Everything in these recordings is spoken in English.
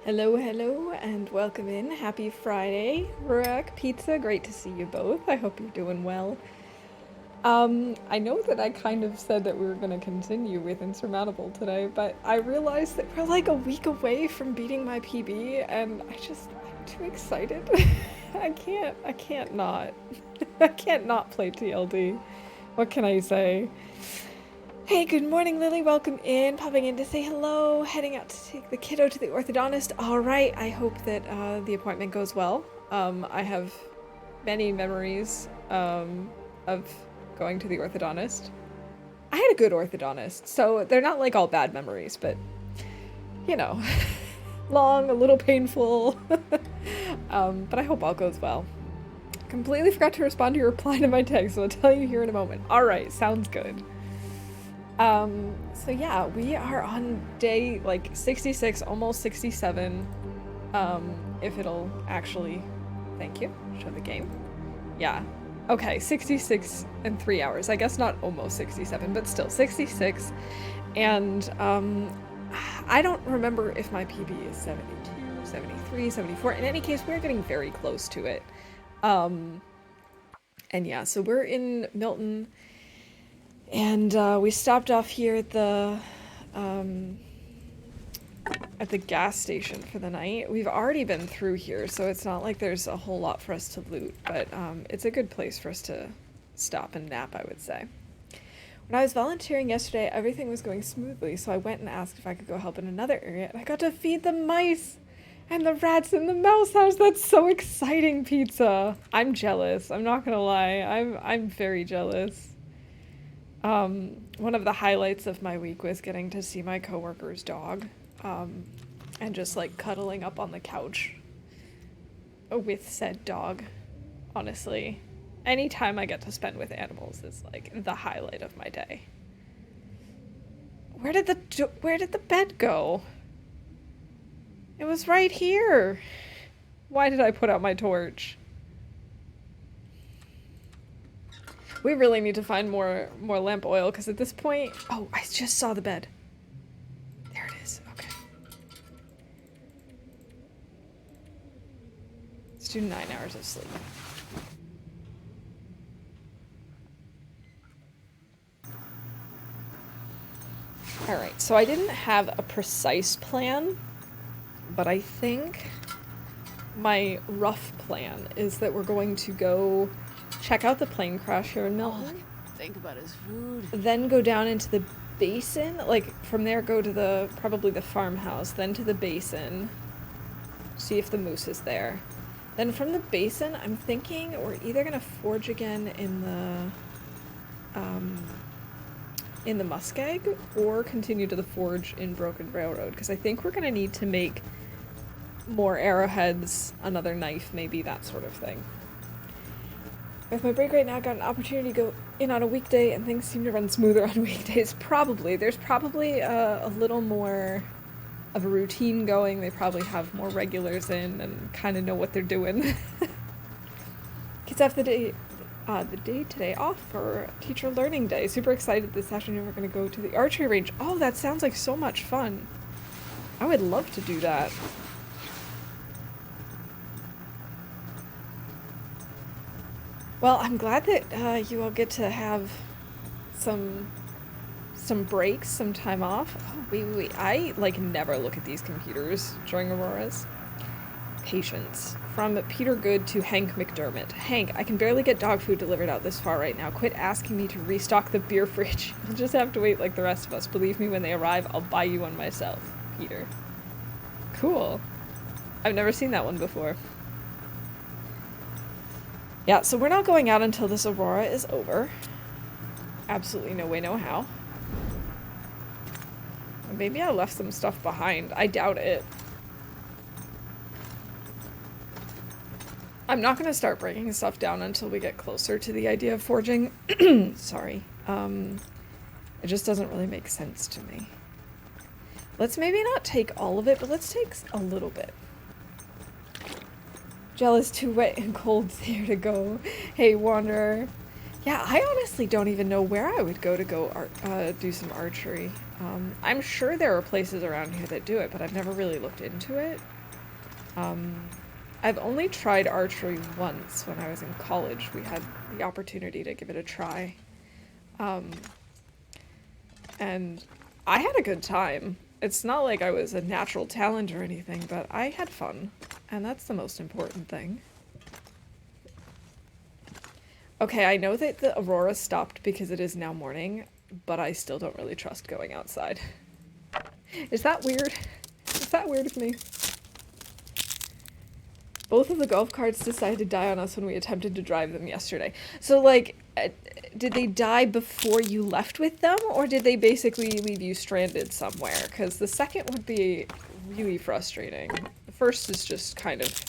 Hello, hello, and welcome in. Happy Friday. Rurak, Pizza, great to see you both. I hope you're doing well. I know that I kind of said that we were going to continue with Insurmountable today, but I realized that we're like a week away from beating my PB, and I'm too excited. I can't not. I can't not play TLD. What can I say? Hey, good morning, Lily. Welcome in. Popping in to say hello. Heading out to take the kiddo to the orthodontist. All right. I hope that the appointment goes well. I have many memories of going to the orthodontist. I had a good orthodontist, so they're not like all bad memories, but you know, long, a little painful. But I hope all goes well. Completely forgot to respond to your reply to my text, so I'll tell you here in a moment. All right. Sounds good. So yeah, we are on day like 66, almost 67. If it'll actually, thank you, show the game. Yeah, okay, 66 and 3 hours. I guess not almost 67, but still 66. And, I don't remember if my PB is 72, 73, 74. In any case, we're getting very close to it. And yeah, so we're in Milton. And we stopped off here at the gas station for the night. We've already been through here, so it's not like there's a whole lot for us to loot, but it's a good place for us to stop and nap, I would say. When I was volunteering yesterday, everything was going smoothly, so I went and asked if I could go help in another area, and I got to feed the mice and the rats in the mouse house. That's so exciting, Pizza. I'm jealous. I'm not gonna lie. I'm very jealous. One of the highlights of my week was getting to see my coworker's dog, and just like cuddling up on the couch with said dog. Honestly, any time I get to spend with animals is like the highlight of my day. Where did the bed go? It was right here. Why did I put out my torch? We really need to find more lamp oil, because at this point... Oh, I just saw the bed. There it is. Okay. Let's do 9 hours of sleep. Alright, so I didn't have a precise plan, but I think my rough plan is that we're going to go check out the plane crash here in Milton. Think about his food. Then go down into the basin. Like, from there go to probably the farmhouse. Then to the basin. See if the moose is there. Then from the basin, I'm thinking we're either gonna forge again in the muskeg, or continue to the forge in Broken Railroad. Because I think we're gonna need to make more arrowheads, another knife, maybe, that sort of thing. With my break right now, I got an opportunity to go in on a weekday, and things seem to run smoother on weekdays. Probably. There's probably a little more of a routine going. They probably have more regulars in and kind of know what they're doing. Kids have the day today off for teacher learning day. Super excited this afternoon we're going to go to the archery range. Oh, that sounds like so much fun. I would love to do that. Well, I'm glad that you all get to have some breaks, some time off. Oh, wait. I, like, never look at these computers during Auroras. Patience. From Peter Good to Hank McDermott. Hank, I can barely get dog food delivered out this far right now. Quit asking me to restock the beer fridge. You'll just have to wait like the rest of us. Believe me, when they arrive, I'll buy you one myself. Peter. Cool. I've never seen that one before. Yeah, so we're not going out until this Aurora is over. Absolutely no way, no how. Maybe I left some stuff behind. I doubt it. I'm not going to start breaking stuff down until we get closer to the idea of forging. Sorry. It just doesn't really make sense to me. Let's maybe not take all of it, but let's take a little bit. Gel is too wet and cold here to go. Hey, Wanderer. Yeah, I honestly don't even know where I would go to do some archery. I'm sure there are places around here that do it, but I've never really looked into it. I've only tried archery once when I was in college. We had the opportunity to give it a try. And I had a good time. It's not like I was a natural talent or anything, but I had fun. And that's the most important thing. Okay, I know that the aurora stopped because it is now morning, but I still don't really trust going outside. Is that weird? Is that weird of me? Both of the golf carts decided to die on us when we attempted to drive them yesterday. So, like, did they die before you left with them, or did they basically leave you stranded somewhere? Because the second would be really frustrating. The first is just kind of,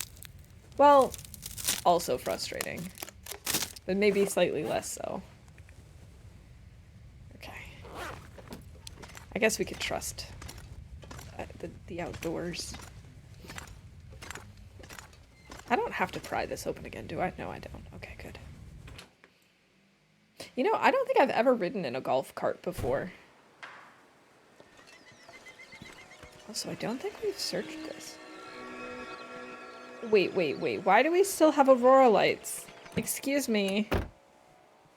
well, also frustrating. But maybe slightly less so. Okay. I guess we could trust the outdoors. I don't have to pry this open again, do I? No, I don't. Okay, good. You know, I don't think I've ever ridden in a golf cart before. Also, I don't think we've searched this. Wait. Why do we still have aurora lights? Excuse me.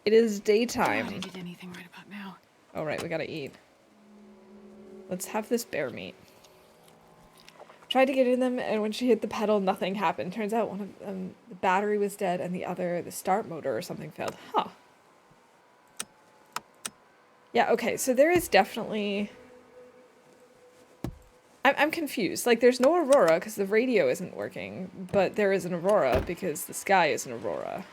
It is daytime. I did anything right about now. Oh, right, we gotta eat. Let's have this bear meat. Tried to get in them, and when she hit the pedal, nothing happened. Turns out one of them, the battery was dead, and the other, the start motor or something, failed. Huh. Yeah, okay, so there is definitely... I'm confused. Like, there's no aurora because the radio isn't working, but there is an aurora because the sky is an aurora.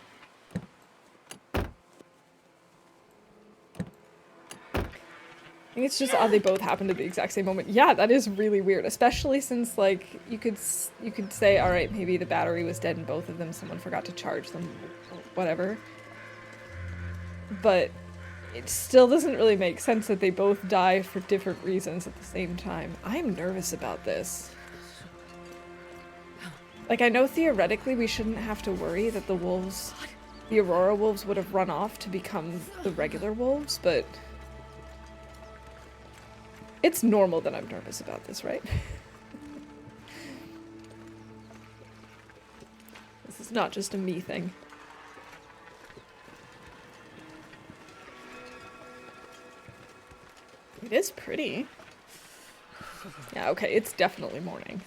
I think it's just odd they both happened at the exact same moment. Yeah, that is really weird, especially since, like, you could say, all right, maybe the battery was dead in both of them, someone forgot to charge them, whatever. But it still doesn't really make sense that they both die for different reasons at the same time. I'm nervous about this. Like, I know theoretically we shouldn't have to worry that the wolves, the Aurora wolves, would have run off to become the regular wolves, but... it's normal that I'm nervous about this, right? This is not just a me thing. It is pretty. Yeah, okay, it's definitely morning.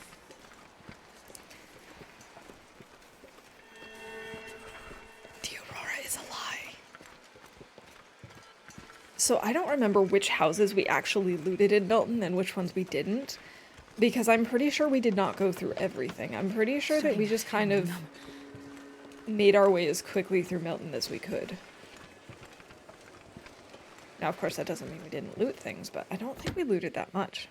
The aurora is a lie. So I don't remember which houses we actually looted in Milton and which ones we didn't, because I'm pretty sure we did not go through everything. I'm pretty sure that we just kind of made our way as quickly through Milton as we could. Now, of course, that doesn't mean we didn't loot things, but I don't think we looted that much.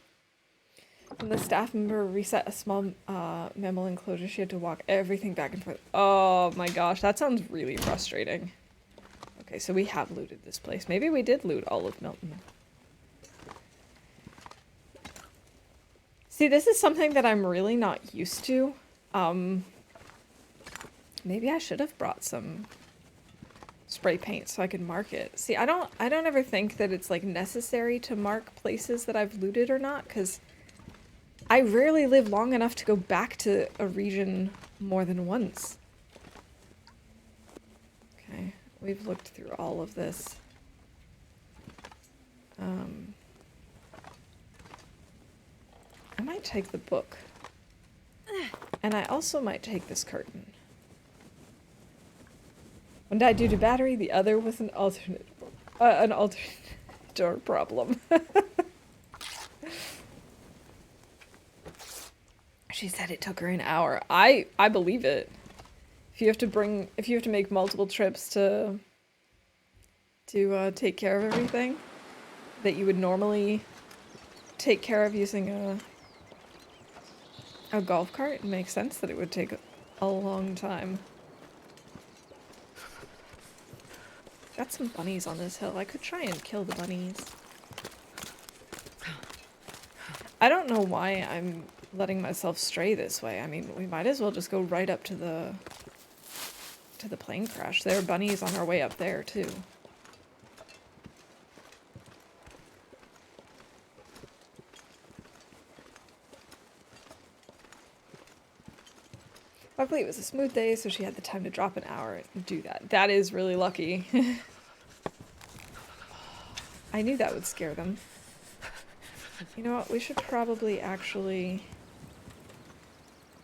When the staff member reset a small mammal enclosure, she had to walk everything back and forth. Oh my gosh, that sounds really frustrating. Okay, so we have looted this place. Maybe we did loot all of Milton. See, this is something that I'm really not used to. Maybe I should have brought some spray paint so I could mark it. See, I don't ever think that it's like necessary to mark places that I've looted or not, because I rarely live long enough to go back to a region more than once. Okay, we've looked through all of this. I might take the book. And I also might take this curtain. One died due to battery, the other was an alternate door problem. She said it took her an hour. I believe it. If you have to make multiple trips to take care of everything that you would normally take care of using a golf cart, it makes sense that it would take a long time. Got some bunnies on this hill. I could try and kill the bunnies. I don't know why I'm letting myself stray this way. I mean, we might as well just go right up to the plane crash. There are bunnies on our way up there, too. Luckily it was a smooth day, so she had the time to drop an hour and do that. That is really lucky. I knew that would scare them. You know what? We should probably actually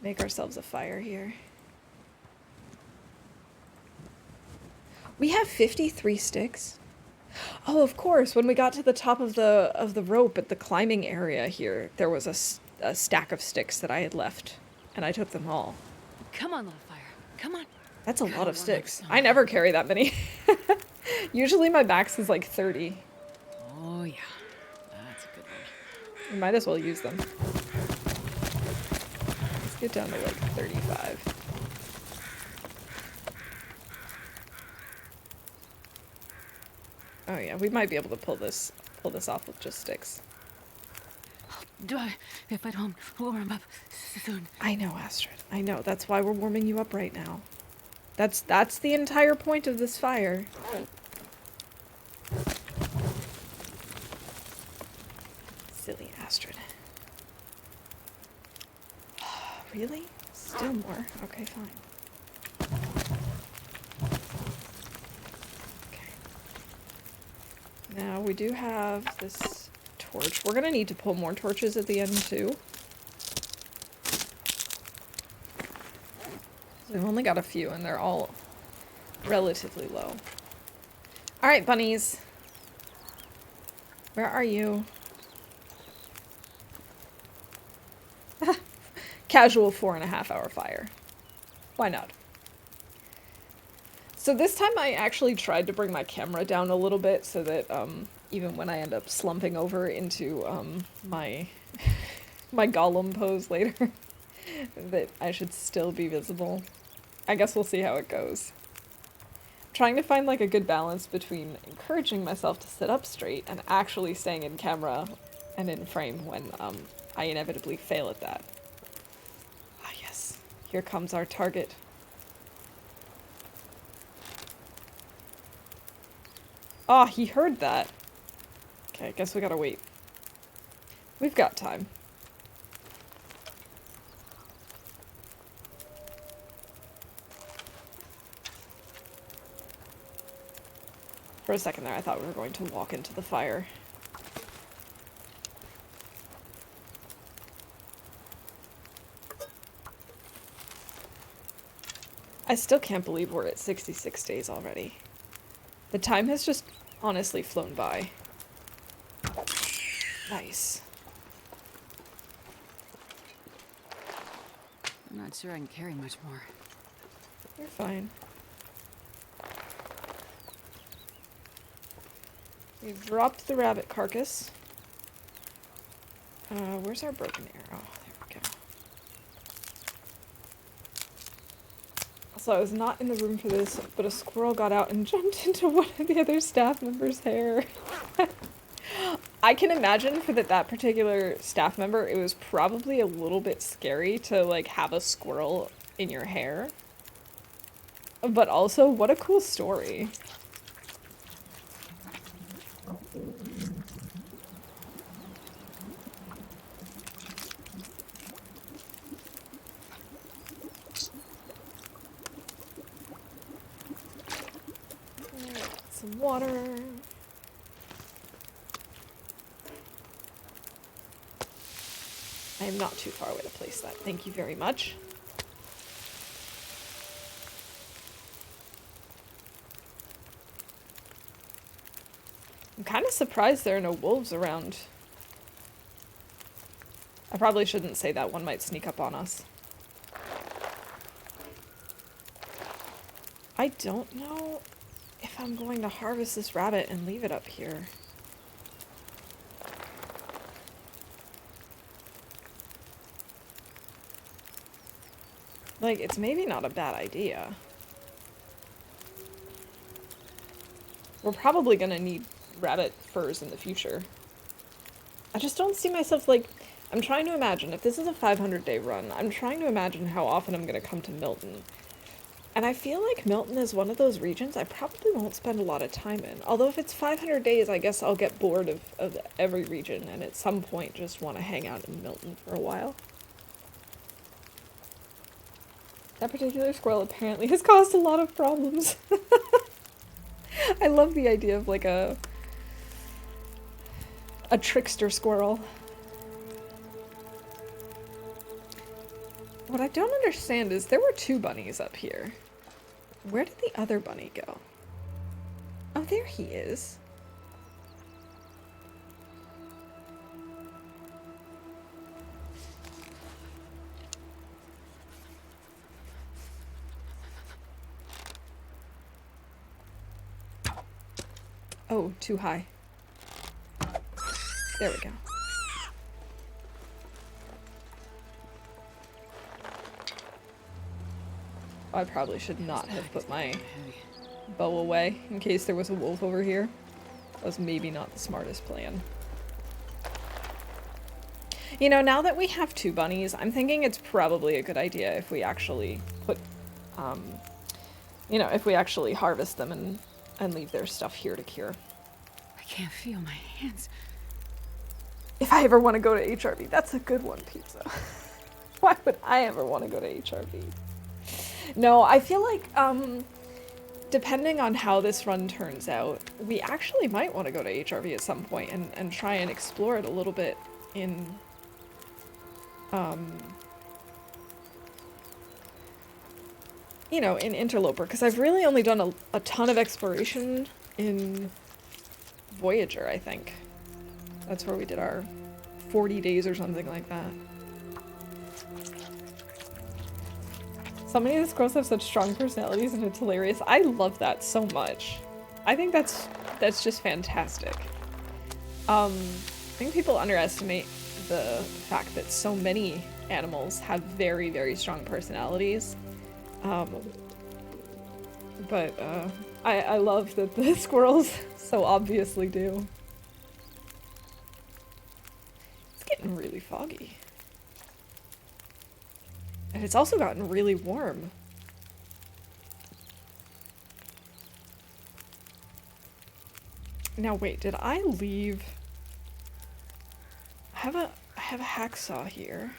make ourselves a fire here. We have 53 sticks. Oh, of course. When we got to the top of the rope at the climbing area here, there was a stack of sticks that I had left, and I took them all. Come on, little fire. Come on. That's a lot of sticks. I never carry that many. Usually my max is like 30. Oh, yeah. That's a good one. We might as well use them. Let's get down to like 35. Oh yeah, we might be able to pull this off with just sticks. If I don't warm up soon. I know, Astrid. I know. That's why we're warming you up right now. That's the entire point of this fire. Silly Astrid. Really? Still more? Okay, fine. Okay. Now we do have this torch. We're gonna need to pull more torches at the end too. We've only got a few and they're all relatively low. Alright, bunnies. Where are you? Casual 4.5 hour fire. Why not? So this time I actually tried to bring my camera down a little bit so that even when I end up slumping over into my my golem pose later, that I should still be visible. I guess we'll see how it goes. Trying to find like a good balance between encouraging myself to sit up straight and actually staying in camera and in frame when I inevitably fail at that. Ah yes, here comes our target. Ah, he heard that. Okay, I guess we gotta wait. We've got time. For a second there, I thought we were going to walk into the fire. I still can't believe we're at 66 days already. The time has just honestly flown by. Nice. I'm not sure I can carry much more. You're fine. We've dropped the rabbit carcass. Where's our broken arrow? There we go. Also, I was not in the room for this, but a squirrel got out and jumped into one of the other staff members' hair. I can imagine for that particular staff member, it was probably a little bit scary to, like, have a squirrel in your hair. But also, what a cool story. Some water. I am not too far away to place that. Thank you very much. I'm kind of surprised there are no wolves around. I probably shouldn't say that. One might sneak up on us. I don't know if I'm going to harvest this rabbit and leave it up here. Like, it's maybe not a bad idea. We're probably gonna need rabbit furs in the future. I just don't see myself, like, I'm trying to imagine, if this is a 500-day run, I'm trying to imagine how often I'm gonna come to Milton. And I feel like Milton is one of those regions I probably won't spend a lot of time in. Although if it's 500 days, I guess I'll get bored of every region and at some point just want to hang out in Milton for a while. That particular squirrel apparently has caused a lot of problems. I love the idea of like a trickster squirrel. What I don't understand is there were 2 bunnies up here. Where did the other bunny go? Oh, there he is. Oh, too high. There we go. I probably should not have put my bow away in case there was a wolf over here. That was maybe not the smartest plan. You know, now that we have 2 bunnies, I'm thinking it's probably a good idea if we actually put, you know, if we actually harvest them and leave their stuff here to cure. I can't feel my hands. If I ever want to go to HRV, that's a good one, Pizza. Why would I ever want to go to HRV? No, I feel like, depending on how this run turns out, we actually might want to go to HRV at some point and try and explore it a little bit in, you know, in Interloper, because I've really only done a ton of exploration in Voyager, I think. That's where we did our 40 days or something like that. So many of the squirrels have such strong personalities and it's hilarious. I love that so much. I think that's just fantastic. I think people underestimate the fact that so many animals have very, very strong personalities. But I love that the squirrels so obviously do. It's getting really foggy. And it's also gotten really warm. Now wait, did I leave? I have a hacksaw here.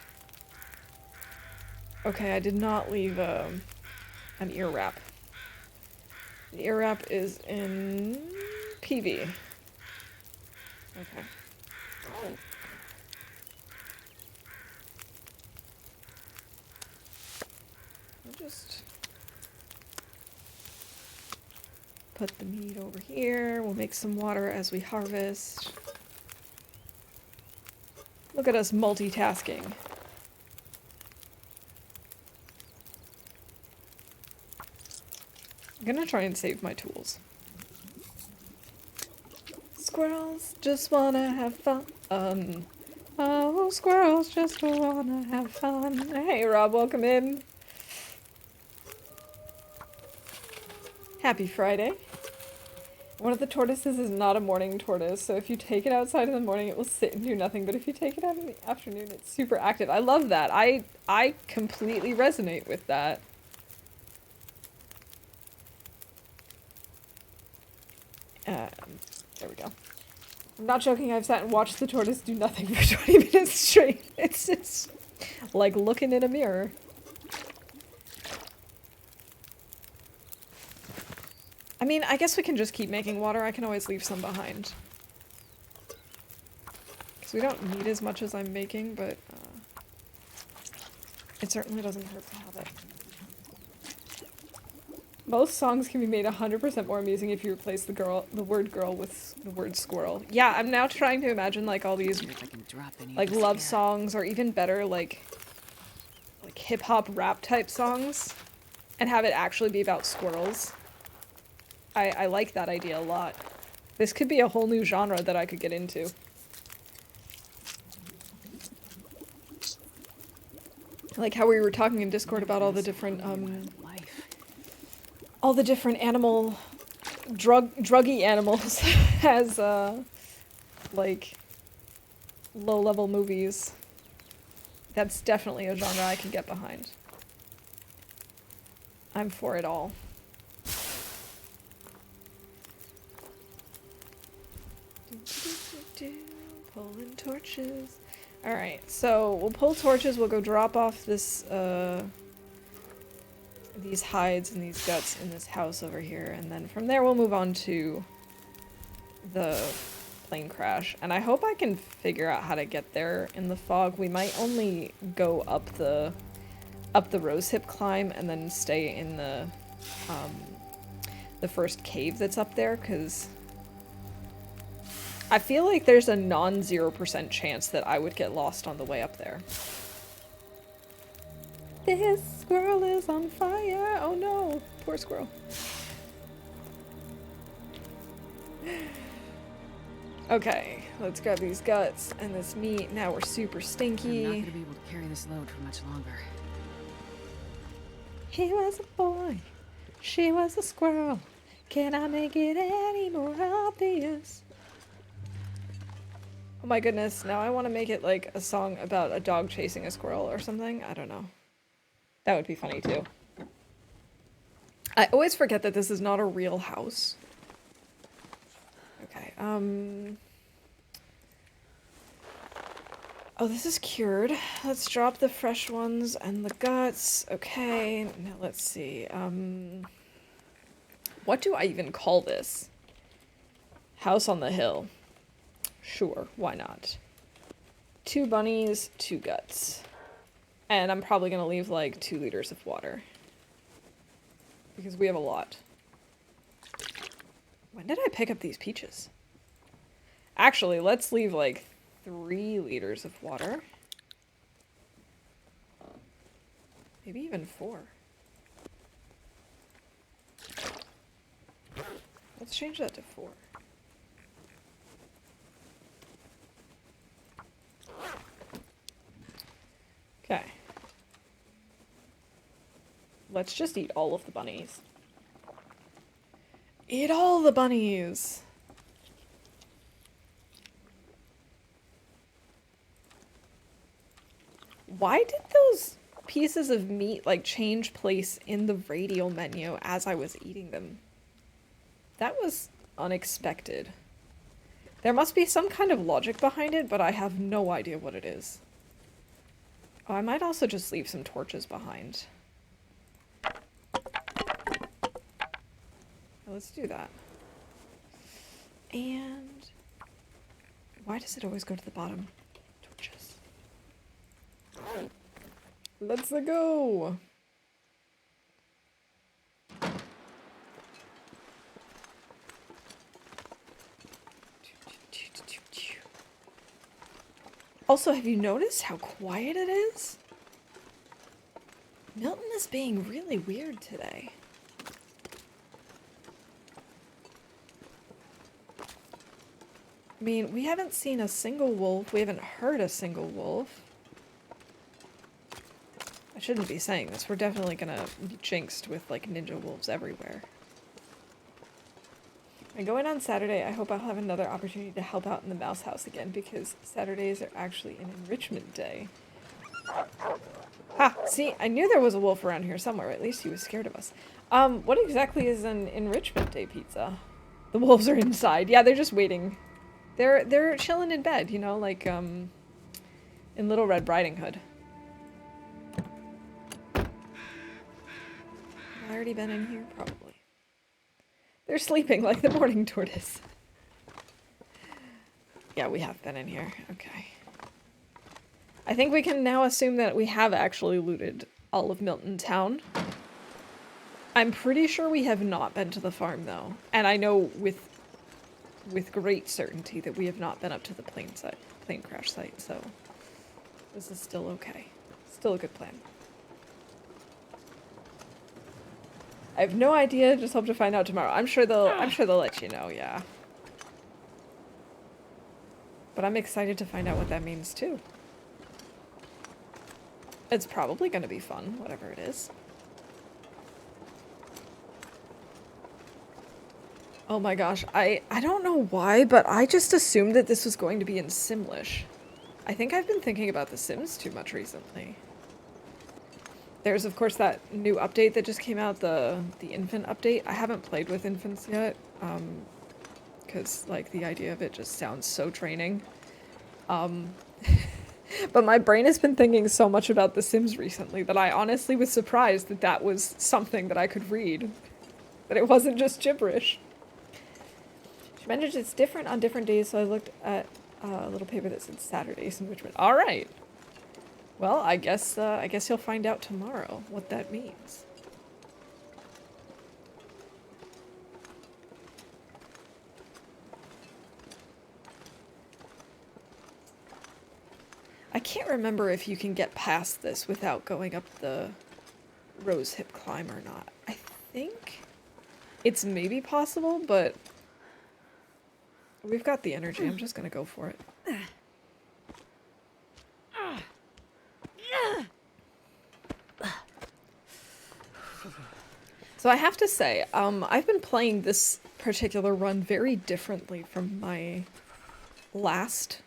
Okay, I did not leave an ear wrap. The ear wrap is in PV. Okay. I'll just put the meat over here. We'll make some water as we harvest. Look at us multitasking. I'm gonna try and save my tools. Squirrels just wanna have fun. Oh, squirrels just wanna have fun. Hey, Rob, welcome in. Happy Friday. One of the tortoises is not a morning tortoise, so if you take it outside in the morning, it will sit and do nothing, but if you take it out in the afternoon, it's super active. I love that. I completely resonate with that. There we go. I'm not joking, I've sat and watched the tortoise do nothing for 20 minutes straight. It's just like looking in a mirror. I mean, I guess we can just keep making water. I can always leave some behind. Because we don't need as much as I'm making, but it certainly doesn't hurt to have it. Most songs can be made 100% more amusing if you replace the word girl with the word squirrel. Yeah, I'm now trying to imagine like all these like love songs, or even better like hip hop rap type songs, and have it actually be about squirrels. I like that idea a lot. This could be a whole new genre that I could get into. Like how we were talking in Discord about all the different animal druggy animals as like low-level movies. That's definitely a genre I can get behind. I'm for it all. Pulling torches. Alright, so we'll pull torches, we'll go drop off this these hides and these guts in this house over here, and then from there we'll move on to the plane crash. And I hope I can figure out how to get there in the fog. We might only go up the rosehip climb and then stay in the first cave that's up there, because I feel like there's a non-0% chance that I would get lost on the way up there. This squirrel is on fire! Oh no! Poor squirrel. Okay, let's grab these guts and this meat. Now we're super stinky. I'm not gonna be able to carry this load for much longer. He was a boy, she was a squirrel. Can I make it any more obvious? Oh my goodness, now I want to make it like a song about a dog chasing a squirrel or something. I don't know. That would be funny too. I always forget that this is not a real house. Okay, oh, this is cured. Let's drop the fresh ones and the guts. Okay, now let's see. What do I even call this? House on the hill. Sure, why not? 2 bunnies, 2 guts. And I'm probably gonna leave like 2 liters of water. Because we have a lot. When did I pick up these peaches? Actually, let's leave like 3 liters of water. Maybe even 4. Let's change that to 4. Okay. Let's just eat all of the bunnies. Eat all the bunnies! Why did those pieces of meat like change place in the radial menu as I was eating them? That was unexpected. There must be some kind of logic behind it, but I have no idea what it is. Oh, I might also just leave some torches behind. Let's do that. And why does it always go to the bottom? Torches. Let's go. Also, have you noticed how quiet it is? Milton is being really weird today. I mean, we haven't seen a single wolf. We haven't heard a single wolf. I shouldn't be saying this. We're definitely gonna be jinxed with, like, ninja wolves everywhere. I'm going on Saturday. I hope I'll have another opportunity to help out in the mouse house again, because Saturdays are actually an enrichment day. Ha! See, I knew there was a wolf around here somewhere. At least he was scared of us. What exactly is an enrichment day pizza? The wolves are inside. Yeah, they're just waiting. They're chilling in bed, you know, like, in Little Red Riding Hood. Have I already been in here? Probably. They're sleeping like the morning tortoise. Yeah, we have been in here. Okay. I think we can now assume that we have actually looted all of Milton Town. I'm pretty sure we have not been to the farm, though. And I know with great certainty that we have not been up to the plane crash site, so this is still okay. Still a good plan. I have no idea, just hope to find out tomorrow. I'm sure they'll let you know, yeah. But I'm excited to find out what that means too. It's probably gonna be fun, whatever it is. Oh my gosh, I don't know why, but I just assumed that this was going to be in Simlish. I think I've been thinking about The Sims too much recently. There's, of course, that new update that just came out, the infant update. I haven't played with infants yet, because, like, the idea of it just sounds so draining. But my brain has been thinking so much about The Sims recently that I honestly was surprised that that was something that I could read. That it wasn't just gibberish. She mentioned it's different on different days, so I looked at a little paper that said Saturdays in Richmond. All right. Well, I guess you'll find out tomorrow what that means. I can't remember if you can get past this without going up the rose hip climb or not. I think it's maybe possible, but we've got the energy. I'm just gonna go for it. So I have to say, I've been playing this particular run very differently from my last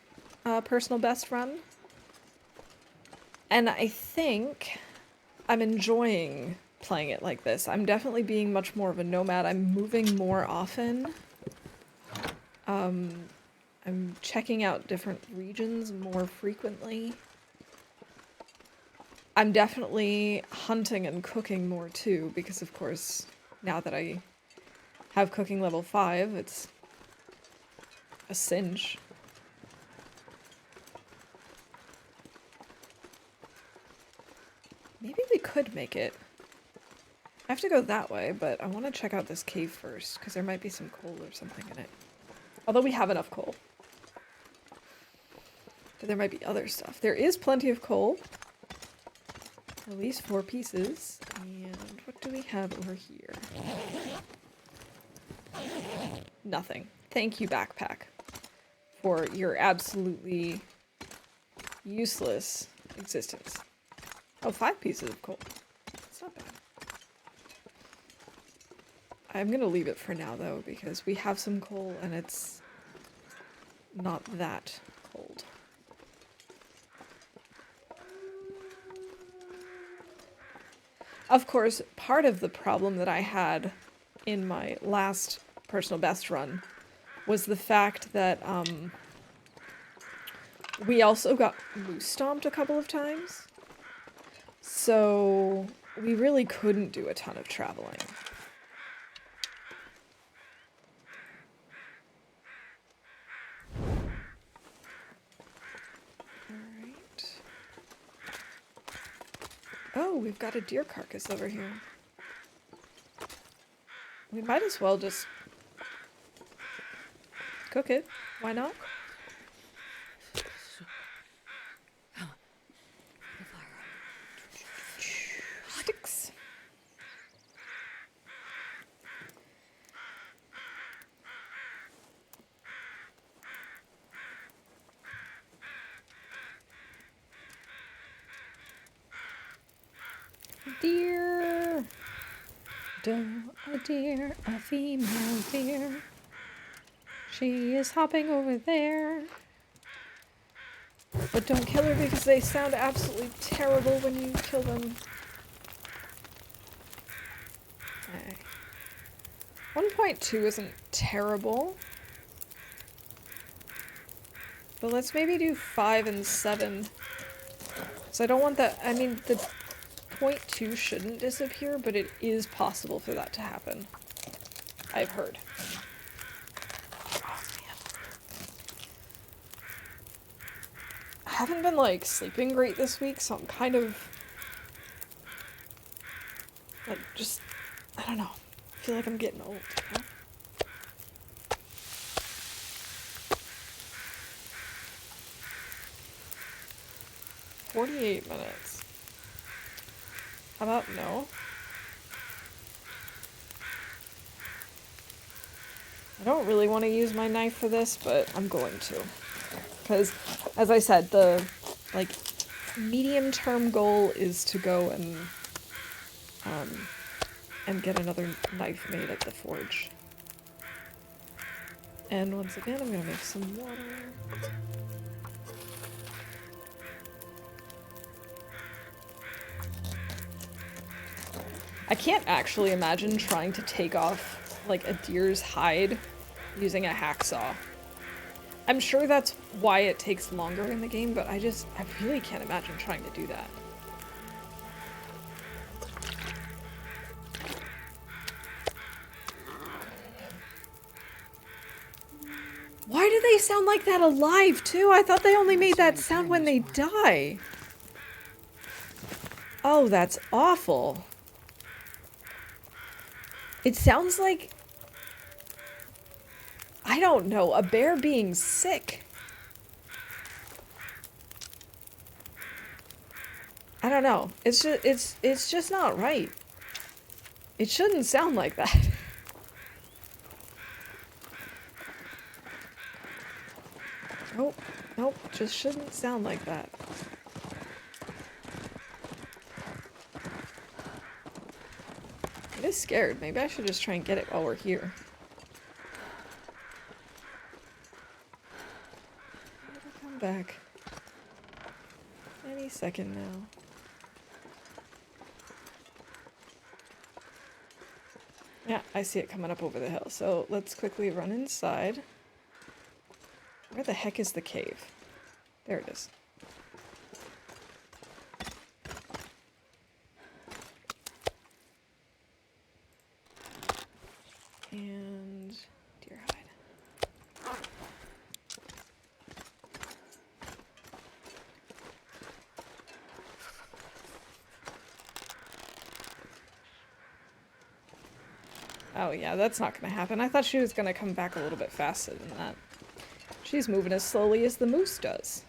personal best run. And I think I'm enjoying playing it like this. I'm definitely being much more of a nomad. I'm moving more often. I'm checking out different regions more frequently. I'm definitely hunting and cooking more too, because of course, now that I have cooking level 5, it's a cinch. Maybe we could make it. I have to go that way, but I want to check out this cave first, because there might be some coal or something in it. Although we have enough coal. But there might be other stuff. There is plenty of coal. At least 4 pieces. And what do we have over here? Nothing. Thank you, backpack, for your absolutely useless existence. Oh, 5 pieces of coal. That's not bad. I'm gonna leave it for now, though, because we have some coal and it's not that cold. Of course, part of the problem that I had in my last personal best run was the fact that we also got moose stomped a couple of times. So we really couldn't do a ton of traveling. Alright. Oh, we've got a deer carcass over here. We might as well just cook it. Why not? Sticks. Deer. Doe, a deer, a female deer. She is hopping over there. But don't kill her because they sound absolutely terrible when you kill them. Okay. 1.2 isn't terrible. But let's maybe do 5 and 7. So I don't want that. I mean, the 0.2 shouldn't disappear, but it is possible for that to happen. I've heard. Oh, man. I haven't been, like, sleeping great this week, so I'm kind of... like, just... I don't know. I feel like I'm getting old, you know? "48 minutes. How about no? I don't really want to use my knife for this, but I'm going to. Because, as I said, the, like, medium-term goal is to go and get another knife made at the forge. And once again, I'm gonna make some water. I can't actually imagine trying to take off, like, a deer's hide using a hacksaw. I'm sure that's why it takes longer in the game, but I really can't imagine trying to do that. Why do they sound like that alive, too? I thought they only made that sound when they die. Oh, that's awful. It sounds like, I don't know, a bear being sick. I don't know. It's just not right. It shouldn't sound like that. Nope. Nope. Just shouldn't sound like that. It is scared. Maybe I should just try and get it while we're here. It'll come back. Any second now. Yeah, I see it coming up over the hill. So let's quickly run inside. Where the heck is the cave? There it is. And deer hide. Oh yeah, that's not gonna happen. I thought she was gonna come back a little bit faster than that. She's moving as slowly as the moose does.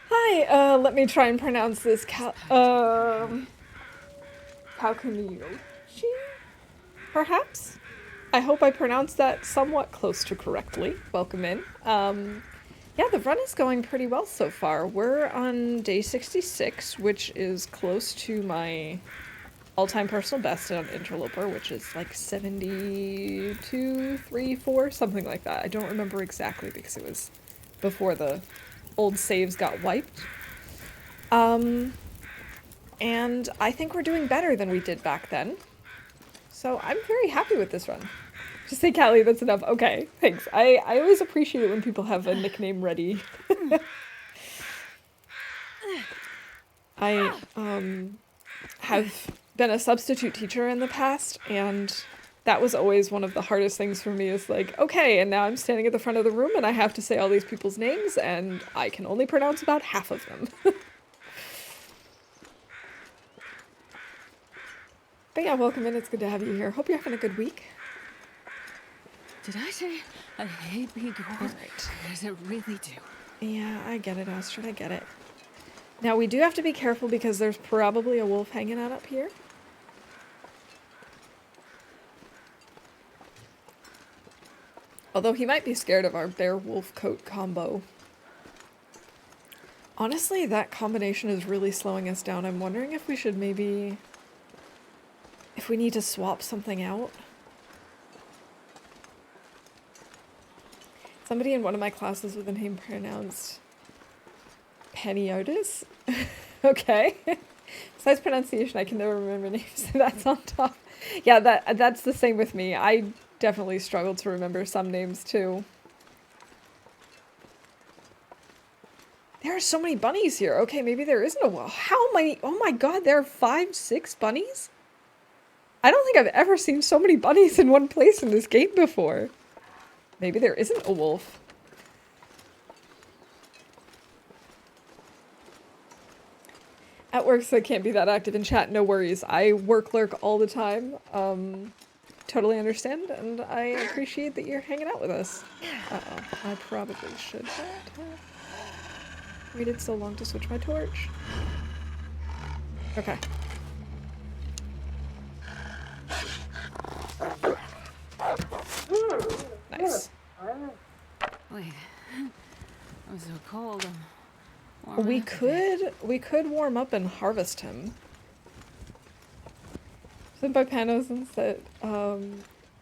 Hi, let me try and pronounce this Kalkunioshi? Perhaps? I hope I pronounced that somewhat close to correctly. Welcome in. Yeah, the run is going pretty well so far. We're on day 66, which is close to my all-time personal best on Interloper, which is like 72, 3, 4, something like that. I don't remember exactly because it was before the old saves got wiped. And I think we're doing better than we did back then. So I'm very happy with this run. Just say Callie, that's enough. Okay, thanks. I always appreciate it when people have a nickname ready. I have been a substitute teacher in the past, and that was always one of the hardest things for me is like, okay, and now I'm standing at the front of the room and I have to say all these people's names and I can only pronounce about half of them. But yeah, welcome in. It's good to have you here. Hope you're having a good week. Did I say I hate being cold? Alright. Because I really do. Yeah, I get it, Astrid. I get it. Now, we do have to be careful because there's probably a wolf hanging out up here. Although he might be scared of our bear-wolf coat combo. Honestly, that combination is really slowing us down. I'm wondering if we should maybe... if we need to swap something out. Somebody in one of my classes with a name pronounced Peniotis. Okay. Besides pronunciation, I can never remember names. That's on top. Yeah, that's the same with me. I definitely struggle to remember some names too. There are so many bunnies here. Okay, maybe there isn't a wolf. How many? Oh my god, there are 5, 6 bunnies? I don't think I've ever seen so many bunnies in one place in this game before. Maybe there isn't a wolf. At work, so I can't be that active in chat. No worries. I work lurk all the time. Totally understand, and I appreciate that you're hanging out with us. Uh-oh. I probably should not have waited so long to switch my torch. Okay. Nice. Wait. I'm so cold. We could warm up and harvest him. Sent by Panos and said,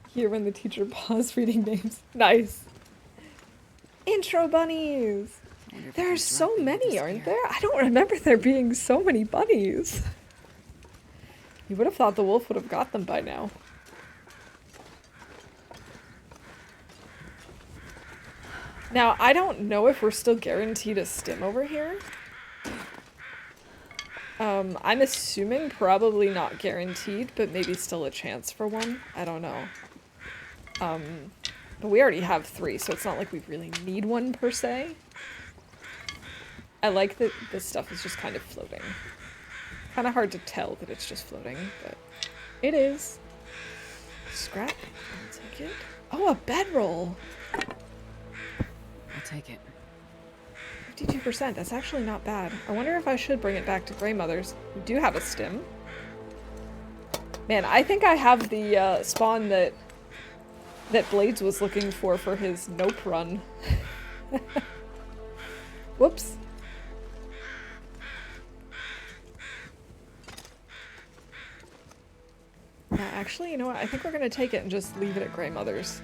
here when the teacher paused reading names. Nice. Intro bunnies! There are so many, aren't there? I don't remember there being so many bunnies. You would have thought the wolf would have got them by now. Now, I don't know if we're still guaranteed a stim over here. I'm assuming probably not guaranteed, but maybe still a chance for one. I don't know. But we already have 3, so it's not like we really need one per se. I like that this stuff is just kind of floating. Kind of hard to tell that it's just floating, but it is. Scrap. I'll take it. Oh, a bedroll! I'll take it. 52%. That's actually not bad. I wonder if I should bring it back to Grey Mother's. We do have a stim. Man, I think I have the spawn that Blades was looking for his nope run. Whoops. Yeah, actually, you know what? I think we're gonna take it and just leave it at Grey Mother's.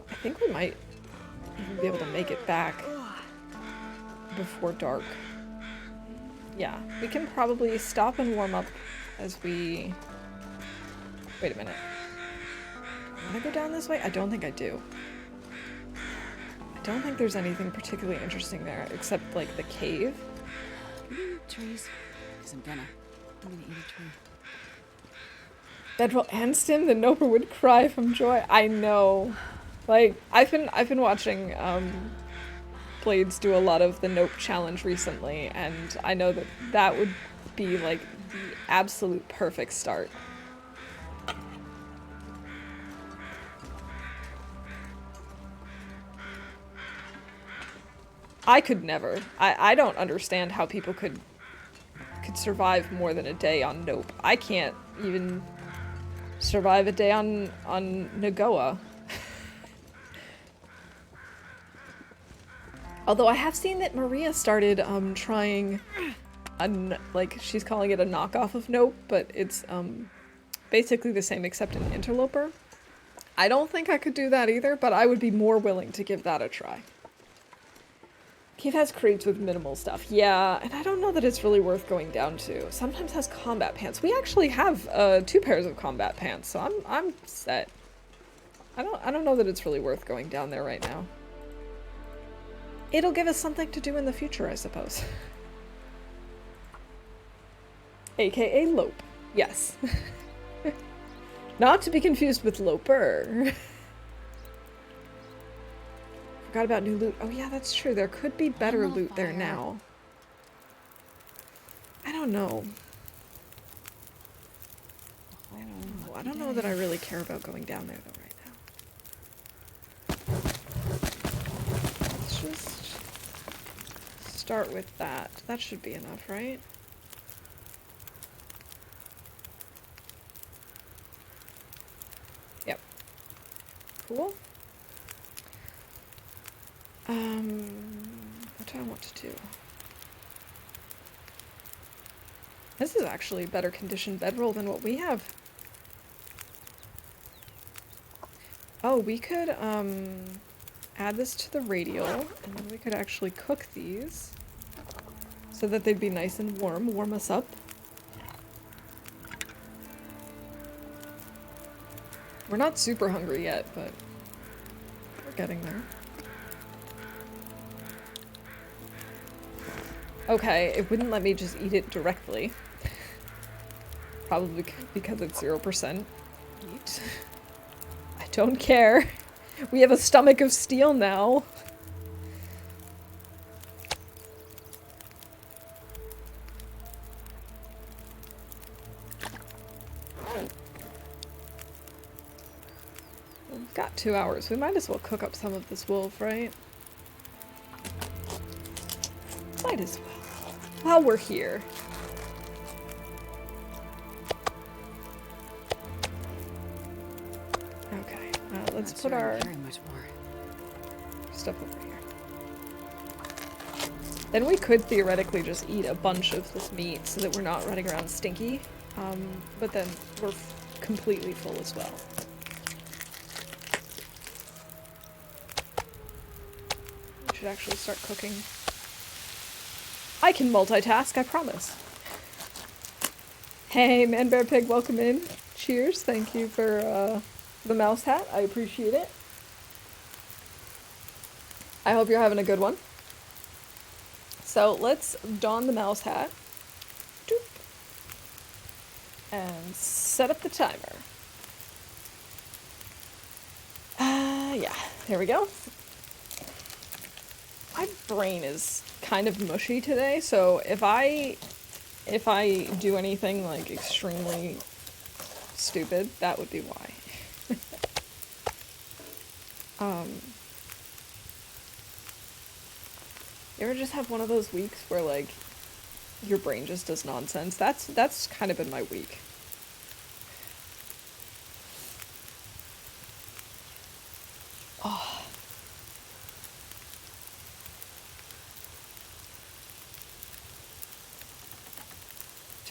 I think we might even be able to make it back before dark. Yeah, we can probably stop and warm up as we... Wait a minute. Do I want to go down this way? I don't think I do. I don't think there's anything particularly interesting there, except, like, the cave. Trees. Because I'm gonna eat a tree. Bedroll and stim, the Noper would cry from joy. I know. Like, I've been watching, Blades do a lot of the Nope challenge recently, and I know that that would be, like, the absolute perfect start. I could never. I don't understand how people could survive more than a day on Nope. I can't even survive a day on Nagoa. Although I have seen that Maria started trying like she's calling it a knockoff of Nope, but it's basically the same except an interloper. I don't think I could do that either, but I would be more willing to give that a try. Cave has crates with minimal stuff. Yeah, and I don't know that it's really worth going down to. Sometimes has combat pants. We actually have 2 pairs of combat pants, so I'm set. I don't know that it's really worth going down there right now. It'll give us something to do in the future, I suppose. AKA Lope. Yes. Not to be confused with Loper. Forgot about new loot. Oh yeah, that's true. There could be better loot there now. I don't know. I don't know that I really care about going down there though right now. Let's just start with that. That should be enough, right? Yep. Cool. What do I want to do? This is actually a better conditioned bedroll than what we have. Oh, we could, add this to the radial, and then we could actually cook these so that they'd be nice and warm us up. We're not super hungry yet, but we're getting there. Okay, it wouldn't let me just eat it directly. Probably because it's 0% meat. I don't care. We have a stomach of steel now. We've got 2 hours. We might as well cook up some of this wolf, right? Might as well. While we're here. Okay, let's put our stuff over here. Then we could theoretically just eat a bunch of this meat so that we're not running around stinky, but then we're completely full as well. We should actually start cooking. I can multitask, I promise. Hey, Man Bear Pig, welcome in. Cheers. Thank you for the mouse hat. I appreciate it. I hope you're having a good one. So let's don the mouse hat. Doop. And set up the timer. Yeah, there we go. My brain is kind of mushy today, so if I do anything like extremely stupid, that would be why. You ever just have one of those weeks where like your brain just does nonsense? That's kind of been my week. Oh.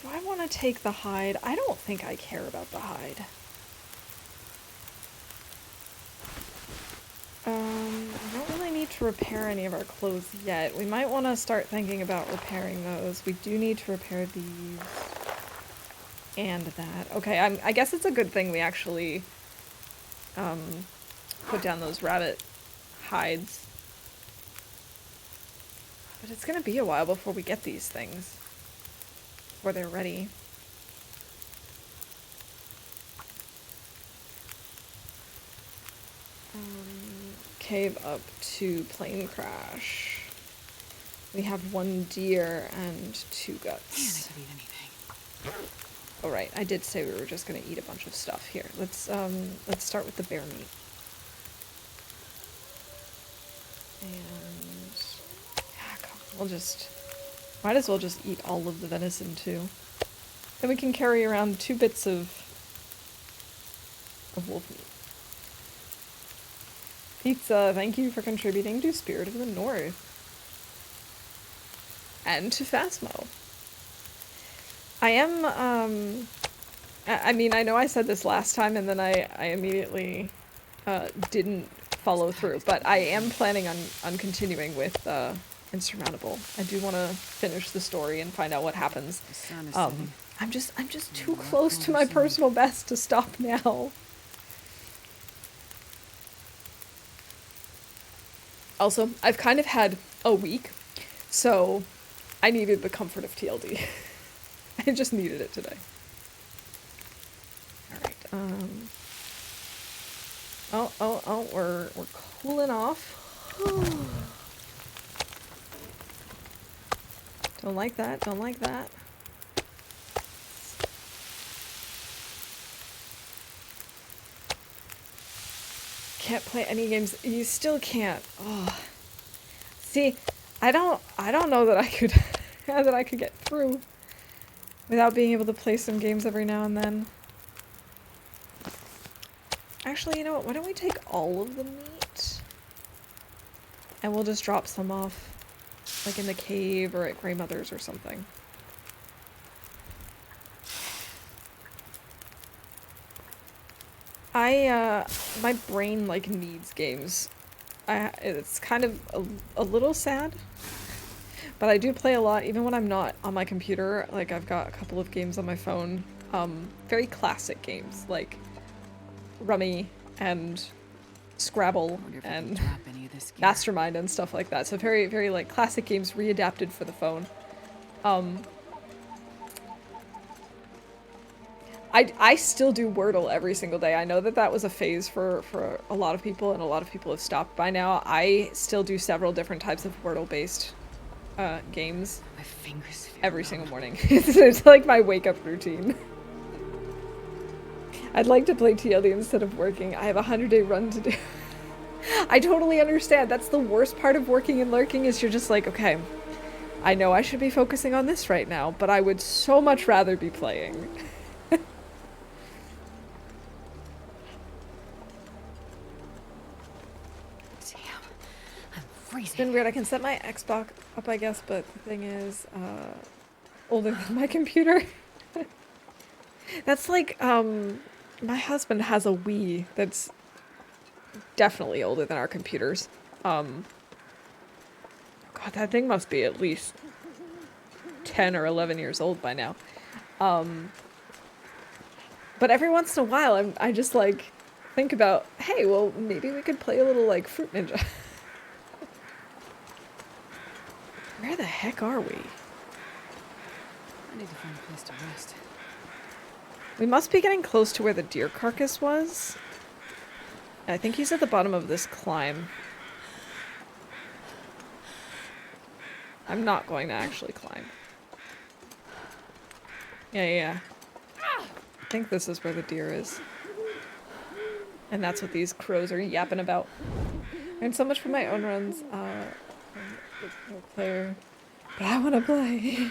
Do I want to take the hide? I don't think I care about the hide. I don't really need to repair any of our clothes yet. We might want to start thinking about repairing those. We do need to repair these and that. Okay, I guess it's a good thing we actually put down those rabbit hides. But it's gonna be a while before we get these things. Before they're ready. Cave up to plane crash. We have 1 deer and 2 guts. Man, I could eat anything. Oh right, I did say we were just gonna eat a bunch of stuff here. Let's start with the bear meat. And we'll just might as well just eat all of the venison too. Then we can carry around 2 bits of wolf meat. Pizza, thank you for contributing to Spirit of the North. And to Phasmo. I am, I mean, I know I said this last time and then I immediately didn't follow through, but I am planning on continuing with Insurmountable. I do want to finish the story and find out what happens. The sun is setting. I'm just too close to my personal best to stop now. Also, I've kind of had a week, so I needed the comfort of TLD. I just needed it today. Alright, oh, we're cooling off. Don't like that, don't like that. Can't play any games. You still can't. Oh. See, I don't know that I could that I could get through without being able to play some games every now and then. Actually, you know what? Why don't we take all of the meat and we'll just drop some off like in the cave or at Grey Mother's or something. My brain, like, needs games. It's kind of a little sad, but I do play a lot, even when I'm not on my computer. Like, I've got a couple of games on my phone, very classic games, like Rummy and Scrabble and Mastermind and stuff like that. So very, very, like, classic games readapted for the phone. I still do Wordle every single day. I know that that was a phase for a lot of people, and a lot of people have stopped by now. I still do several different types of Wordle-based games My fingers feel every numb. single morning. It's like my wake-up routine. I'd like to play TLD instead of working. I have a 100-day run to do. I totally understand. That's the worst part of working and lurking, is you're just like, okay, I know I should be focusing on this right now, but I would so much rather be playing. It's been weird. I can set my Xbox up, I guess, but the thing is, older than my computer. That's like, my husband has a Wii that's definitely older than our computers. God, that thing must be at least 10 or 11 years old by now. But every once in a while, I just like think about, hey, well, maybe we could play a little like Fruit Ninja. Where the heck are we? I need to find a place to rest. We must be getting close to where the deer carcass was. I think he's at the bottom of this climb. I'm not going to actually climb. Yeah. I think this is where the deer is. And that's what these crows are yapping about. And so much for my own runs. No player. But I want to play.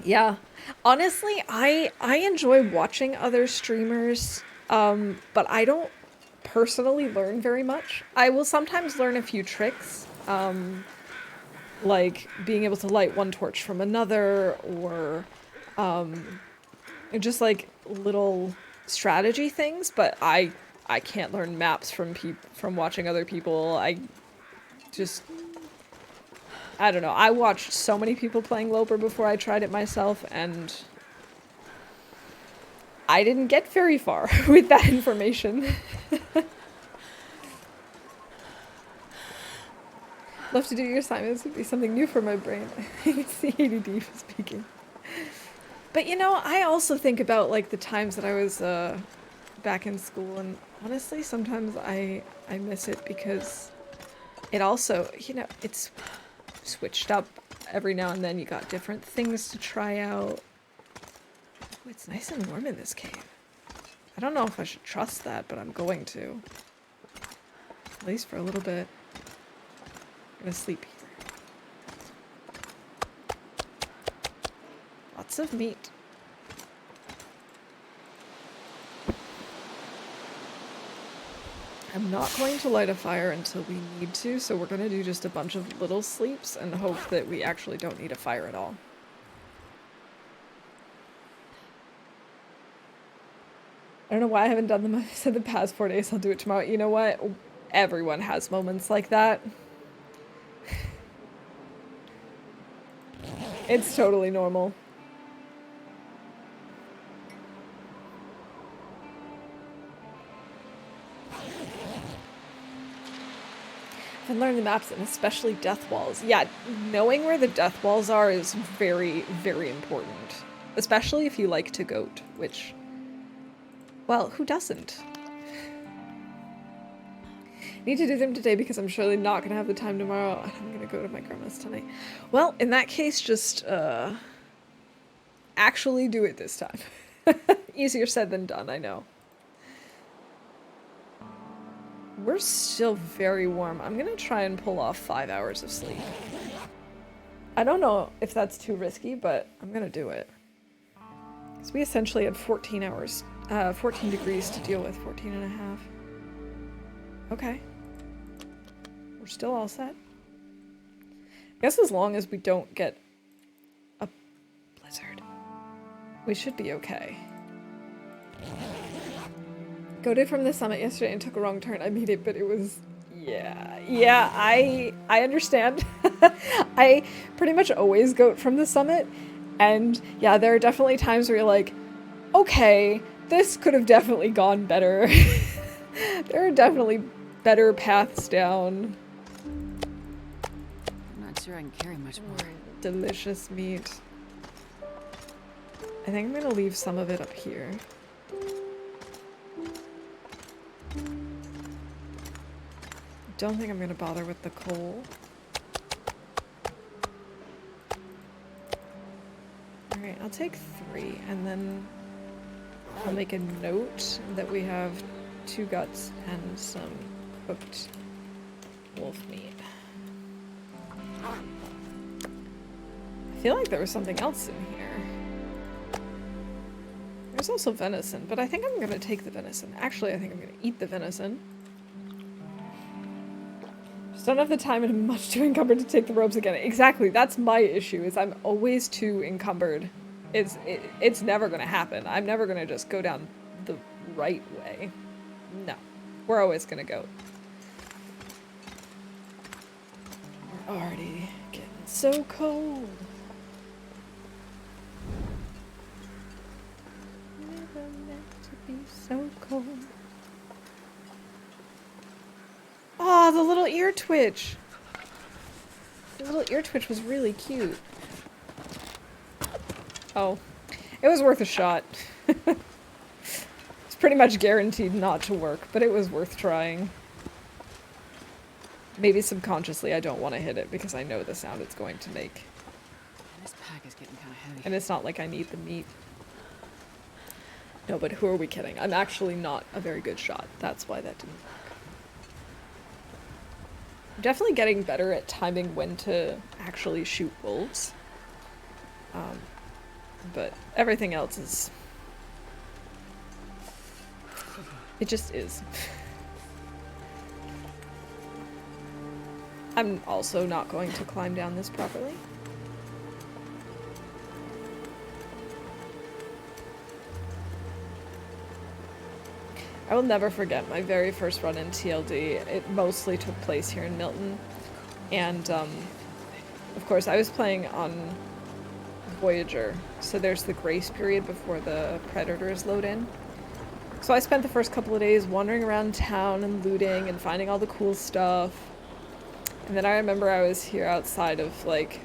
Yeah. Honestly, I enjoy watching other streamers, but I don't personally learn very much. I will sometimes learn a few tricks, like being able to light one torch from another, or just like little strategy things, but I can't learn maps from watching other people. I don't know. I watched so many people playing Loper before I tried it myself, and I didn't get very far with that information. Love to do your assignments. Would be something new for my brain. I think it's the ADD for speaking. But you know, I also think about like the times that I was back in school, and honestly, sometimes I miss it because it also, you know, it's switched up every now and then. You got different things to try out. Oh, it's nice and warm in this cave. I don't know if I should trust that, but I'm going to. At least for a little bit. I'm gonna sleep here. Lots of meat. I'm not going to light a fire until we need to, so we're gonna do just a bunch of little sleeps and hope that we actually don't need a fire at all. I don't know why I haven't done them. I've said the past 4 days I'll do it tomorrow. You know what? Everyone has moments like that. It's totally normal. And learn the maps, and especially death walls. Yeah, knowing where the death walls are is very, very important. Especially if you like to goat, which, well, who doesn't? Need to do them today because I'm surely not gonna have the time tomorrow. I'm gonna go to my grandma's tonight. Well, in that case, just, actually do it this time. Easier said than done, I know. We're still very warm. I'm gonna try and pull off 5 hours of sleep. I don't know if that's too risky, but I'm gonna do it. Because we essentially had 14 hours, 14 degrees to deal with, 14 and a half. Okay. We're still all set. I guess as long as we don't get a blizzard, we should be okay. Goated from the summit yesterday and took a wrong turn. I made it, but it was... Yeah, I understand. I pretty much always goat from the summit, and yeah, there are definitely times where you're like, okay, this could have definitely gone better. There are definitely better paths down. I'm not sure I can carry much more. Delicious meat. I think I'm gonna leave some of it up here. Don't think I'm gonna bother with the coal. Alright, I'll take 3, and then I'll make a note that we have 2 guts and some cooked wolf meat. I feel like there was something else in here. There's also venison, but I think I'm gonna take the venison. Actually, I think I'm gonna eat the venison. Just don't have the time and I'm much too encumbered to take the robes again. Exactly, that's my issue, is I'm always too encumbered. It's never gonna happen. I'm never gonna just go down the right way. No. We're always gonna go. We're already getting so cold. so cold. Oh, the little ear twitch. The little ear twitch was really cute. Oh, it was worth a shot. It's pretty much guaranteed not to work, but it was worth trying. Maybe subconsciously I don't want to hit it because I know the sound it's going to make. This pack is getting kind of heavy. And it's not like I need the meat. No, but who are we kidding? I'm actually not a very good shot. That's why that didn't work. I'm definitely getting better at timing when to actually shoot wolves. But everything else is... It just is. I'm also not going to climb down this properly. I will never forget my very first run in TLD. It mostly took place here in Milton. And, of course, I was playing on Voyager, so there's the grace period before the predators load in. So I spent the first couple of days wandering around town and looting and finding all the cool stuff. And then I remember I was here outside of, like,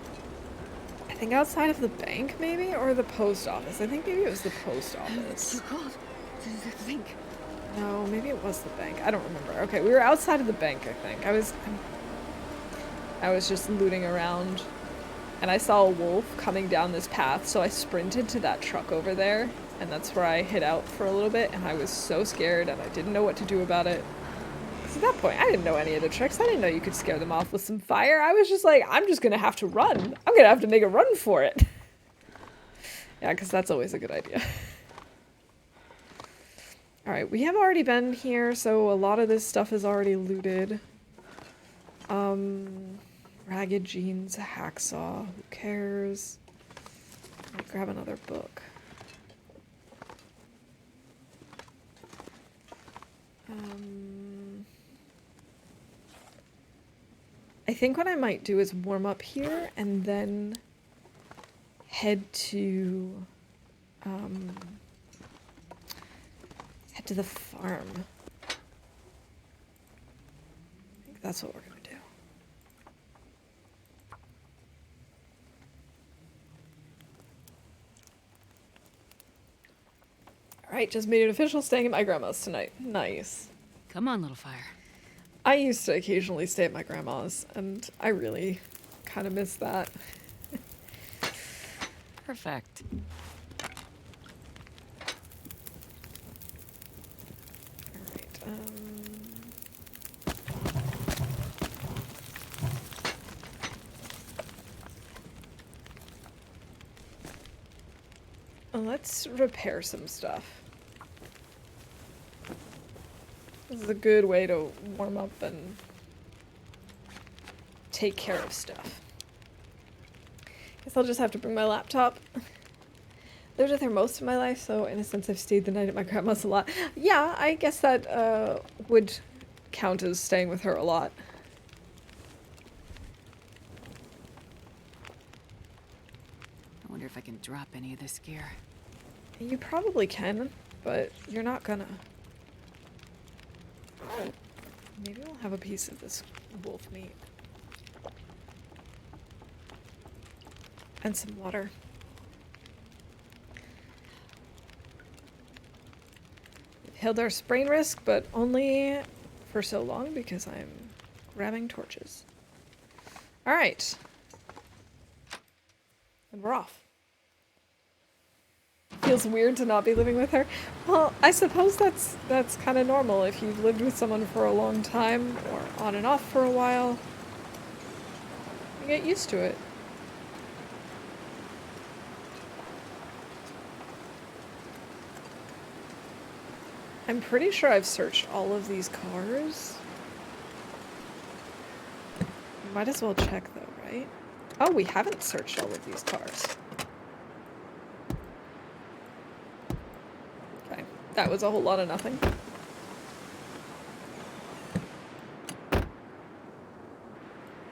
I think outside of the bank, maybe? Or the post office. I think maybe it was the post office. It's too cold. Think. No, maybe it was the bank. I don't remember. Okay, we were outside of the bank, I think. I was just looting around, and I saw a wolf coming down this path, so I sprinted to that truck over there, and that's where I hid out for a little bit, and I was so scared, and I didn't know what to do about it. Because at that point, I didn't know any of the tricks. I didn't know you could scare them off with some fire. I was just like, I'm just gonna have to run. I'm gonna have to make a run for it. Yeah, because that's always a good idea. Alright, we have already been here, so a lot of this stuff is already looted. Ragged jeans, a hacksaw, who cares? I'll grab another book. I think what I might do is warm up here and then head to the farm. I think that's what we're gonna do. Alright, just made it official, staying at my grandma's tonight. Nice. Come on, little fire. I used to occasionally stay at my grandma's, and I really kind of miss that. Perfect. Let's repair some stuff. This is a good way to warm up and take care of stuff. Guess I'll just have to bring my laptop. Lived with her most of my life, so in a sense I've stayed the night at my grandma's a lot. Yeah, I guess that would count as staying with her a lot. I wonder if I can drop any of this gear. You probably can, but you're not gonna. Maybe we'll have a piece of this wolf meat. And some water. We've held our sprain risk, but only for so long because I'm grabbing torches. Alright. And we're off. Feels weird to not be living with her. Well, I suppose that's kind of normal if you've lived with someone for a long time or on and off for a while. You get used to it. I'm pretty sure I've searched all of these cars. Might as well check though, right? Oh, we haven't searched all of these cars. Okay, that was a whole lot of nothing.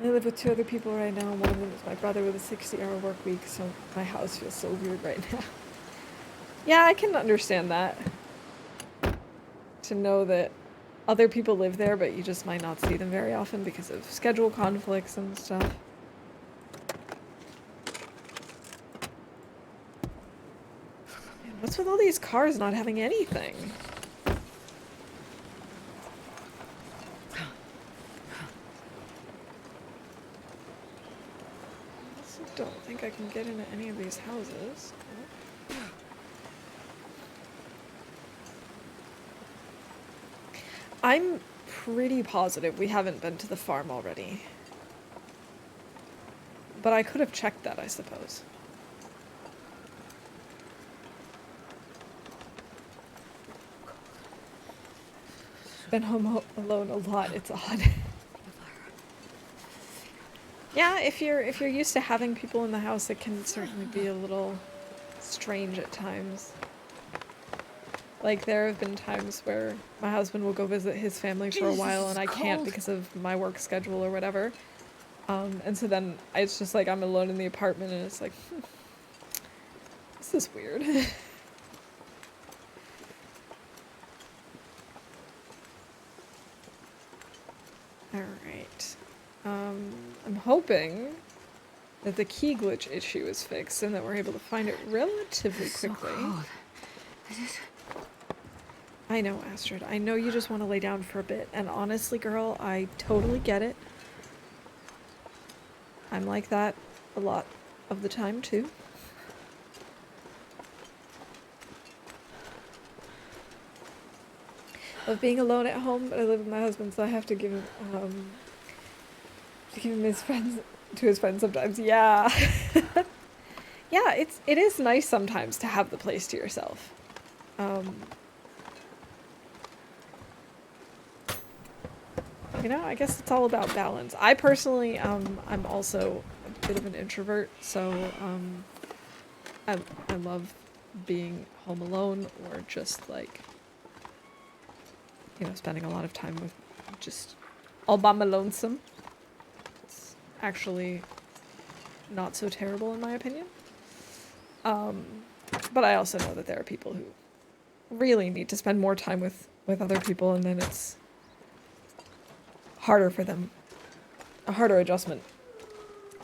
I live with 2 other people right now. One of them is my brother with a 60-hour work week, so my house feels so weird right now. Yeah, I can understand that. to know that other people live there, but you just might not see them very often because of schedule conflicts and stuff. Man, what's with all these cars not having anything? I also don't think I can get into any of these houses. Nope. I'm pretty positive we haven't been to the farm already. But I could have checked that, I suppose. Been home alone a lot, it's odd. Yeah, if you're used to having people in the house, it can certainly be a little strange at times. Like, there have been times where my husband will go visit his family for a while and I can't because of my work schedule or whatever. And so then it's just like I'm alone in the apartment and it's like, this is weird. Alright. I'm hoping that the key glitch issue is fixed and that we're able to find it relatively quickly. So cold. I know, Astrid. I know you just want to lay down for a bit. And honestly, girl, I totally get it. I'm like that a lot of the time, too. Love being alone at home, but I live with my husband, so I have to give him his friends to his friends sometimes. Yeah. Yeah, it is nice sometimes to have the place to yourself. You know, I guess it's all about balance. I personally, I'm also a bit of an introvert, so I love being home alone or just like, you know, spending a lot of time with just all by my lonesome. It's actually not so terrible in my opinion. But I also know that there are people who really need to spend more time with other people, and then it's harder for them. A harder adjustment.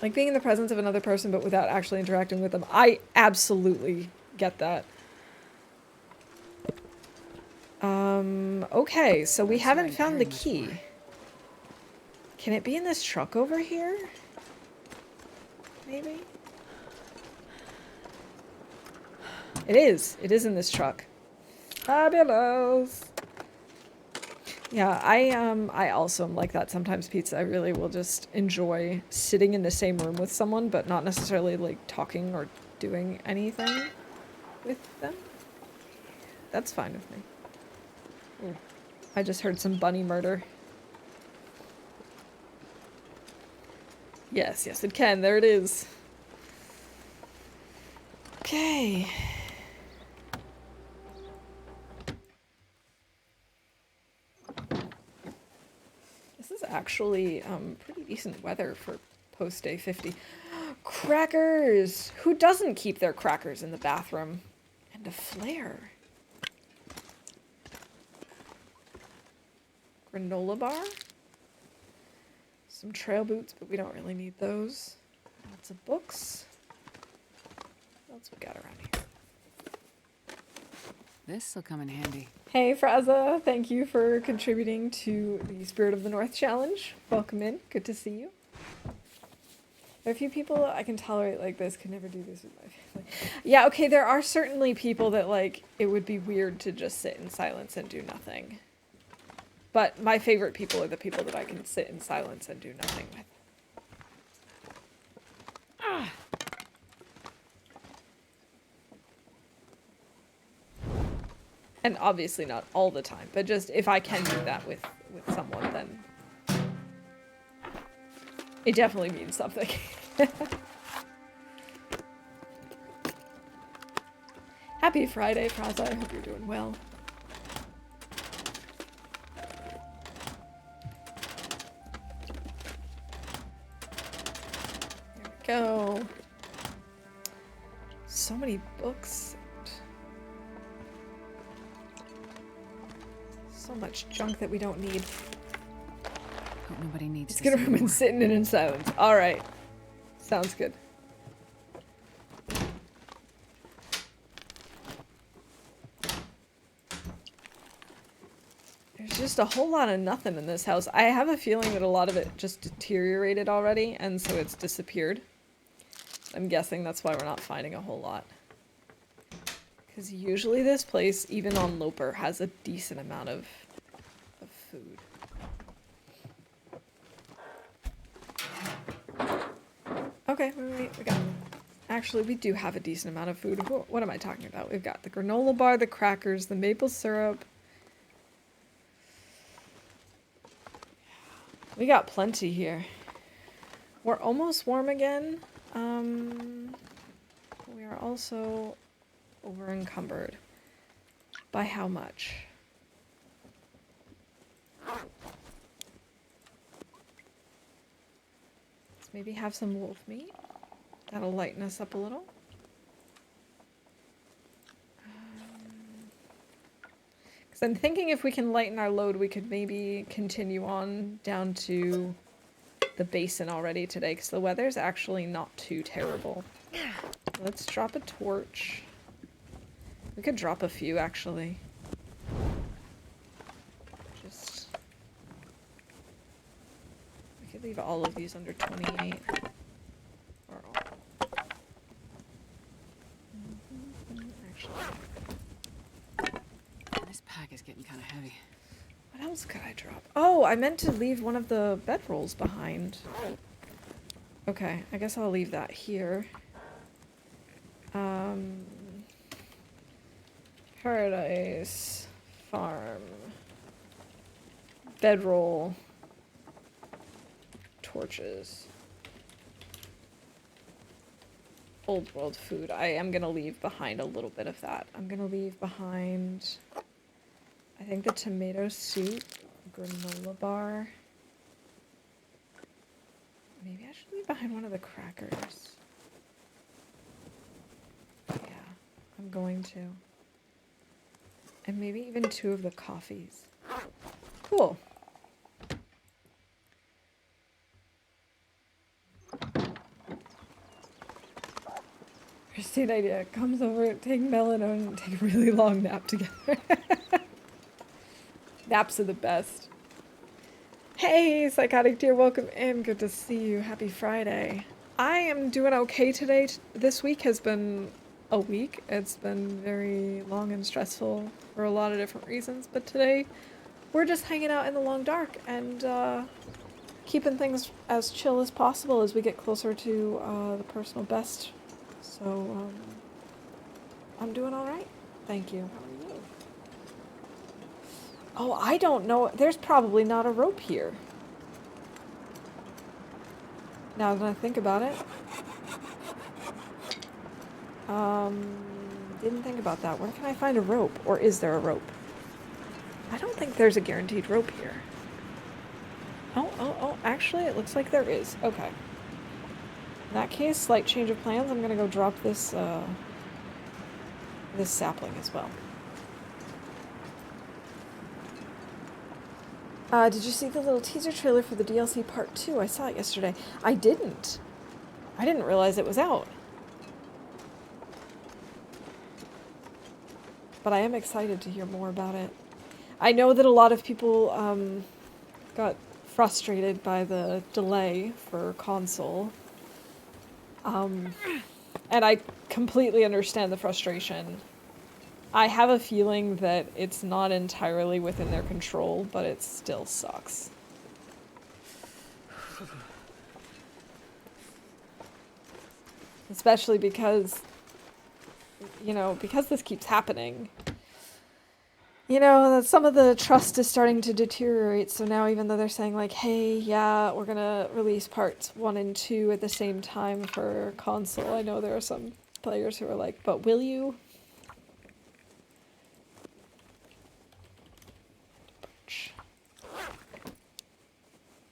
Like being in the presence of another person but without actually interacting with them. I absolutely get that. Okay, so we haven't found the key. Can it be in this truck over here? Maybe? It is. It is in this truck. Fabulous! Yeah, I also am like that sometimes, Pizza. I really will just enjoy sitting in the same room with someone, but not necessarily, like, talking or doing anything with them. That's fine with me. Ooh, I just heard some bunny murder. Yes, yes, it can. There it is. Okay. This is actually pretty decent weather for post day 50. Crackers! Who doesn't keep their crackers in the bathroom? And a flare. Granola bar? Some trail boots, but we don't really need those. Lots of books. What else we got around here? This'll come in handy. Hey, Fraza. Thank you for contributing to the Spirit of the North Challenge. Welcome in. Good to see you. There are a few people I can tolerate like this. Could never do this with my family. Yeah, okay, there are certainly people that, like, it would be weird to just sit in silence and do nothing. But my favorite people are the people that I can sit in silence and do nothing with. Ah. And obviously not all the time, but just if I can do that with someone, then it definitely means something. Happy Friday, Fraza. I hope you're doing well. There we go. So many books. much junk that we don't need. Hope nobody needs It's this gonna remain anymore. sitting in silence. Alright. Sounds good. There's just a whole lot of nothing in this house. I have a feeling that a lot of it just deteriorated already, and so it's disappeared. I'm guessing that's why we're not finding a whole lot. Because usually this place, even on Loper, has a decent amount of food. Okay, wait, we got... Actually, we do have a decent amount of food. What am I talking about? We've got the granola bar, the crackers, the maple syrup. We got plenty here. We're almost warm again. We are also over encumbered. By how much? Let's maybe have some wolf meat. That'll lighten us up a little. Because I'm thinking if we can lighten our load, we could maybe continue on down to the basin already today, because the weather's actually not too terrible. Let's drop a torch. We could drop a few, actually. Just... we could leave all of these under 28. Or all. Actually... This pack is getting kind of heavy. what else could I drop? Oh, I meant to leave one of the bedrolls behind. Okay, I guess I'll leave that here. Paradise Farm. Bedroll. Torches. Old world food. I am gonna leave behind a little bit of that. I'm gonna leave behind... I think the tomato soup, granola bar. Maybe I should leave behind one of the crackers. Yeah, I'm going to. And maybe even 2 of the coffees. Cool. Christine idea. Comes over, take melatonin, and take a really long nap together. Naps are the best. Hey, Psychotic Dear, welcome in. Good to see you. Happy Friday. I am doing okay today. This week has been a week. It's been very long and stressful for a lot of different reasons, but today we're just hanging out in the long dark and keeping things as chill as possible as we get closer to the personal best. So, I'm doing all right. Thank you. How are you? Oh, I don't know. There's probably not a rope here. Now that I think about it. Didn't think about that. Where can I find a rope? Or is there a rope? I don't think there's a guaranteed rope here. Oh, actually it looks like there is. Okay. In that case, slight change of plans. I'm gonna go drop this, this sapling as well. Did you see the little teaser trailer for the DLC Part 2? I saw it yesterday. I didn't. I didn't realize it was out. But I am excited to hear more about it. I know that a lot of people got frustrated by the delay for console. And I completely understand the frustration. I have a feeling that it's not entirely within their control, but it still sucks. Especially because, you know, because this keeps happening. You know, some of the trust is starting to deteriorate, so now even though they're saying like, hey, yeah, we're gonna release parts 1 and 2 at the same time for console, I know there are some players who are like, but will you?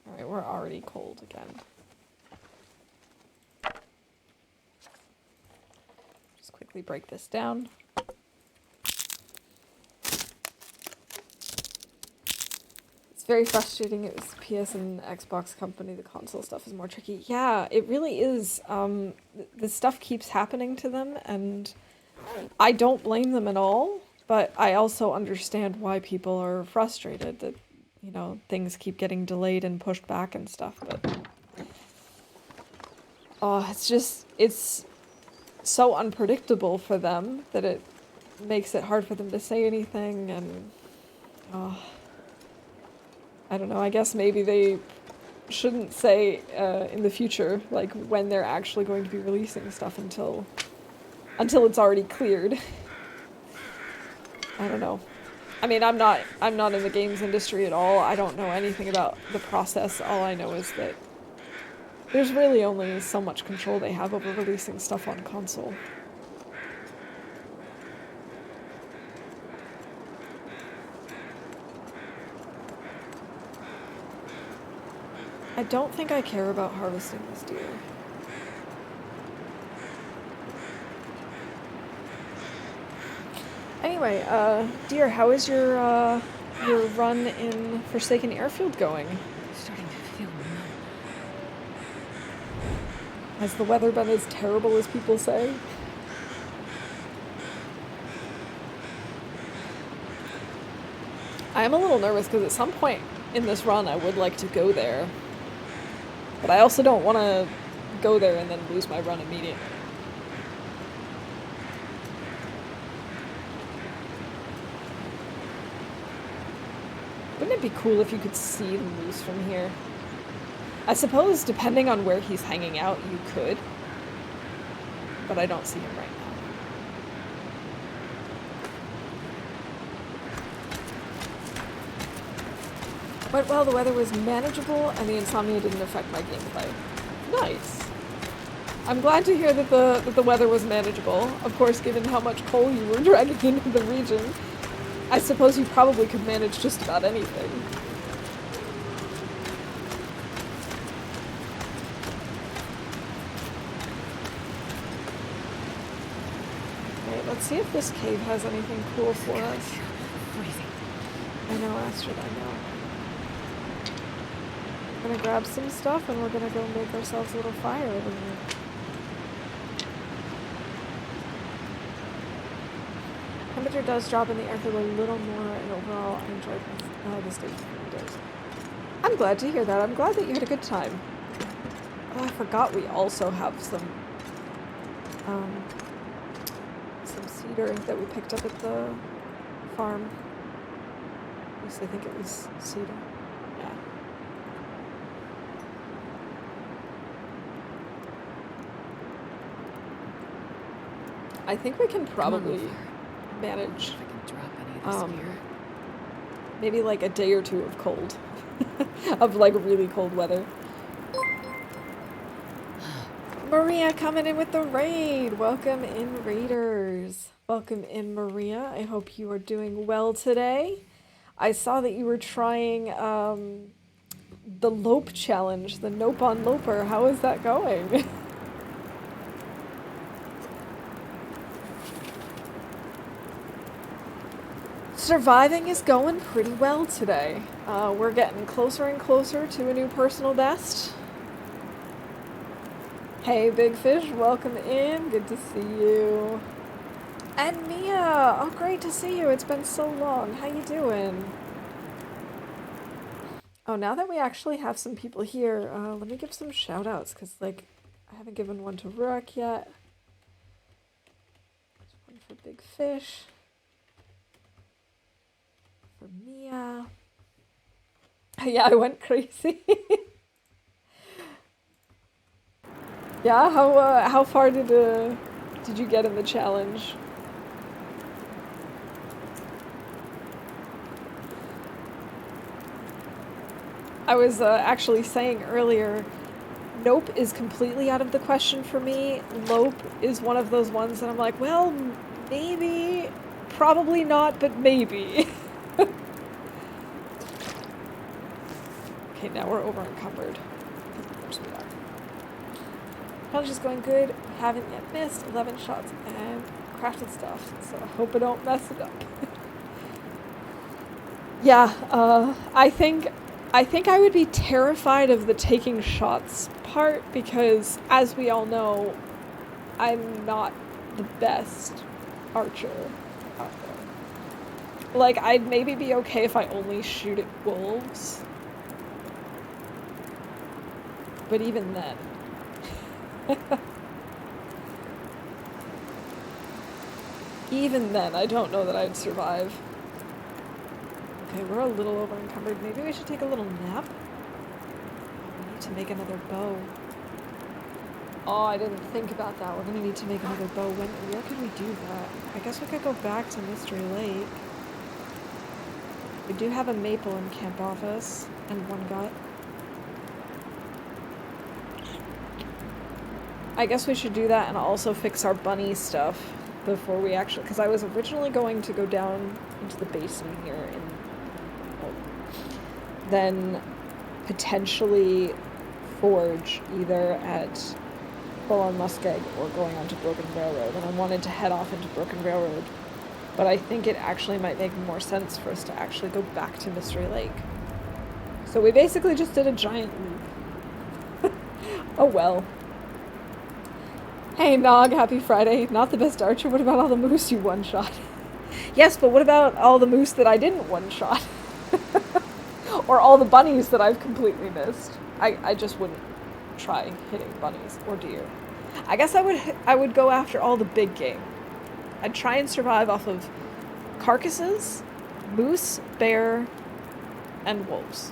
Alright, we're already cold again. Just quickly break this down. very frustrating. It was PS and Xbox company. The console stuff is more tricky. Yeah, it really is. The stuff keeps happening to them, and I don't blame them at all. But I also understand why people are frustrated that, you know, things keep getting delayed and pushed back and stuff. But it's so unpredictable for them that it makes it hard for them to say anything, and I don't know, I guess maybe they shouldn't say in the future, like, when they're actually going to be releasing stuff until it's already cleared. I don't know. I mean, I'm not in the games industry at all. I don't know anything about the process. All I know is that there's really only so much control they have over releasing stuff on console. I don't think I care about harvesting this deer. Anyway, dear, how is your run in Forsaken Airfield going? Starting to feel numb. Has the weather been as terrible as people say? I am a little nervous because at some point in this run I would like to go there. But I also don't want to go there and then lose my run immediately. Wouldn't it be cool if you could see the moose from here? I suppose, depending on where he's hanging out, you could. But I don't see him right now. But well, the weather was manageable and the insomnia didn't affect my gameplay. Nice. I'm glad to hear that the weather was manageable. Of course, given how much coal you were dragging into the region, I suppose you probably could manage just about anything. Alright, let's see if this cave has anything cool for us. I know, Astrid, I know. We're gonna grab some stuff and we're gonna go make ourselves a little fire over here. Temperature does drop in the airfield a little more, and overall I enjoyed the stage days. I'm glad to hear that. I'm glad that you had a good time. Oh, I forgot we also have some cedar that we picked up at the farm. At least I think it was cedar. Yeah. I think we can probably manage if I can drop any of this gear. Maybe like a day or two of cold. Of like really cold weather. Maria coming in with the raid. Welcome in, Raiders. Welcome in, Maria. I hope you are doing well today. I saw that you were trying the Lope challenge, the Nope on Loper. How is that going? Surviving is going pretty well today. We're getting closer and closer to a new personal best. Hey, Big Fish, welcome in. Good to see you. And Mia! Oh, great to see you. It's been so long. How you doing? Oh, now that we actually have some people here, let me give some shout-outs, because, like, I haven't given one to Rook yet. One for Big Fish. For Mia. Yeah, I went crazy. Yeah, how far did you get in the challenge? I was actually saying earlier, Nope is completely out of the question for me. Lope is one of those ones that I'm like, well, maybe, probably not, but maybe. Okay, now we're over encumbered. Of course we are. Challenge is going good. Haven't yet missed 11 shots and crafted stuff, so I hope I don't mess it up. Yeah, I think I think I would be terrified of the taking shots part because, as we all know, I'm not the best archer out there. Like, I'd maybe be okay if I only shoot at wolves. But even then. Even then, I don't know that I'd survive. Okay, we're a little over encumbered. Maybe we should take a little nap? We need to make another bow. Oh, I didn't think about that. We're gonna need to make another bow. Where could we do that? I guess we could go back to Mystery Lake. We do have a maple in camp office and one gut. I guess we should do that and also fix our bunny stuff before we actually, because I was originally going to go down into the basin here and then potentially forge either at Bull on Muskeg or going onto Broken Railroad, and I wanted to head off into Broken Railroad, but I think it actually might make more sense for us to actually go back to Mystery Lake. So we basically just did a giant loop. Oh well. Hey Nog, happy Friday. Not the best archer, what about all the moose you one-shot? Yes, but what about all the moose that I didn't one-shot? Or all the bunnies that I've completely missed? I just wouldn't try hitting bunnies or deer. I guess I would go after all the big game. I'd try and survive off of carcasses, moose, bear, and wolves.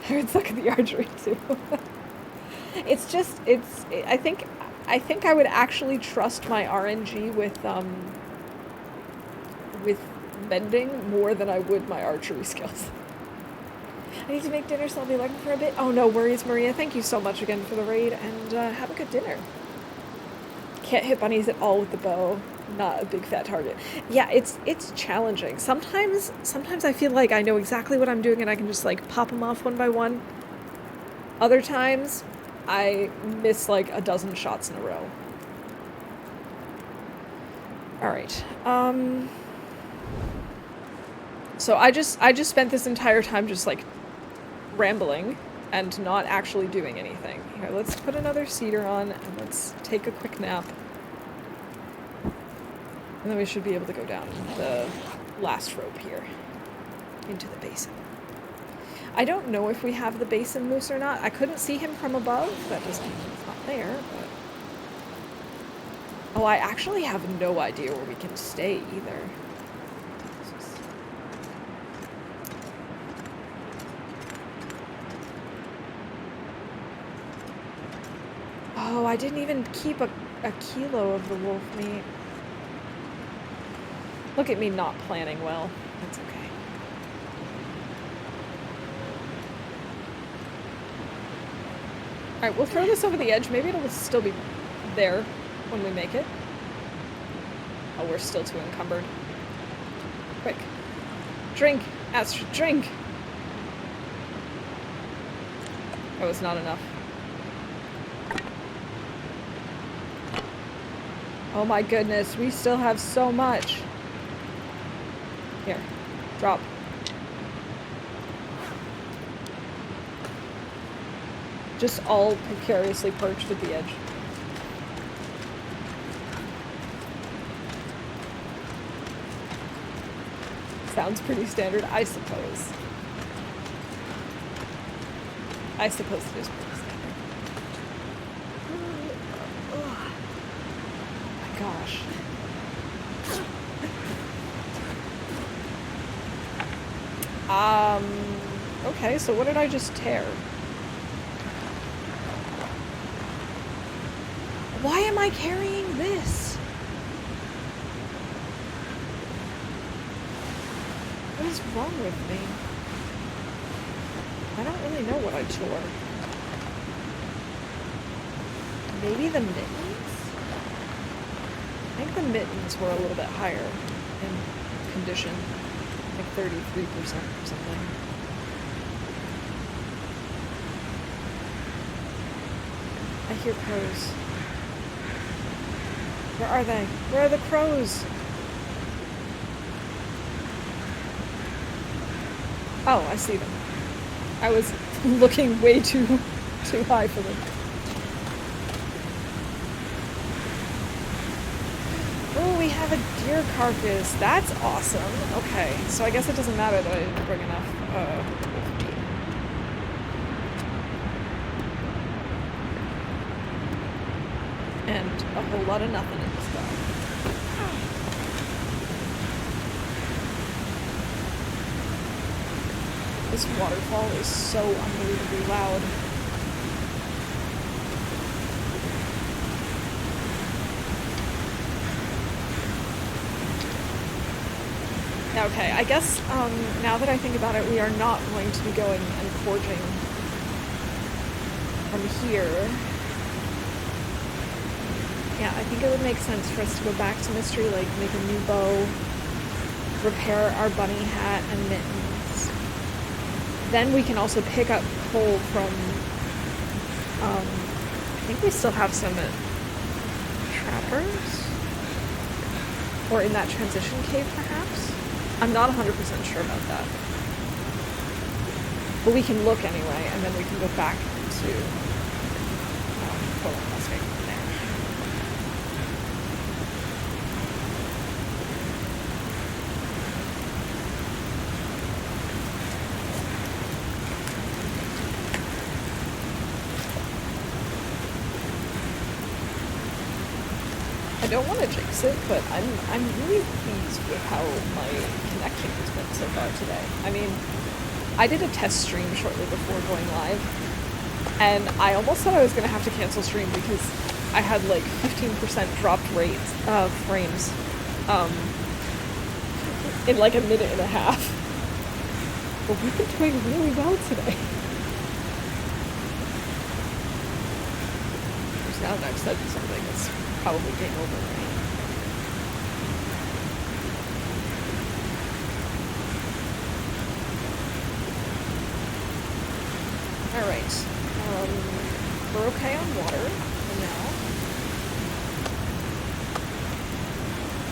I would suck at the archery too. I think I would actually trust my RNG with mending more than I would my archery skills. I need to make dinner, so I'll be looking for a bit. Oh, no worries, Maria. Thank you so much again for the raid, and have a good dinner. Can't hit bunnies at all with the bow. Not a big fat target. Yeah, it's challenging. Sometimes I feel like I know exactly what I'm doing and I can just like pop them off one by one. Other times, I miss like a dozen shots in a row. Alright, so I just spent this entire time just like rambling and not actually doing anything. Here, let's put another cedar on and let's take a quick nap. And then we should be able to go down the last rope here into the basin. I don't know if we have the basin moose or not. I couldn't see him from above. That doesn't mean he's not there, but... Oh, I actually have no idea where we can stay either. Oh, I didn't even keep a kilo of the wolf meat. Look at me not planning well. That's okay. Alright, we'll throw this over the edge. Maybe it'll still be there when we make it. Oh, we're still too encumbered. Quick. Drink! Astra, drink! Oh, it's not enough. Oh my goodness, we still have so much. Here, drop. Just all precariously perched at the edge. Sounds pretty standard, I suppose. I suppose it is pretty standard. Oh my gosh. Okay, so what did I just tear? Why am I carrying this? What is wrong with me? I don't really know what I tore. Maybe the mittens? I think the mittens were a little bit higher in condition. Like 33% or something. I hear crows. Where are they? Where are the crows? Oh, I see them. I was looking way too high for them. Oh, we have a deer carcass. That's awesome. Okay, so I guess it doesn't matter that I didn't bring enough wolf meat. And a whole lot of nothing in this dog. This waterfall is so unbelievably loud. Okay, I guess now that I think about it, we are not going to be going and forging from here. Yeah, I think it would make sense for us to go back to Mystery Lake, make a new bow, repair our bunny hat and mittens. Then we can also pick up coal from, I think we still have some at Trappers? Or in that transition cave, perhaps? I'm not 100% sure about that. But we can look anyway, and then we can go back to Fort Muskeg from there. I don't want to jinx it, but I'm really pleased with how my connection has been so far today. I mean, I did a test stream shortly before going live, and I almost thought I was going to have to cancel stream because I had like 15% dropped frames in like a minute and a half. But we've been doing really well today. Because now that I've said something, it's probably game over, right? Alright. We're okay on water for now.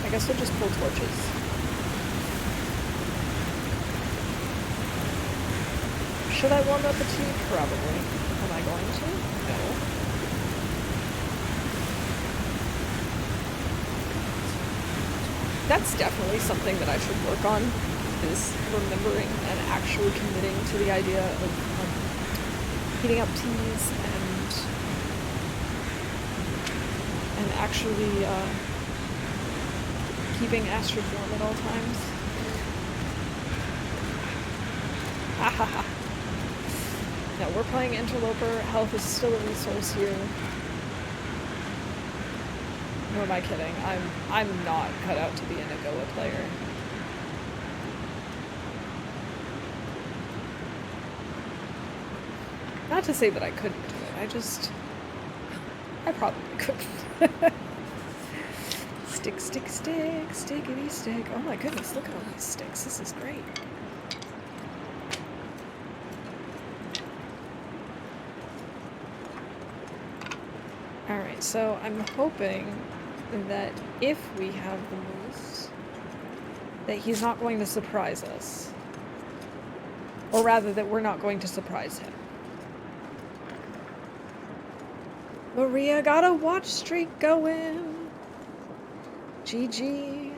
I guess we'll just pull torches. Should I warm up a tea? Probably. Am I going to? No. That's definitely something that I should work on, is remembering and actually committing to the idea of heating up teas and actually keeping Astrid warm at all times. Ahaha. No, we're playing Interloper. Health is still a resource here. Who am I kidding? I'm not cut out to be an Agoa player. Not to say that I couldn't do it, I probably couldn't. Stick, stick, stick, stickity stick. Oh my goodness, look at all these sticks. This is great. Alright, so I'm hoping that if we have the moose, that he's not going to surprise us. Or rather, that we're not going to surprise him. Maria got a watch streak going! GG.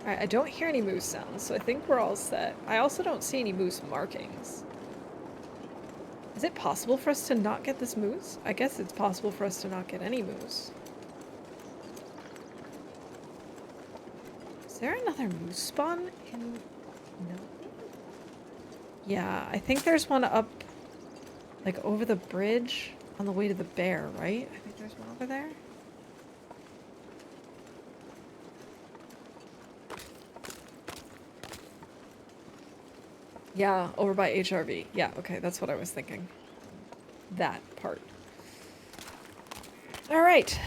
Alright, I don't hear any moose sounds, so I think we're all set. I also don't see any moose markings. Is it possible for us to not get this moose? I guess it's possible for us to not get any moose. Is there another moose spawn in... No. Yeah, I think there's one up, like, over the bridge on the way to the bear, right? I think there's one over there. Yeah, over by HRV. Yeah, okay, that's what I was thinking. That part. Alright.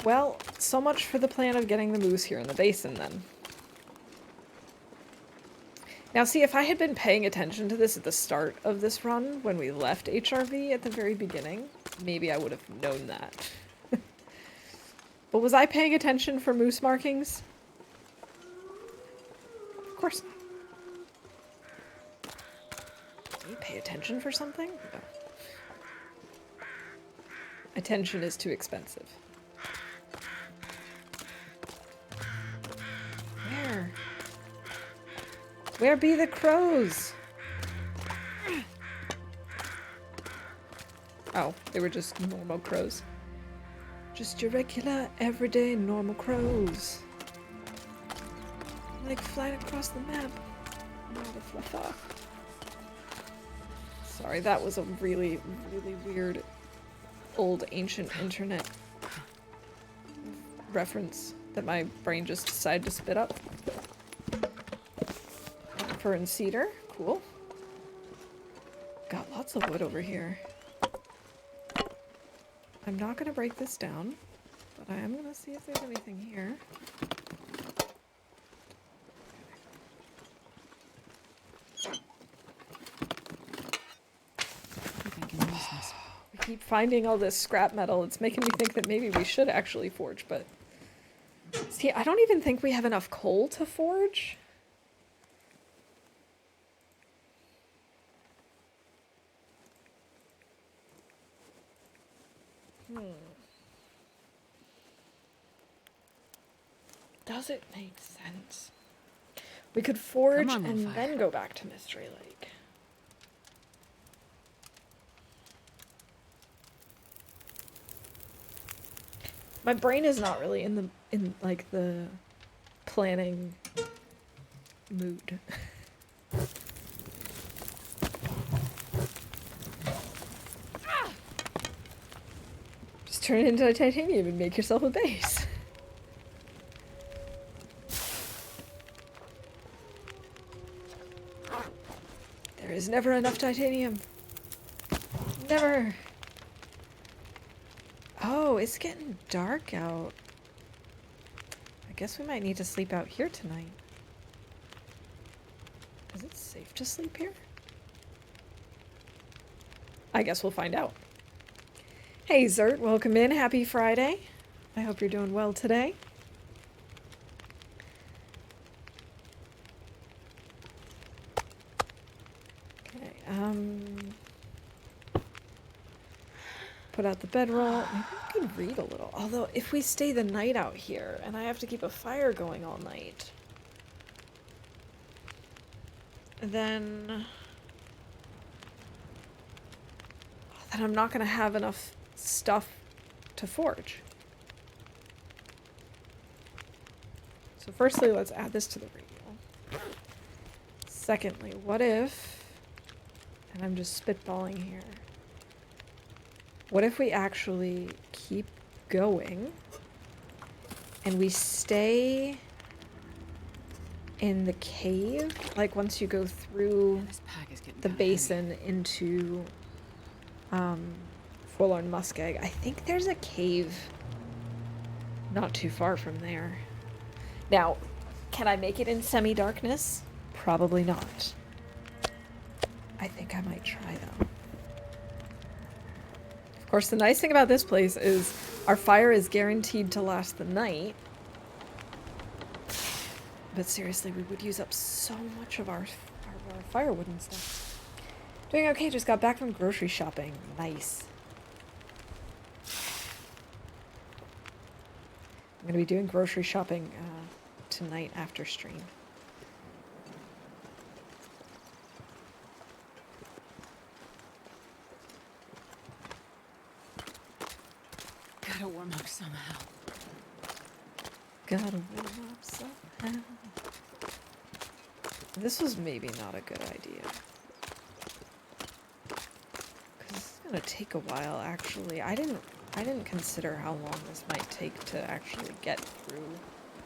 Well, so much for the plan of getting the moose here in the basin, then. Now, see, if I had been paying attention to this at the start of this run, when we left HRV at the very beginning, maybe I would have known that. But was I paying attention for moose markings? Of course not. Do you pay attention for something? No. Attention is too expensive. Where? Where be the crows? Oh, they were just normal crows. Just your regular, everyday, normal crows. Like flying across the map. Not a fluffer. Sorry, that was a really, really weird, old, ancient internet reference that my brain just decided to spit up. Fir and cedar, cool. Got lots of wood over here. I'm not gonna break this down, but I am gonna see if there's anything here. We keep finding all this scrap metal. It's making me think that maybe we should actually forge, but... See, I don't even think we have enough coal to forge. Does it make sense? We could forge and then go back to Mystery Lake. My brain is not really in like the planning mood. Just turn it into titanium and make yourself a base. There is never enough titanium. Never. Oh, it's getting dark out. I guess we might need to sleep out here tonight. Is it safe to sleep here? I guess we'll find out. Hey Zert, welcome in. Happy Friday. I hope you're doing well today. Okay, put out the bedroll. Maybe we can read a little. Although, if we stay the night out here, and I have to keep a fire going all night, then I'm not going to have enough stuff to forge. So firstly, let's add this to the radio. Secondly, what if, and I'm just spitballing here, what if we actually keep going and we stay in the cave? Like once you go through the basin into Forlorn Muskeg, I think there's a cave not too far from there. Now, can I make it in semi-darkness? Probably not. I think I might try though. Of course, the nice thing about this place is our fire is guaranteed to last the night. But seriously, we would use up so much of our firewood and stuff. Doing okay, just got back from grocery shopping. Nice. I'm gonna be doing grocery shopping tonight after stream. Gotta warm up somehow. Gotta warm up somehow. This was maybe not a good idea. Because it's gonna take a while, actually. I didn't consider how long this might take to actually get through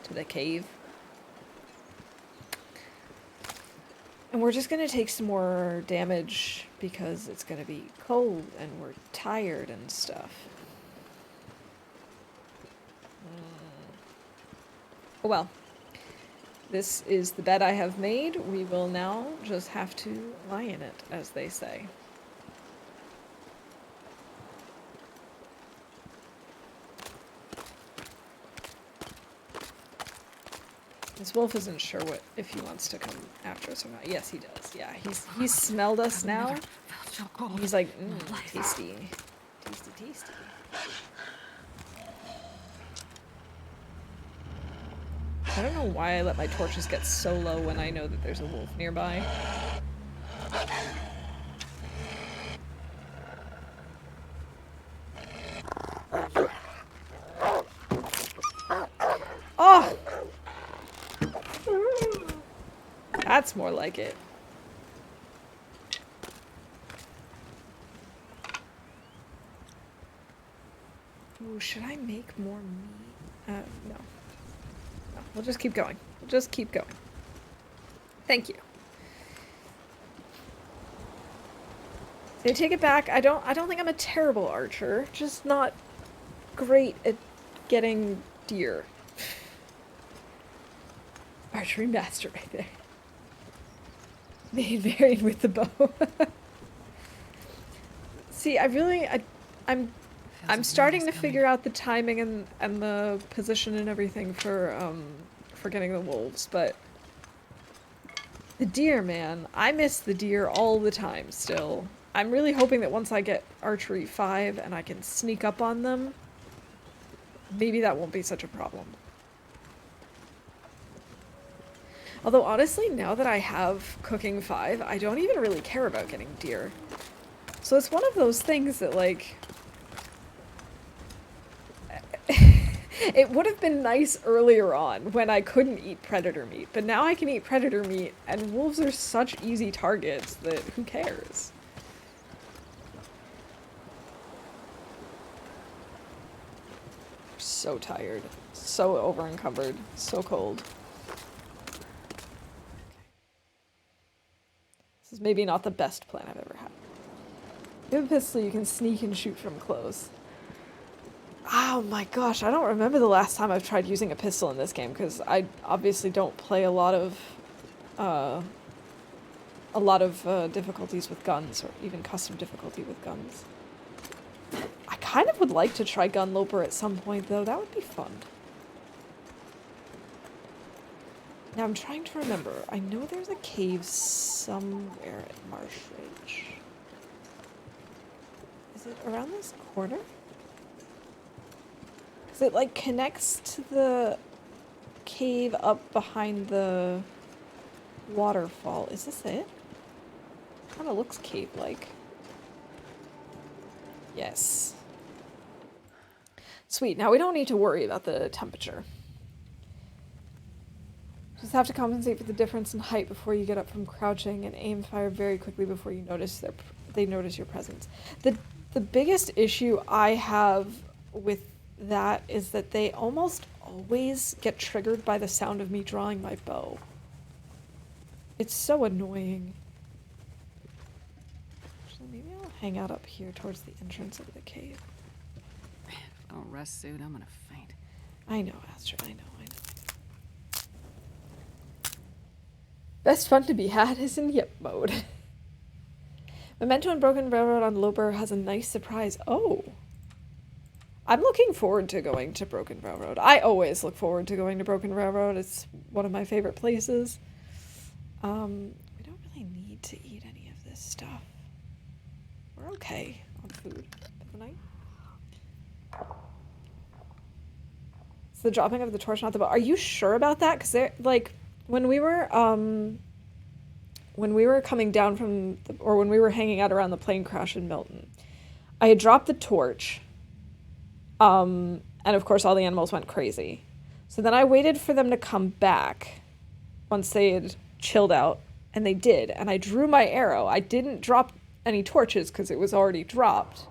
to the cave. And we're just gonna take some more damage because it's gonna be cold and we're tired and stuff. Oh well. This is the bed I have made. We will now just have to lie in it, as they say. This wolf isn't sure if he wants to come after us or not. Yes, he does. Yeah, he's smelled us now. He's like, tasty. Tasty, tasty. I don't know why I let my torches get so low when I know that there's a wolf nearby. Oh! That's more like it. Ooh, should I make more meat? No. No, we'll just keep going. We'll just keep going. Thank you. I take it back. I don't think I'm a terrible archer. Just not great at getting deer. Archery master right there. Made varied with the bow. See, I'm starting to figure out the timing and the position and everything for getting the wolves, but the deer, man, I miss the deer all the time still. I'm really hoping that once I get archery 5 and I can sneak up on them, maybe that won't be such a problem. Although honestly, now that I have cooking 5, I don't even really care about getting deer. So it's one of those things that, like, it would have been nice earlier on when I couldn't eat predator meat, but now I can eat predator meat, and wolves are such easy targets that who cares? So tired, so over-encumbered, so cold. This is maybe not the best plan I've ever had. With a pistol, you can sneak and shoot from close. Oh my gosh, I don't remember the last time I've tried using a pistol in this game, because I obviously don't play a lot of difficulties with guns, or even custom difficulty with guns. I kind of would like to try Gun Loper at some point, though. That would be fun. Now I'm trying to remember. I know there's a cave somewhere at Marsh Ridge. Is it around this corner? Because it, like, connects to the cave up behind the waterfall. Is this it? Kind of looks cave-like. Yes. Sweet. Now we don't need to worry about the temperature. Just have to compensate for the difference in height before you get up from crouching, and aim fire very quickly before you notice they notice your presence. The biggest issue I have with that is that they almost always get triggered by the sound of me drawing my bow. It's so annoying. Actually, maybe I'll hang out up here towards the entrance of the cave. Man, if I don't rest soon, I'm gonna faint. I know, Astrid, I know. Best fun to be had is in yip mode. Memento and Broken Railroad on Loper has a nice surprise. Oh! I'm looking forward to going to Broken Railroad. I always look forward to going to Broken Railroad. It's one of my favorite places. We don't really need to eat any of this stuff. We're okay on food for the night. It's the dropping of the torch, not the bow. Are you sure about that? Because they're, like, when we were coming down from, when we were hanging out around the plane crash in Milton, I had dropped the torch, and of course all the animals went crazy. So then I waited for them to come back once they had chilled out, and they did, and I drew my arrow. I didn't drop any torches because it was already dropped,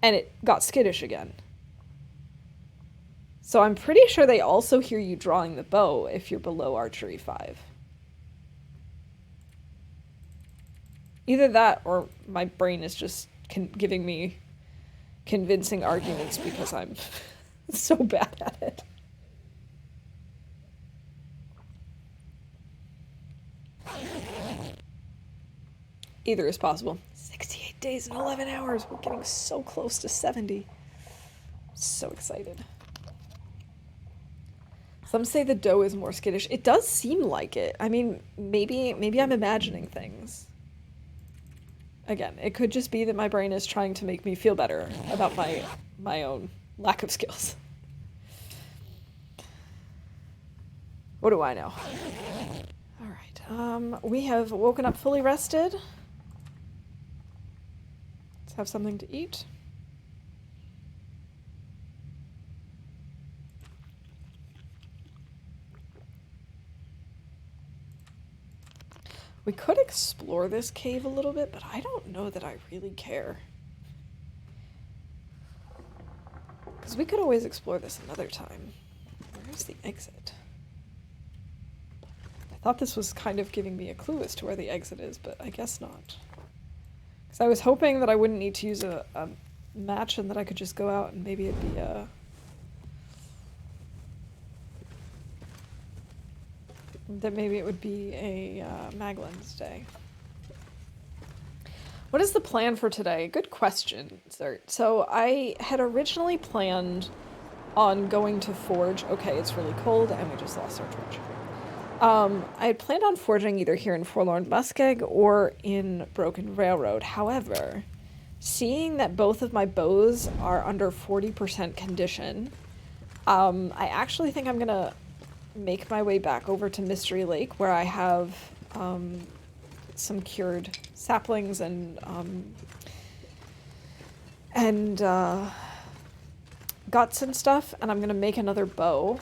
and it got skittish again. So I'm pretty sure they also hear you drawing the bow if you're below archery 5. Either that or my brain is just giving me convincing arguments because I'm so bad at it. Either is possible. 68 days and 11 hours. We're getting so close to 70. I'm so excited. Some say the dough is more skittish. It does seem like it. I mean, maybe I'm imagining things. Again, it could just be that my brain is trying to make me feel better about my own lack of skills. What do I know? All right. We have woken up fully rested. Let's have something to eat. We could explore this cave a little bit, but I don't know that I really care. Because we could always explore this another time. Where's the exit? I thought this was kind of giving me a clue as to where the exit is, but I guess not. Because I was hoping that I wouldn't need to use a match and that I could just go out and maybe it'd be a... that maybe it would be a Maglins day. What is the plan for today? Good question, Zert. So I had originally planned on going to forge. Okay, it's really cold and we just lost our torch. I had planned on forging either here in Forlorn Muskeg or in Broken Railroad. However, seeing that both of my bows are under 40% condition, I actually think I'm gonna make my way back over to Mystery Lake where I have some cured saplings and guts and stuff, and I'm gonna make another bow.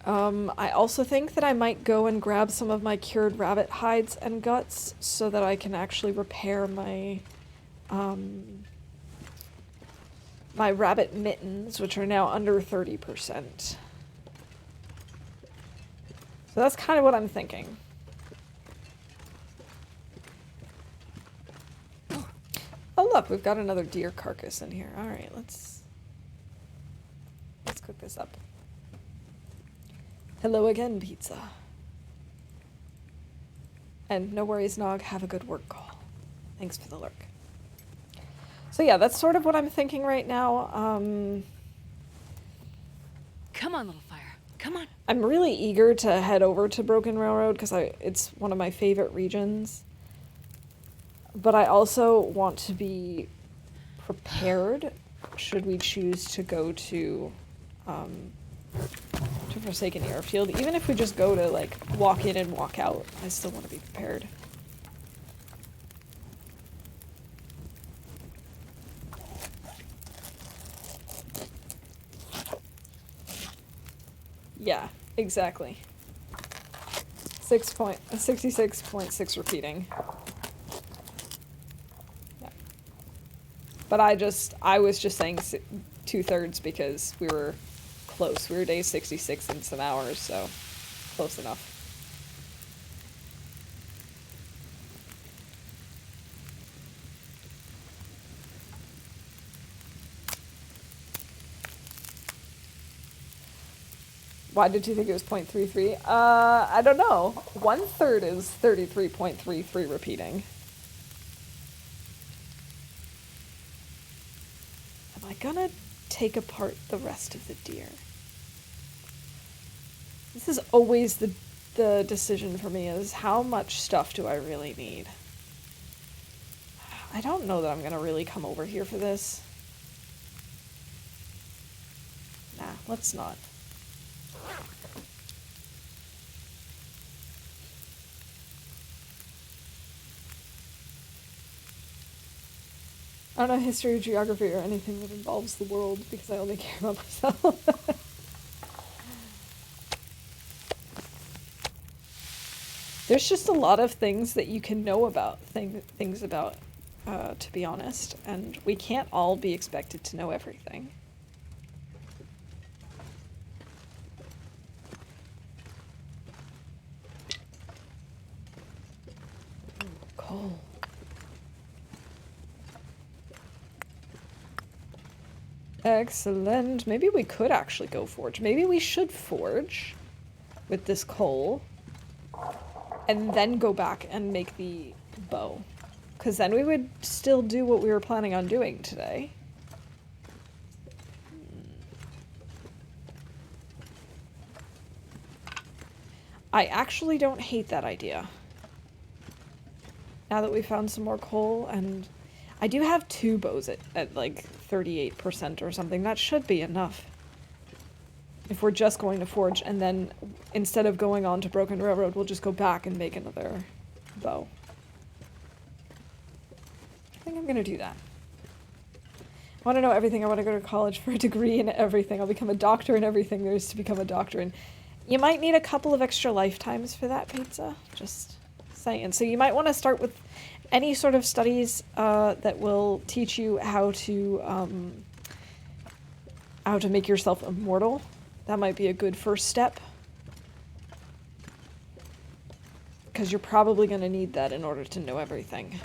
I also think that I might go and grab some of my cured rabbit hides and guts so that I can actually repair my my rabbit mittens, which are now under 30%. So that's kind of what I'm thinking. Oh look, we've got another deer carcass in here. All right, let's cook this up. Hello again, pizza. And no worries, Nog, have a good work call. Thanks for the lurk. So yeah, that's sort of what I'm thinking right now. Come on, little fire. Come on. I'm really eager to head over to Broken Railroad because it's one of my favorite regions. But I also want to be prepared should we choose to go to Forsaken Airfield. Even if we just go to like walk in and walk out, I still want to be prepared. Yeah, exactly. 66.6 repeating. Yeah. But I was just saying 2/3 because we were close. We were day 66 in some hours, so close enough. Why did you think it was 0.33? I don't know. 1/3 is 33.33 repeating. Am I gonna take apart the rest of the deer? This is always the decision for me, is how much stuff do I really need? I don't know that I'm gonna really come over here for this. Nah, let's not. I don't know history or geography or anything that involves the world because I only care about myself. There's just a lot of things that you can know about, things about, to be honest, and we can't all be expected to know everything. Ooh, coal. Excellent. Maybe we could actually go forge. Maybe we should forge with this coal and then go back and make the bow. Because then we would still do what we were planning on doing today. I actually don't hate that idea. Now that we found some more coal, and I do have 2 bows at like 38% or something. That should be enough. If we're just going to forge, and then instead of going on to Broken Railroad, we'll just go back and make another bow. I think I'm gonna do that. I want to know everything. I want to go to college for a degree in everything. I'll become a doctor in everything there is to become a doctor in. You might need a couple of extra lifetimes for that, Pizza. Just saying. So you might want to start with any sort of studies that will teach you how to make yourself immortal. That might be a good first step. Because you're probably going to need that in order to know everything.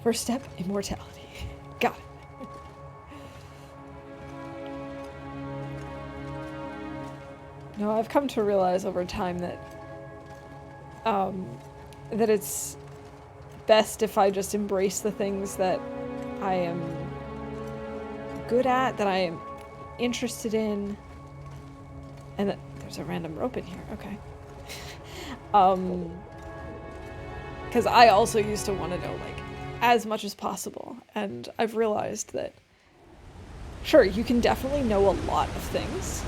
First step, immortality. Got it. No, I've come to realize over time that that it's best if I just embrace the things that I am good at, that I am interested in, and that there's a random rope in here. Okay. Because I also used to want to know, like, as much as possible, and I've realized that, sure, you can definitely know a lot of things,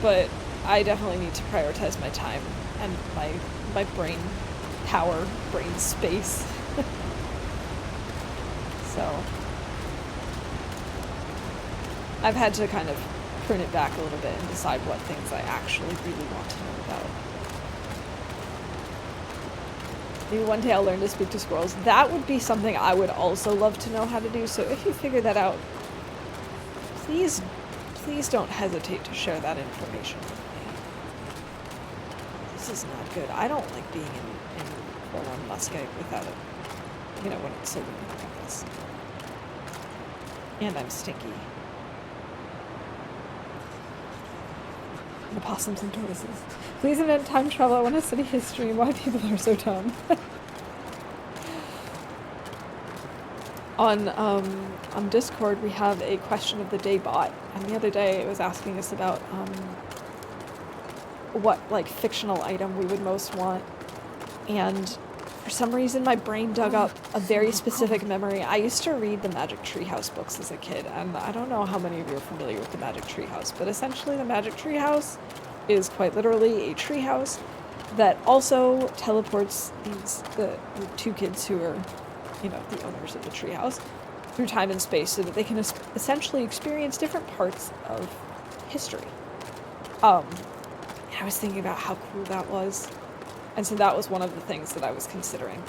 but I definitely need to prioritize my time and my brain power, brain space. So I've had to kind of prune it back a little bit and decide what things I actually really want to know about. Maybe one day I'll learn to speak to squirrels. That would be something I would also love to know how to do, so if you figure that out, please don't hesitate to share that information with me. This is not good. I don't like being in Cornwall Musket without it, you know, when it's so windy like this. And I'm stinky. And opossums and tortoises. Please invent time travel. I want to study history and why people are so dumb. On Discord, we have a question of the day bot, and the other day it was asking us about what, like, fictional item we would most want, and for some reason my brain dug up a very specific memory. I used to read the Magic Treehouse books as a kid, and I don't know how many of you are familiar with the Magic Treehouse, but essentially the Magic Treehouse is quite literally a treehouse that also teleports the 2 kids who are, you know, the owners of the treehouse through time and space so that they can essentially experience different parts of history. And I was thinking about how cool that was. And so that was one of the things that I was considering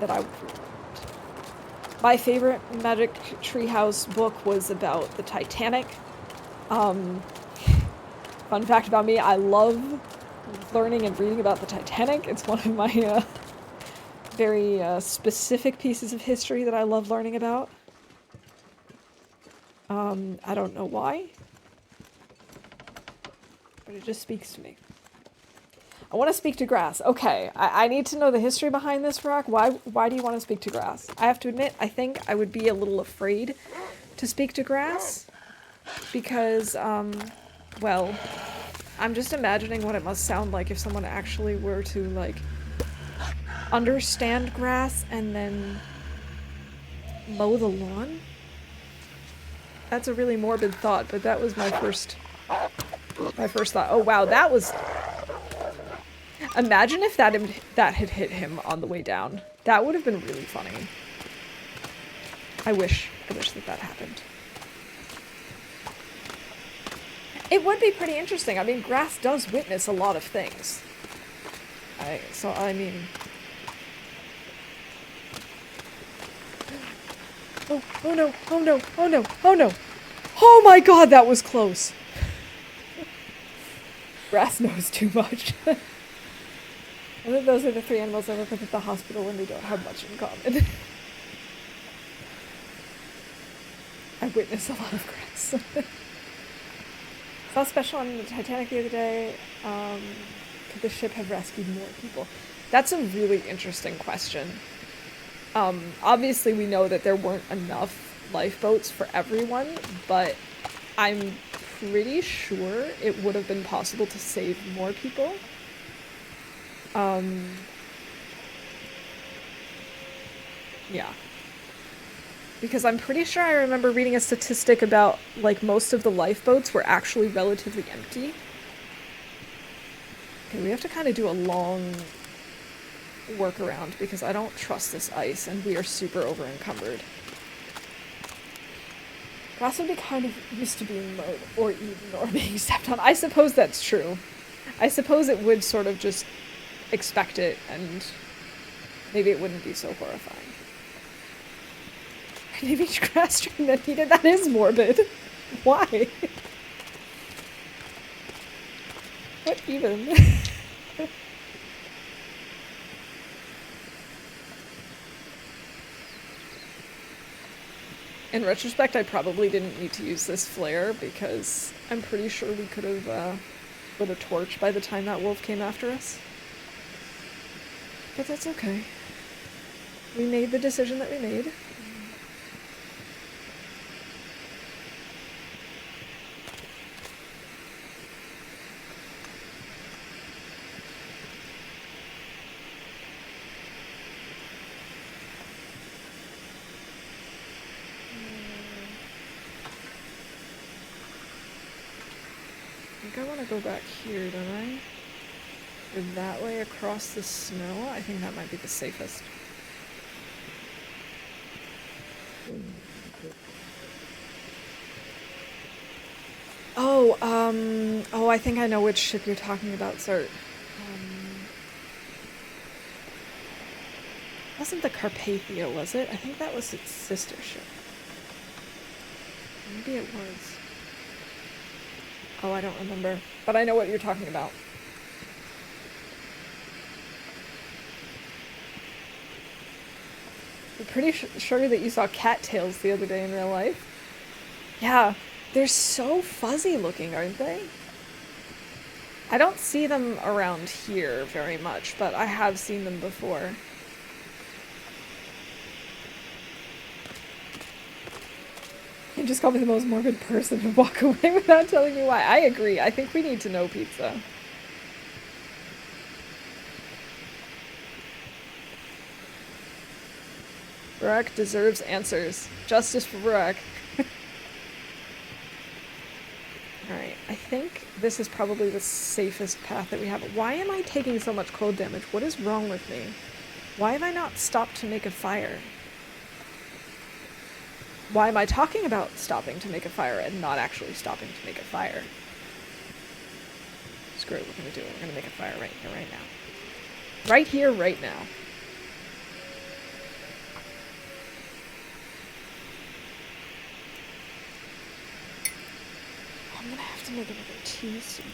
that I would read. My favorite Magic Treehouse book was about the Titanic. Fun fact about me, I love learning and reading about the Titanic. It's one of my very specific pieces of history that I love learning about. I don't know why, but it just speaks to me. I want to speak to grass. Okay, I need to know the history behind this, Rock. Why do you want to speak to grass? I have to admit, I think I would be a little afraid to speak to grass because, well, I'm just imagining what it must sound like if someone actually were to, like, understand grass and then mow the lawn? That's a really morbid thought, but that was my first thought. Oh wow, that was... Imagine if that had hit him on the way down. That would have been really funny. I wish that happened. It would be pretty interesting. I mean, grass does witness a lot of things. I mean... Oh no, oh no, oh no, oh no! Oh my god, that was close! Grass knows too much. I think those are the 3 animals I work with at the hospital when we don't have much in common. I witness a lot of grass. Saw a special on the Titanic the other day. Could the ship have rescued more people? That's a really interesting question. Obviously we know that there weren't enough lifeboats for everyone, but I'm pretty sure it would have been possible to save more people. Yeah. Because I'm pretty sure I remember reading a statistic about, like, most of the lifeboats were actually relatively empty. Okay, we have to kind of do a long workaround because I don't trust this ice and we are super over encumbered. Grass would be kind of used to being mowed or eaten or being stepped on. I suppose that's true. I suppose it would sort of just expect it and maybe it wouldn't be so horrifying. Maybe grass train that needed, that is morbid. Why? What even? In retrospect, I probably didn't need to use this flare because I'm pretty sure we could have lit a torch by the time that wolf came after us. But that's okay. We made the decision that we made. I think I want to go back here, don't I? Or that way across the snow? I think that might be the safest. Oh, I think I know which ship you're talking about, sir. Wasn't the Carpathia, was it? I think that was its sister ship. Maybe it was. Oh, I don't remember. But I know what you're talking about. I'm pretty sure that you saw cattails the other day in real life. Yeah, they're so fuzzy looking, aren't they? I don't see them around here very much, but I have seen them before. You just called me the most morbid person and walk away without telling me why. I agree. I think we need to know pizza. Rurak deserves answers. Justice for Rurak. Alright, I think this is probably the safest path that we have. Why am I taking so much cold damage? What is wrong with me? Why have I not stopped to make a fire? Why am I talking about stopping to make a fire and not actually stopping to make a fire? Screw it, we're gonna do it. We're gonna make a fire right here, right now. Right here, right now. I'm gonna have to make another tea soon.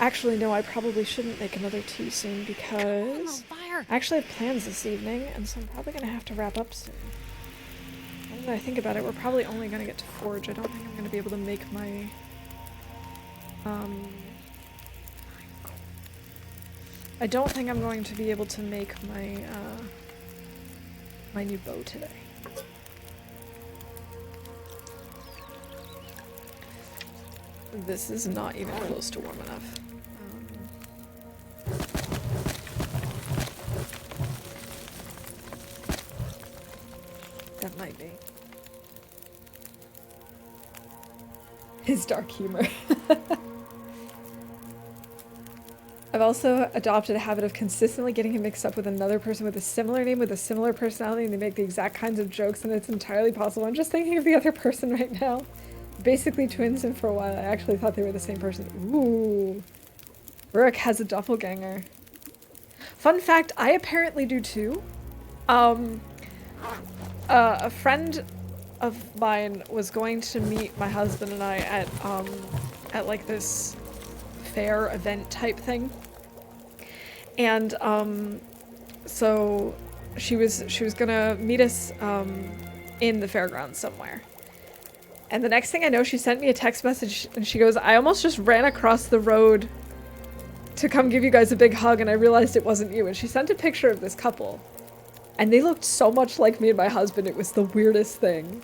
Actually, no, I probably shouldn't make another tea soon because I actually have plans this evening, and so I'm probably gonna have to wrap up soon. Now that I think about it, we're probably only gonna get to forge. I don't think I'm gonna be able to make my I don't think I'm going to be able to make my my new bow today. This is not even close to warm enough. That might be. His dark humor. I've also adopted a habit of consistently getting him mixed up with another person with a similar name, with a similar personality, and they make the exact kinds of jokes, and it's entirely possible. I'm just thinking of the other person right now. Basically twins, and for a while I actually thought they were the same person. Ooh. Rurik has a doppelganger. Fun fact, I apparently do too. A friend of mine was going to meet my husband and I at like this fair event type thing. And so she was gonna meet us in the fairgrounds somewhere. And the next thing I know, she sent me a text message and she goes, I almost just ran across the road to come give you guys a big hug and I realized it wasn't you. And she sent a picture of this couple. And they looked so much like me and my husband, it was the weirdest thing.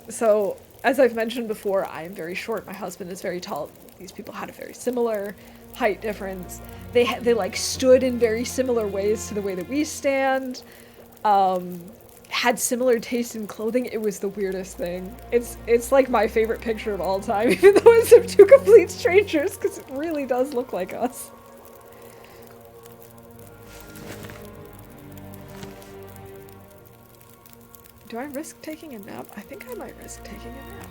So, as I've mentioned before, I am very short, my husband is very tall. These people had a very similar height difference. They like stood in very similar ways to the way that we stand. Had similar taste in clothing. It was the weirdest thing. It's like my favorite picture of all time, even though it's of two complete strangers, because it really does look like us. Do I risk taking a nap? I think I might risk taking a nap.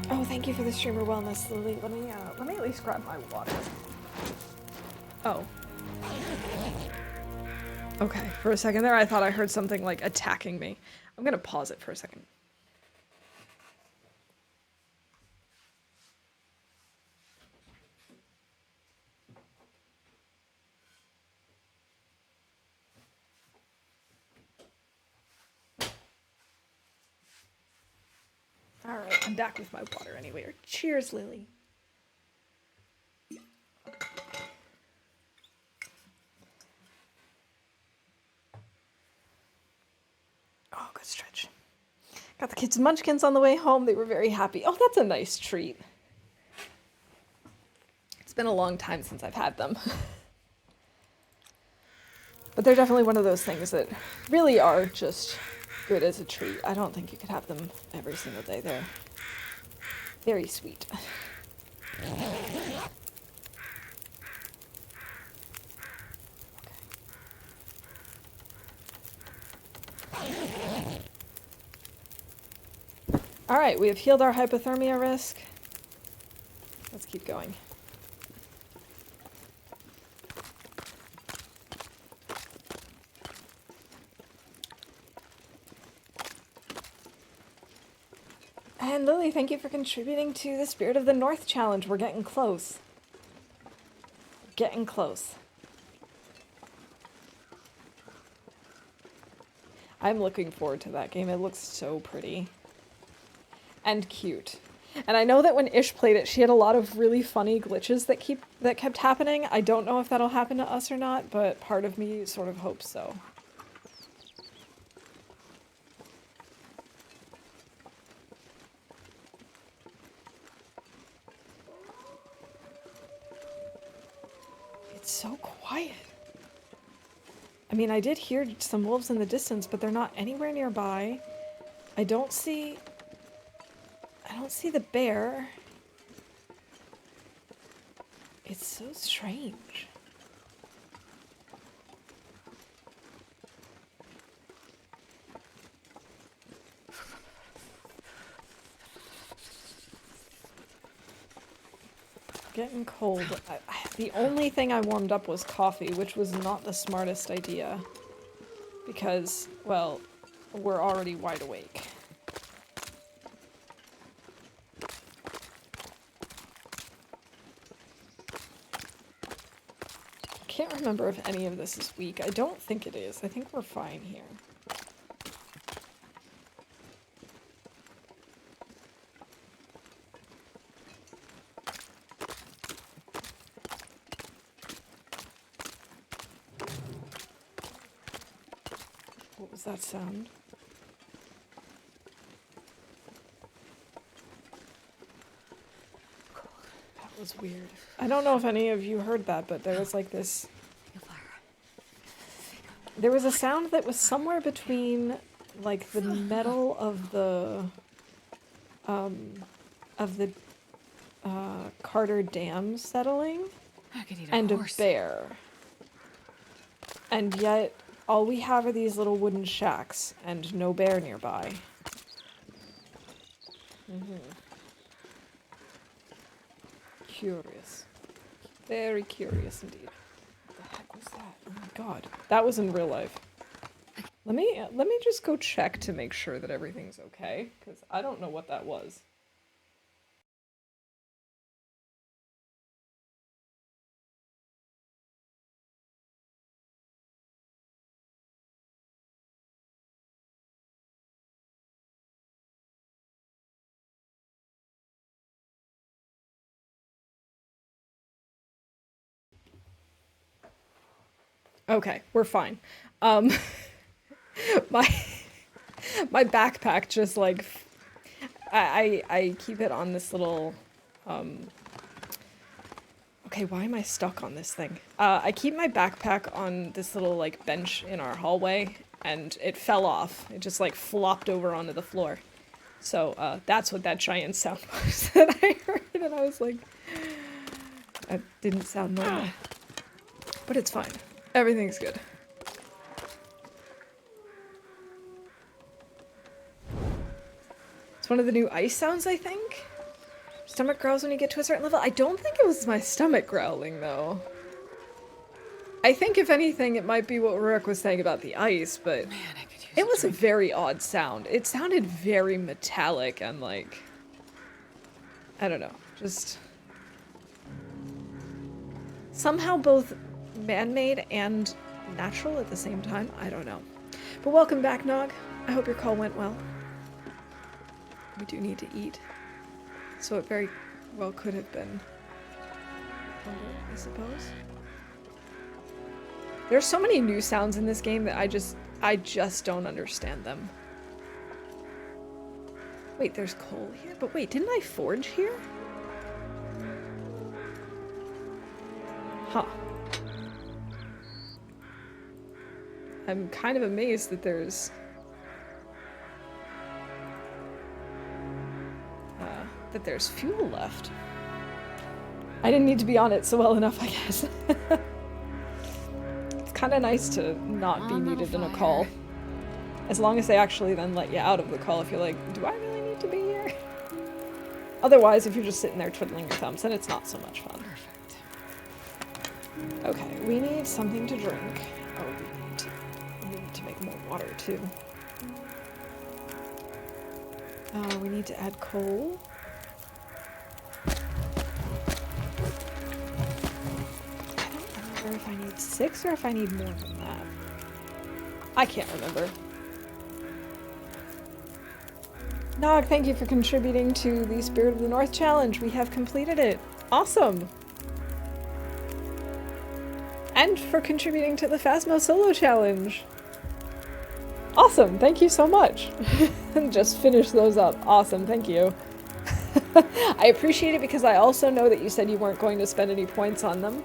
Oh, thank you for the streamer wellness, Lily. Let me at least grab my water. Oh. Okay, for a second there I thought I heard something like attacking me. I'm gonna pause it for a second. Alright, I'm back with my water anyway. Cheers, Lily. Oh, good stretch. Got the kids munchkins on the way home. They were very happy. Oh, that's a nice treat. It's been a long time since I've had them. But they're definitely one of those things that really are just good as a treat. I don't think you could have them every single day. They're very sweet. Alright, we have healed our hypothermia risk. Let's keep going. And Lily, thank you for contributing to the Spirit of the North challenge. We're getting close. Getting close. I'm looking forward to that game. It looks so pretty. And cute. And I know that when Ish played it, she had a lot of really funny glitches that kept happening. I don't know if that'll happen to us or not, but part of me sort of hopes so. It's so quiet. I mean, I did hear some wolves in the distance, but they're not anywhere nearby. I don't see the bear. It's so strange. Getting cold. The only thing I warmed up was coffee, which was not the smartest idea. Because, well, we're already wide awake. I can't remember if any of this is weak. I don't think it is. I think we're fine here. What was that sound? That was weird. I don't know if any of you heard that, but there was like this... There was a sound that was somewhere between, like, the metal of the Carter Dam settling and a bear. And yet, all we have are these little wooden shacks and no bear nearby. Curious. Very curious indeed. What the heck was that? Oh my god. That was in real life. Let me just go check to make sure that everything's okay, because I don't know what that was. Okay, we're fine. Um, my my backpack just like I keep it on this little okay, why am I stuck on this thing? I keep my backpack on this little like bench in our hallway and it fell off. It just like flopped over onto the floor. So that's what that giant sound was that I heard and I was like that didn't sound normal. But it's fine. Everything's good. It's one of the new ice sounds, I think. Stomach growls when you get to a certain level. I don't think it was my stomach growling, though. I think, if anything, it might be what Rook was saying about the ice, but Man, I could use it was a drink. very odd sound. It sounded very metallic and, like, I don't know, just somehow both man-made and natural at the same time. I don't know. But welcome back, Nog. I hope your call went well. We do need to eat. So it very well could have been hunger, I suppose. There's so many new sounds in this game that I just don't understand them. Wait, there's coal here? But wait, didn't I forge here? Huh. I'm kind of amazed that there's fuel left. I didn't need to be on it so well enough, I guess. It's kind of nice to not be needed in a call. As long as they actually then let you out of the call if you're like, do I really need to be here? Otherwise, if you're just sitting there twiddling your thumbs, then it's not so much fun. Perfect. Okay, we need something to drink. Oh, we need to make more water, too. We need to add coal. If I need 6 or if I need more than that. I can't remember. Nog, thank you for contributing to the Spirit of the North challenge. We have completed it. Awesome! And for contributing to the Phasmo solo challenge. Awesome, thank you so much. Just finish those up. Awesome, thank you. I appreciate it because I also know that you said you weren't going to spend any points on them.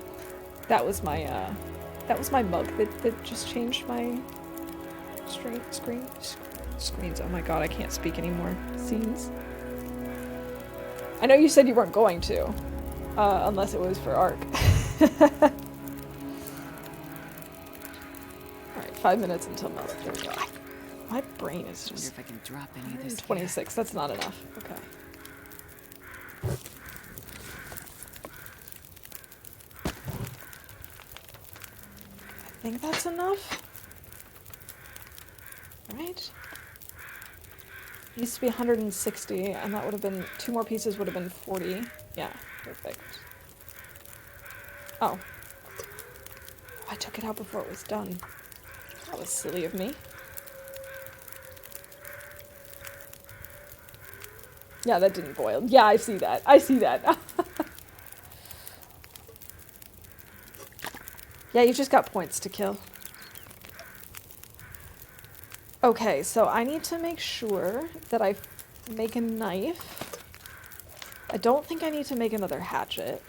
That was my mug that just changed my screens. Oh my god, I can't speak anymore. Scenes. I know you said you weren't going to, unless it was for ARC. Alright, 5 minutes until melt. There we go. My brain is I wonder just if I can drop any of this 26. That's not enough. Okay. I think that's enough. Right? It used to be 160, and that would have been 2 more pieces would have been 40. Yeah, perfect. Oh. I took it out before it was done. That was silly of me. Yeah, that didn't boil. Yeah, I see that. I see that. Yeah, you just got points to kill. Okay, so I need to make sure that I make a knife. I don't think I need to make another hatchet.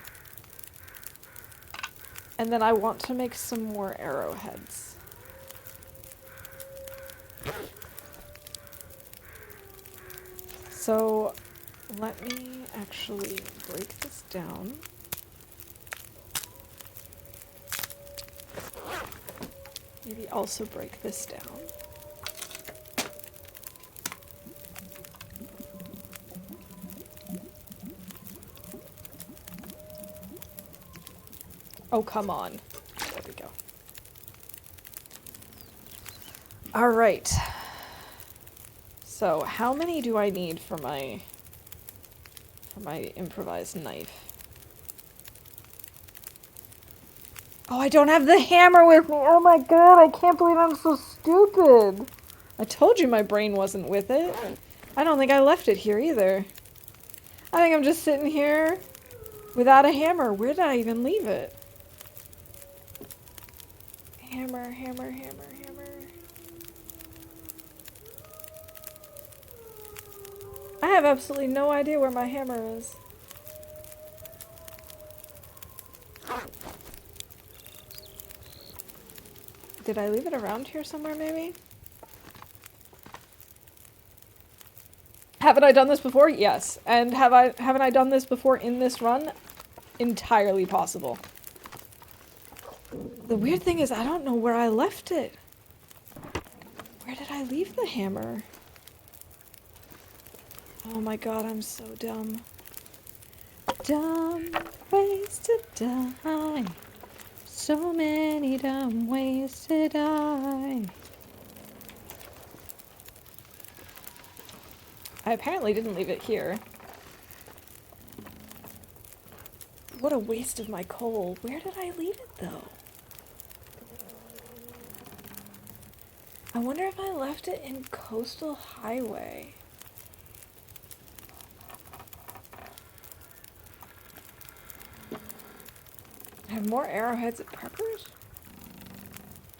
And then I want to make some more arrowheads. So let me actually break this down. Maybe also break this down. Oh, come on. There we go. All right. So, how many do I need for my improvised knife? Oh, I don't have the hammer with me. Oh my god, I can't believe I'm so stupid. I told you my brain wasn't with it. I don't think I left it here either. I think I'm just sitting here without a hammer. Where did I even leave it? Hammer, hammer, hammer, hammer. I have absolutely no idea where my hammer is. Did I leave it around here somewhere, maybe? Haven't I done this before? Yes. And haven't I done this before in this run? Entirely possible. The weird thing is I don't know where I left it. Where did I leave the hammer? Oh my god, I'm so dumb. Dumb ways to die. So many dumb ways to die. I apparently didn't leave it here. What a waste of my coal. Where did I leave it, though? I wonder if I left it in Coastal Highway. I have more arrowheads at Preppers?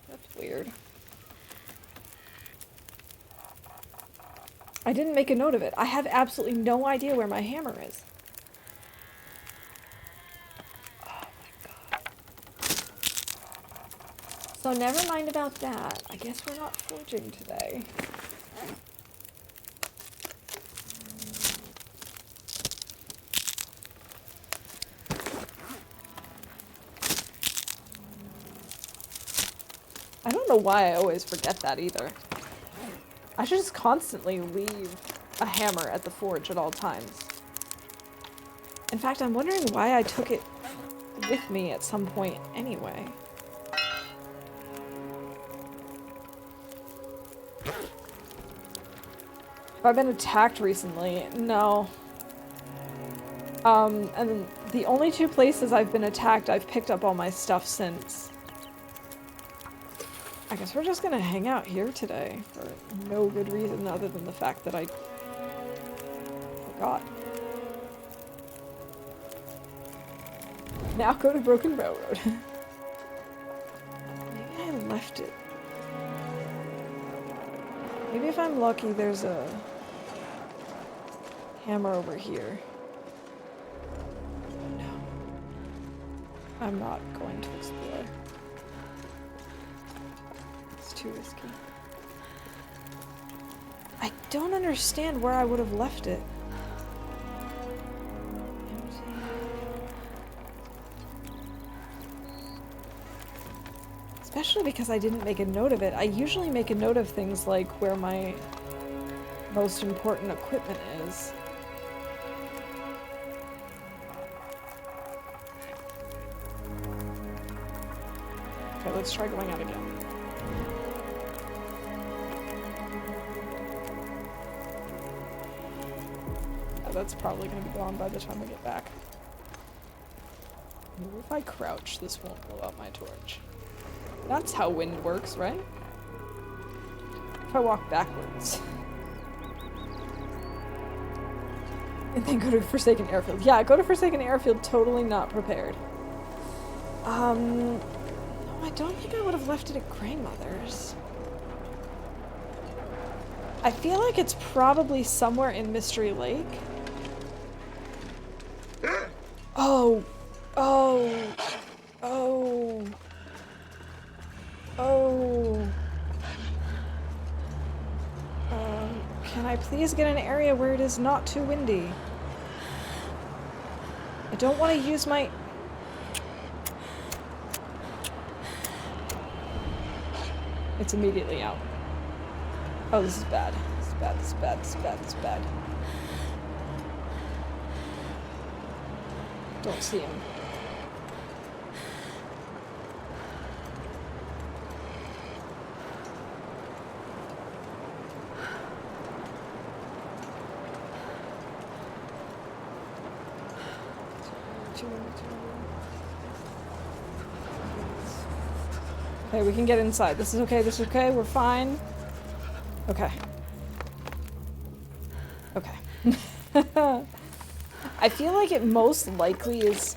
That's weird. I didn't make a note of it. I have absolutely no idea where my hammer is. Oh my god. So never mind about that. I guess we're not forging today. I don't know why I always forget that either. I should just constantly leave a hammer at the forge at all times. In fact, I'm wondering why I took it with me at some point anyway. Have I been attacked recently? No. And the only two places I've been attacked, I've picked up all my stuff since. I guess we're just gonna hang out here today for no good reason other than the fact that I forgot. Now go to Broken Railroad. Maybe I left it. Maybe if I'm lucky there's a hammer over here. No. I'm not going to explore. Too risky. I don't understand where I would have left it. Empty. Especially because I didn't make a note of it. I usually make a note of things like where my most important equipment is. Okay, let's try going out again. That's probably going to be gone by the time we get back. Maybe if I crouch, this won't blow out my torch. That's how wind works, right? If I walk backwards. And then go to Forsaken Airfield. Yeah, go to Forsaken Airfield totally not prepared. No, I don't think I would have left it at Grandmother's. I feel like it's probably somewhere in Mystery Lake. Oh, oh, oh, oh. Can I please get an area where it is not too windy? I don't want to use my... It's immediately out. Oh, this is bad. This is bad, this is bad, this is bad, this is bad. Don't see him. Okay, we can get inside. This is okay, this is okay, we're fine. Okay. Okay. I feel like it most likely is...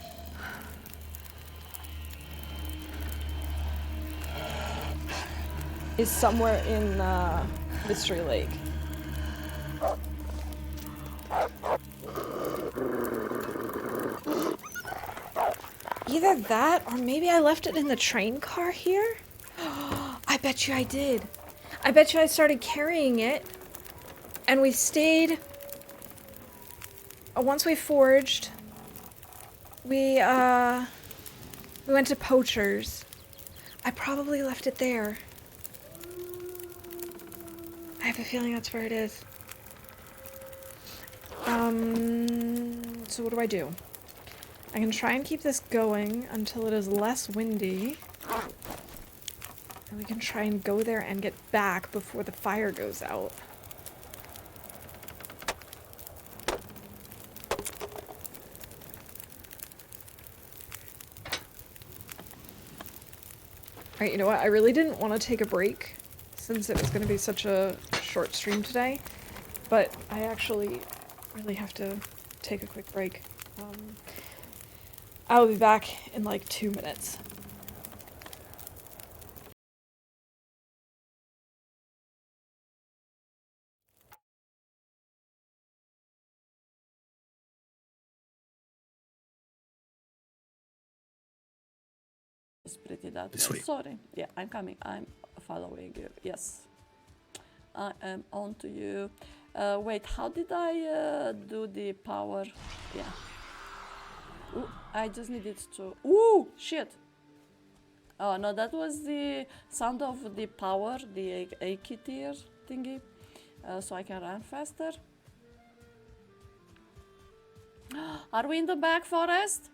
is somewhere in Mystery Lake. Either that, or maybe I left it in the train car here? I bet you I did. I bet you I started carrying it, and we stayed... once we foraged, we went to Poacher's. I probably left it there. I have a feeling that's where it is. So what do I do? I can try and keep this going until it is less windy. And we can try and go there and get back before the fire goes out. Alright, you know what? I really didn't want to take a break since it was going to be such a short stream today. But I actually really have to take a quick break. I'll be back in like 2 minutes. It's pretty that This way. way. Sorry. Yeah, I'm coming. I'm following you. Yes. I am on to you. Wait, how did I do the power? Yeah. Ooh, I just needed to... Ooh, shit! Oh, no, that was the sound of the power, the achy tear thingy. So I can run faster. Are we in the back forest?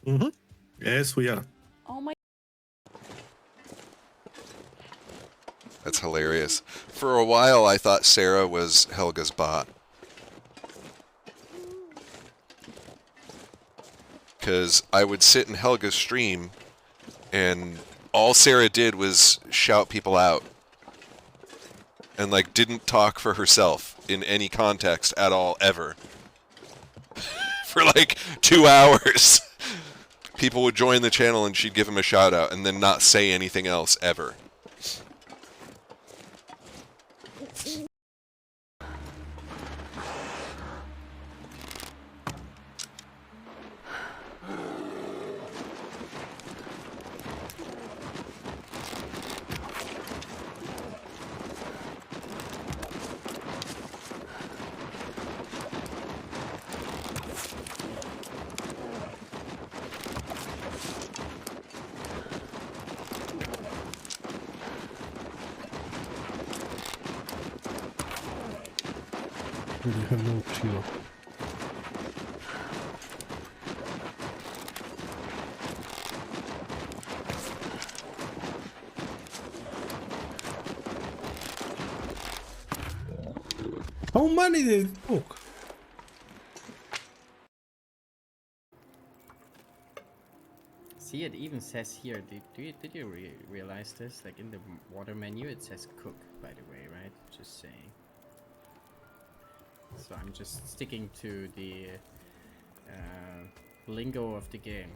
Mm-hmm. Yes, we are. Oh my... That's hilarious. For a while, I thought Sarah was Helga's bot. Because I would sit in Helga's stream, and all Sarah did was shout people out. And, like, didn't talk for herself in any context at all, ever. For, like, 2 hours. People would join the channel and she'd give them a shout out, and then not say anything else, ever. You have no shield. How many did it took? See, it even says here, did you realize this? Like in the water menu, it says cook, by the way, right? Just saying. So I'm just sticking to the lingo of the game.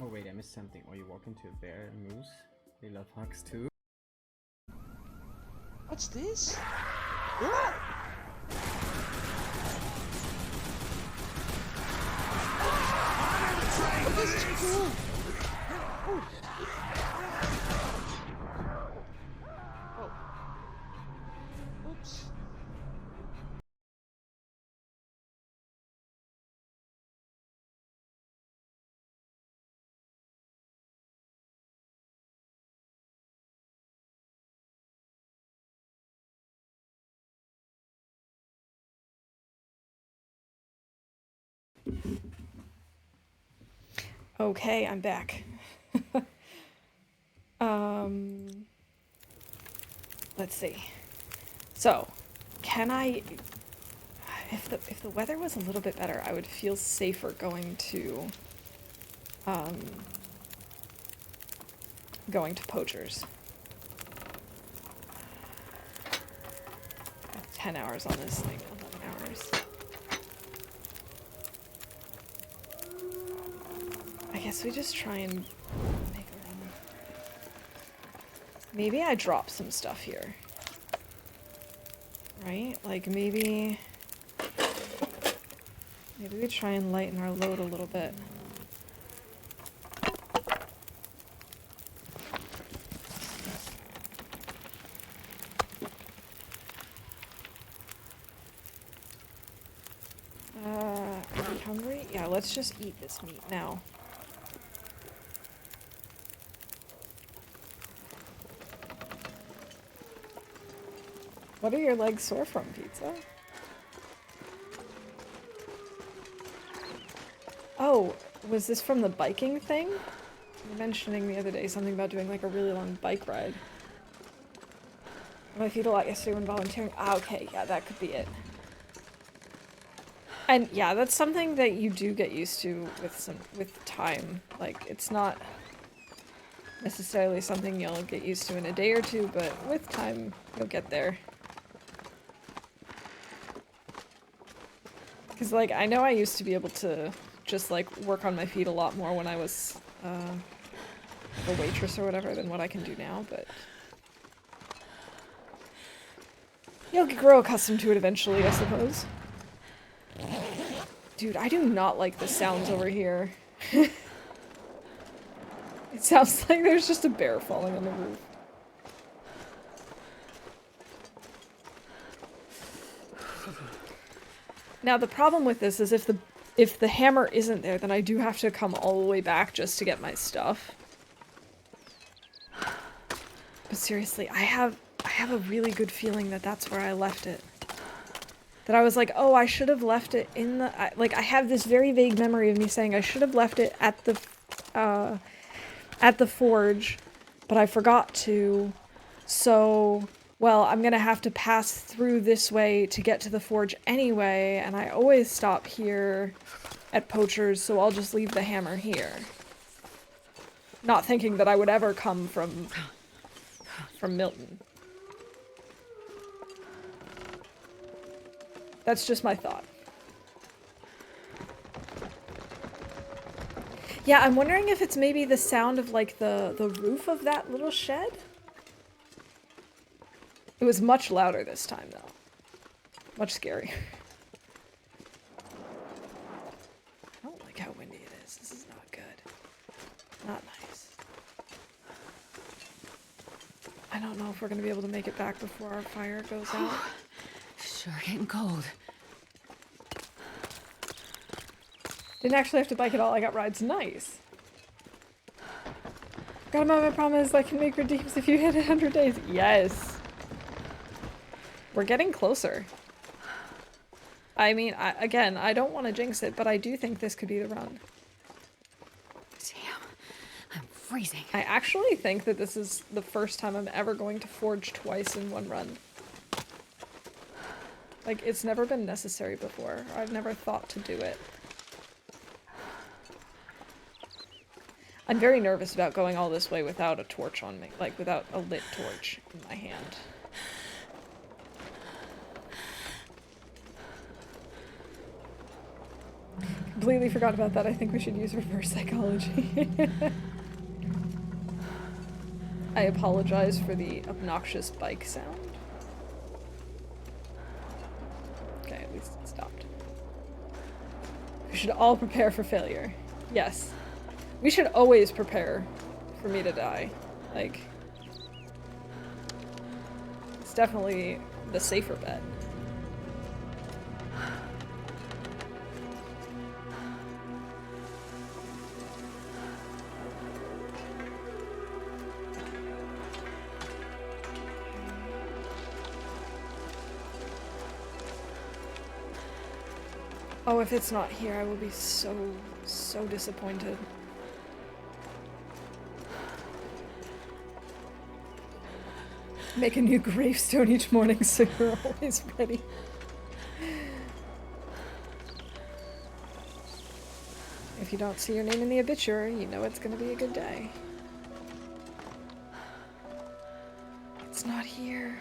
Oh wait, I missed something. Oh, you walk into a bear and moose? They love hugs too. What's this? Oh, this is cool. Oh. Oh. Oops. Okay, I'm back. Let's see. So, can I... If the weather was a little bit better, I would feel safer going to Poacher's. 10 hours on this thing, 11 hours. guess we just try and make a run. Maybe I drop some stuff here. Right? Like maybe we try and lighten our load a little bit. Are you hungry? Yeah, let's just eat this meat now. What are your legs sore from, Pizza? Oh, was this from the biking thing? You were mentioning the other day something about doing like a really long bike ride. My feet a lot yesterday when volunteering. Ah, okay, yeah, that could be it. And yeah, that's something that you do get used to with time. Like, it's not necessarily something you'll get used to in a day or two, but with time, you'll get there. Because, like, I know I used to be able to just, like, work on my feet a lot more when I was a waitress or whatever than what I can do now, but you'll grow accustomed to it eventually, I suppose. Dude, I do not like the sounds over here. It sounds like there's just a bear falling on the roof. Now the problem with this is if the hammer isn't there, then I do have to come all the way back just to get my stuff. But seriously, I have a really good feeling that that's where I left it. That I was like, oh, I should have left it in the... I have this very vague memory of me saying I should have left it at the forge, but I forgot to. So, well, I'm gonna have to pass through this way to get to the forge anyway, and I always stop here at Poacher's, so I'll just leave the hammer here. Not thinking that I would ever come from Milton. That's just my thought. Yeah, I'm wondering if it's maybe the sound of, like, the roof of that little shed? It was much louder this time, though. Much scarier. I don't like how windy it is. This is not good. Not nice. I don't know if we're gonna be able to make it back before our fire goes out. Sure getting cold. Didn't actually have to bike at all. I got rides. Nice. Got him on my promise. I can make redeems if you hit 100 days. Yes. We're getting closer. I mean, again, I don't want to jinx it, but I do think this could be the run. Damn, I'm freezing. I actually think that this is the first time I'm ever going to forge twice in one run. Like, it's never been necessary before. I've never thought to do it. I'm very nervous about going all this way without a torch on me. Like, without a lit torch in my hand. Completely forgot about that. I think we should use reverse psychology. I apologize for the obnoxious bike sound. Okay, at least it stopped. We should all prepare for failure. Yes. We should always prepare for me to die. Like, it's definitely the safer bet. Oh, if it's not here, I will be so disappointed. Make a new gravestone each morning so you're always ready. If you don't see your name in the obituary, you know it's gonna be a good day. It's not here.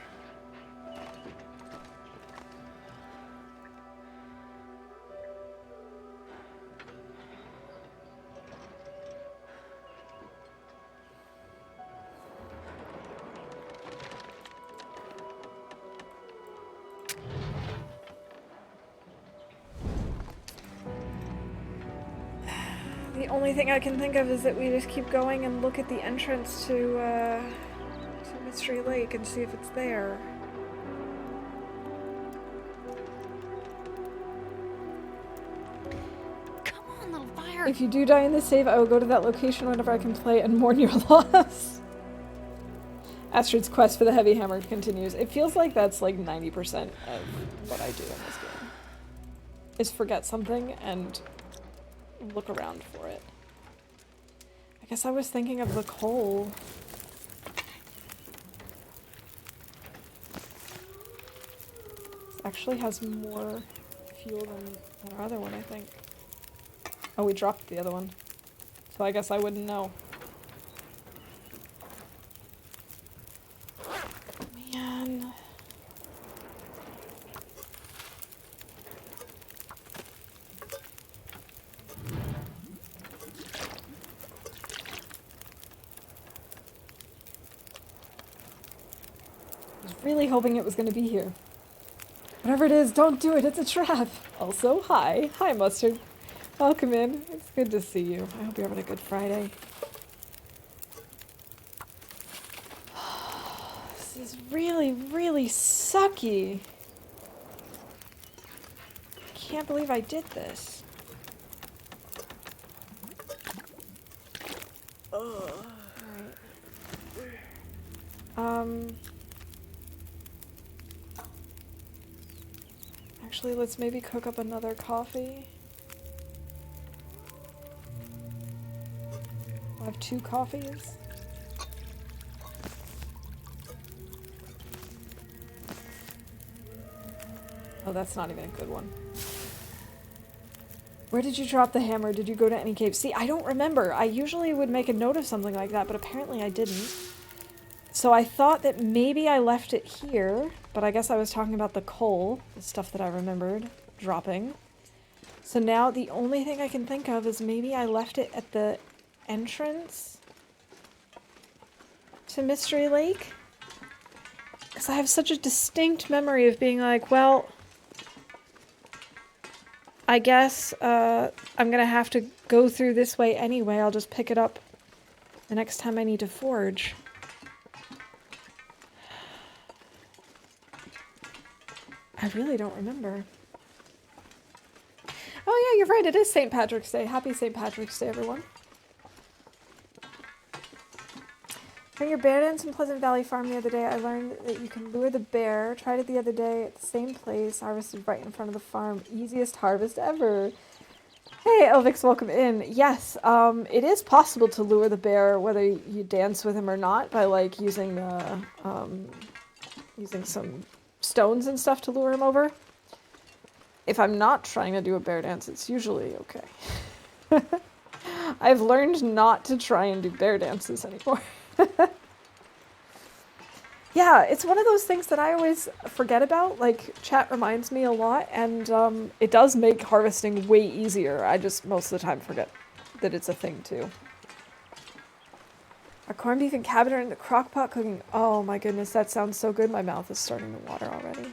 only thing I can think of is that we just keep going and look at the entrance to Mystery Lake and see if it's there. Come on, little fire. If you do die in the save, I will go to that location whenever I can play and mourn your loss. Astrid's quest for the heavy hammer continues. It feels like that's like 90% of what I do in this game. Is forget something and look around for it. I guess I was thinking of the coal. This actually has more fuel than our other one, I think. Oh, we dropped the other one. So I guess I wouldn't know. Man. I was really hoping it was going to be here. Whatever it is, don't do it. It's a trap. Also, hi. Hi, Mustard. Welcome in. It's good to see you. I hope you're having a good Friday. This is really, really sucky. I can't believe I did this. Ugh. Alright. Actually, let's maybe cook up another coffee. I have 2 coffees. Oh, that's not even a good one. Where did you drop the hammer? Did you go to any cave? See, I don't remember. I usually would make a note of something like that, but apparently I didn't. So I thought that maybe I left it here, but I guess I was talking about the coal, the stuff that I remembered dropping. So now the only thing I can think of is maybe I left it at the entrance to Mystery Lake. Because I have such a distinct memory of being like, well, I guess I'm gonna have to go through this way anyway. I'll just pick it up the next time I need to forge. I really don't remember. Oh yeah, you're right. It is St. Patrick's Day. Happy St. Patrick's Day, everyone. During your bear dance in Pleasant Valley Farm the other day, I learned that you can lure the bear. Tried it the other day at the same place, harvested right in front of the farm. Easiest harvest ever. Hey, Elvix, welcome in. Yes, it is possible to lure the bear, whether you dance with him or not, by like using some stones and stuff to lure him over. If I'm not trying to do a bear dance, it's usually okay. I've learned not to try and do bear dances anymore. Yeah, it's one of those things that I always forget about. Like, chat reminds me a lot, and it does make harvesting way easier. I just most of the time forget that it's a thing, too. Our corned beef and cabbage are in the crock pot cooking. Oh my goodness, that sounds so good. My mouth is starting to water already.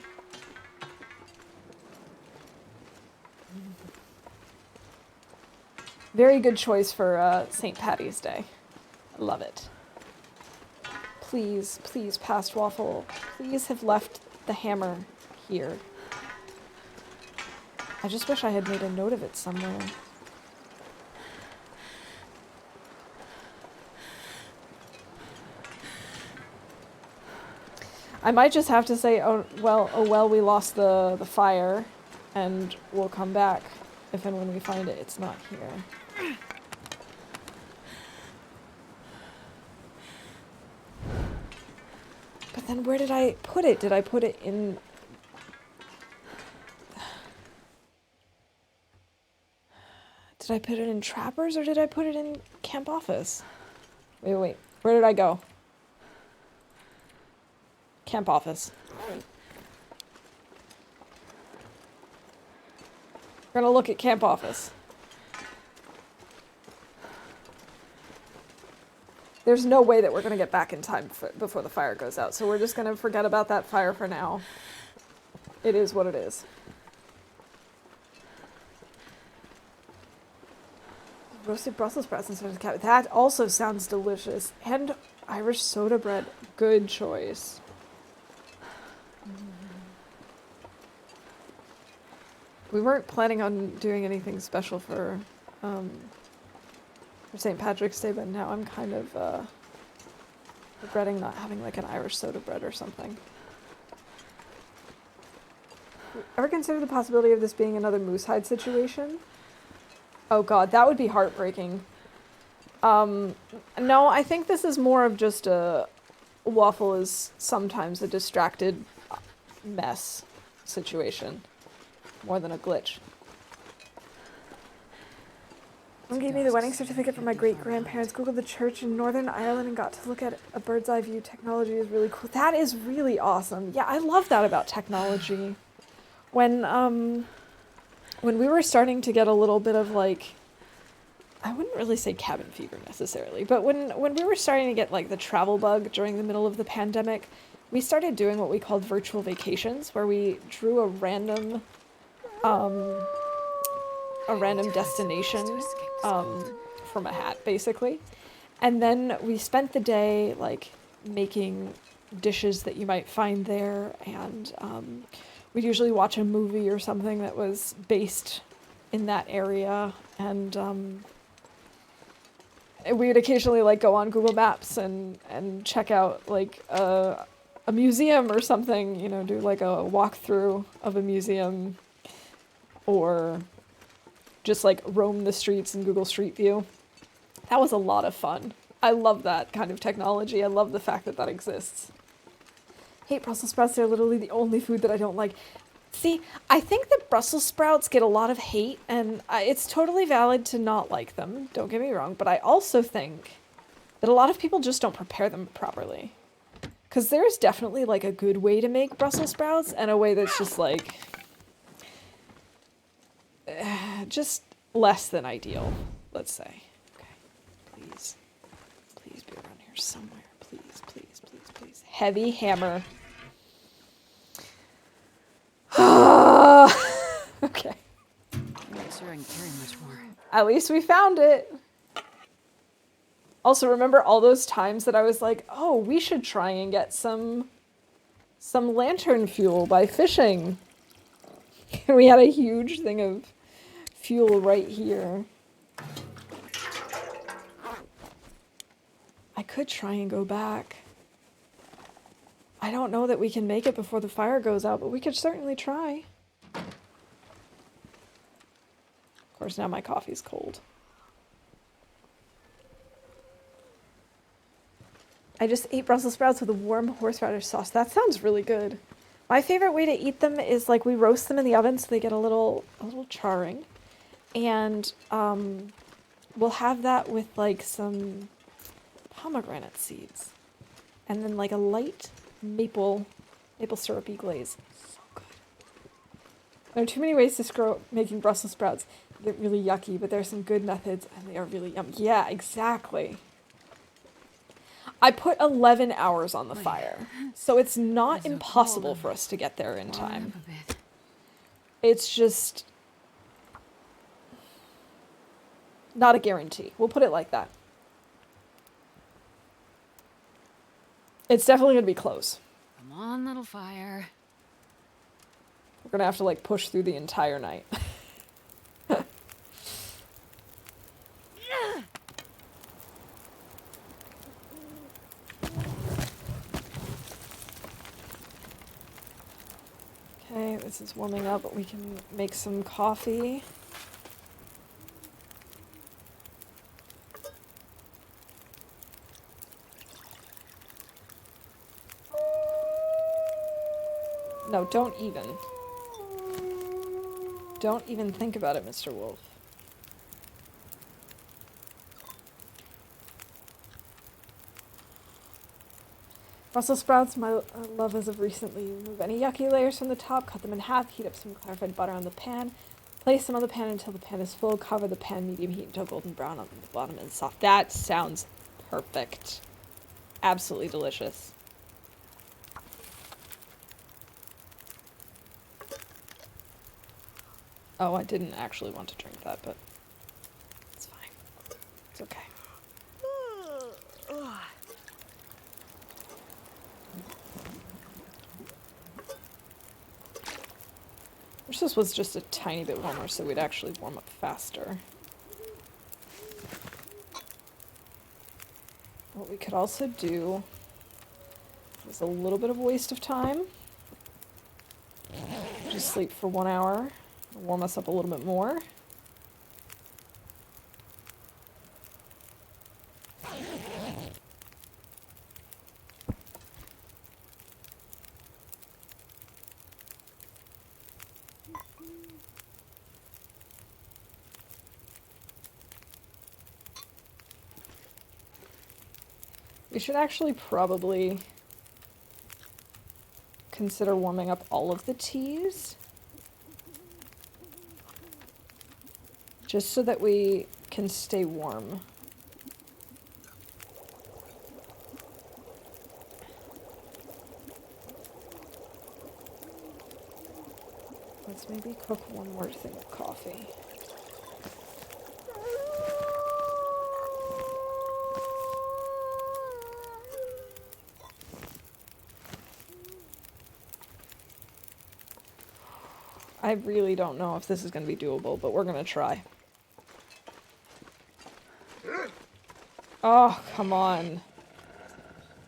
Very good choice for St. Patty's Day. I love it. Please, please, past waffle, please have left the hammer here. I just wish I had made a note of it somewhere. I might just have to say, oh well, we lost the fire, and we'll come back if and when we find it. It's not here. But then where did I put it? Did I put it in... Did I put it in Trappers or did I put it in Camp Office? Wait. Where did I go? Camp Office. We're gonna look at Camp Office. There's no way that we're going to get back in time before the fire goes out, so we're just going to forget about that fire for now. It is what it is. Roasted Brussels sprouts instead of cabbage. That also sounds delicious. And Irish soda bread. Good choice. We weren't planning on doing anything special for St. Patrick's Day, but now I'm kind of regretting not having like an Irish soda bread or something. Ever consider the possibility of this being another moose hide situation? Oh god, that would be heartbreaking. No, I think this is more of just a Waffle is sometimes a distracted mess situation, more than a glitch. Someone gave me the wedding certificate from my great-grandparents. Googled the church in Northern Ireland and got to look at a bird's eye view. Technology is really cool. That is really awesome. Yeah, I love that about technology. When we were starting to get a little bit of like, I wouldn't really say cabin fever necessarily, but when we were starting to get like the travel bug during the middle of the pandemic, we started doing what we called virtual vacations, where we drew a random destination from a hat, basically. And then we spent the day like making dishes that you might find there, and we'd usually watch a movie or something that was based in that area, and we would occasionally like go on Google Maps and check out like a museum or something, you know, do like a walkthrough of a museum, or just like roam the streets in Google Street View. That was a lot of fun. I love that kind of technology. I love the fact that that exists. Hate Brussels sprouts. They're literally the only food that I don't like. See, I think that Brussels sprouts get a lot of hate, and it's totally valid to not like them. Don't get me wrong, but I also think that a lot of people just don't prepare them properly. Because there's definitely like a good way to make Brussels sprouts and a way that's just like just less than ideal, let's say. Okay, please be around here somewhere. Please. Heavy hammer. Okay. I'm not sure I can carry much more. At least we found it. Also, remember all those times that I was like, oh, we should try and get some lantern fuel by fishing. And we had a huge thing of fuel right here. I could try and go back. I don't know that we can make it before the fire goes out, but we could certainly try. Of course, now my coffee's cold. I just ate Brussels sprouts with a warm horseradish sauce. That sounds really good. My favorite way to eat them is like we roast them in the oven so they get a little charring. And we'll have that with like some pomegranate seeds. And then like a light maple syrupy glaze. So good. There are too many ways to screw making Brussels sprouts. They get really yucky, but there are some good methods and they are really yummy. Yeah, exactly. I put 11 hours on the fire, so it's not impossible for us to get there in time. It's just not a guarantee. We'll put it like that. It's definitely going to be close. Come on, little fire. We're going to have to like push through the entire night. Okay, this is warming up, but we can make some coffee. No, don't even think about it, Mr. Wolf. Brussels sprouts, my love as of recently. Remove any yucky layers from the top, cut them in half, heat up some clarified butter on the pan. Place them on the pan until the pan is full. Cover the pan medium heat until golden brown on the bottom and soft. That sounds perfect. Absolutely delicious. Oh, I didn't actually want to drink that, but it's fine. wish this was just a tiny bit warmer so we'd actually warm up faster. What we could also do is a little bit of a waste of time. Just sleep for 1 hour, warm us up a little bit more. We should actually probably consider warming up all of the teas. Just so that we can stay warm. Let's maybe cook one more thing of coffee. I really don't know if this is going to be doable, but we're going to try. Oh, come on.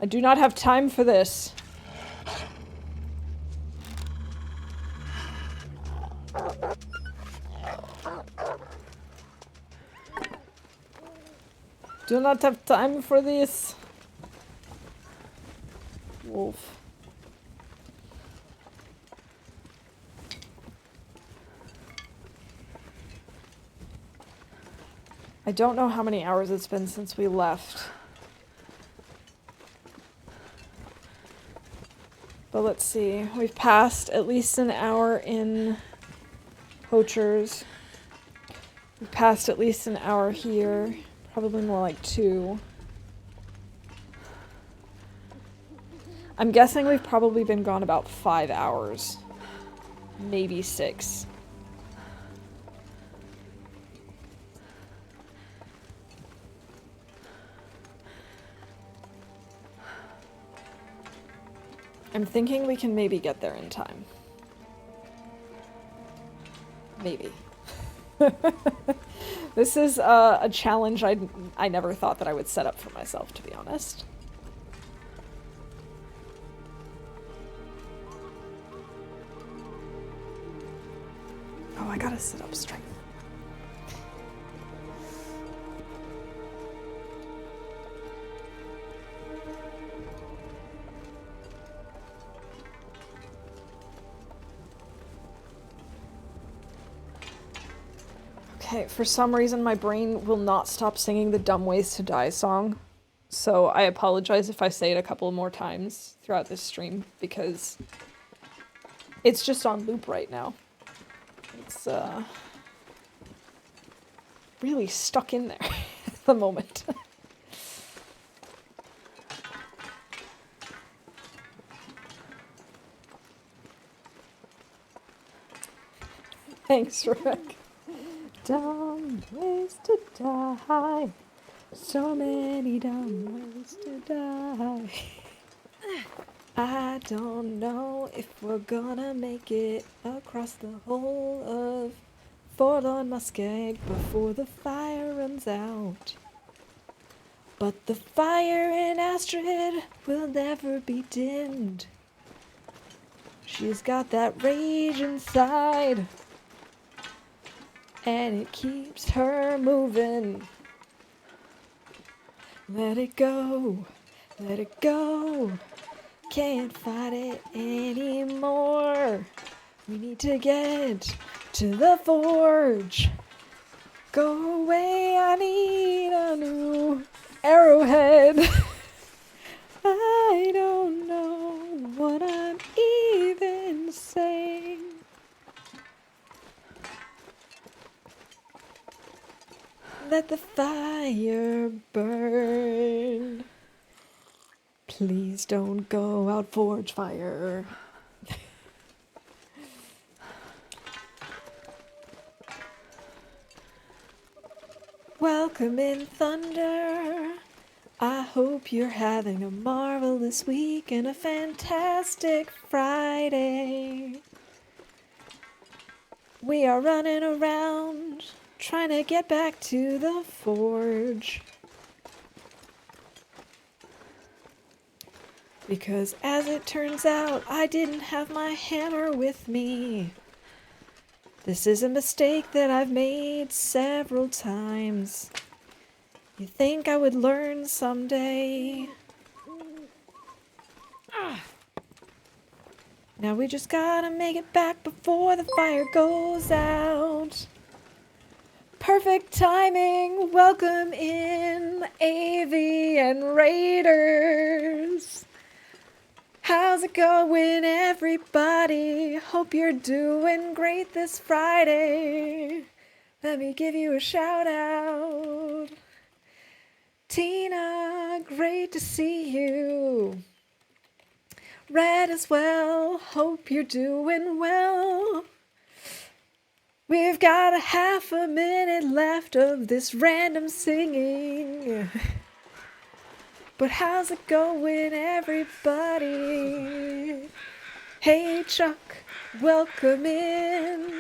I do not have time for this. Do not have time for this. Wolf. I don't know how many hours it's been since we left. But let's see. We've passed at least an hour in Poachers. We've passed at least an hour here. Probably more like 2. I'm guessing we've probably been gone about 5 hours. Maybe 6. I'm thinking we can maybe get there in time. Maybe. This is a challenge I never thought that I would set up for myself, to be honest. Oh, I gotta sit up straight. Okay, for some reason my brain will not stop singing the Dumb Ways to Die song. So I apologize if I say it a couple more times throughout this stream, because it's just on loop right now. It's really stuck in there at the moment. Thanks, Rick. Dumb ways to die. So many dumb ways to die. I don't know if we're gonna make it across the whole of Forlorn Muskeg before the fire runs out. But the fire in Astrid will never be dimmed. She's got that rage inside, and it keeps her moving. Let it go, let it go. Can't fight it anymore. We need to get to the forge. Go away, I need a new arrowhead. I don't know what I'm even saying. Let the fire burn. Please don't go out, forge fire. Welcome in thunder. I hope you're having a marvelous week and a fantastic Friday. We are running around, trying to get back to the forge. Because as it turns out, I didn't have my hammer with me. This is a mistake that I've made several times. You think I would learn someday? Now we just gotta make it back before the fire goes out. Perfect timing. Welcome in, AV and Raiders. How's it going, everybody? Hope you're doing great this Friday. Let me give you a shout out. Tina, great to see you. Red as well, hope you're doing well. We've got a half a minute left of this random singing. But how's it going, everybody? Hey, Chuck, welcome in.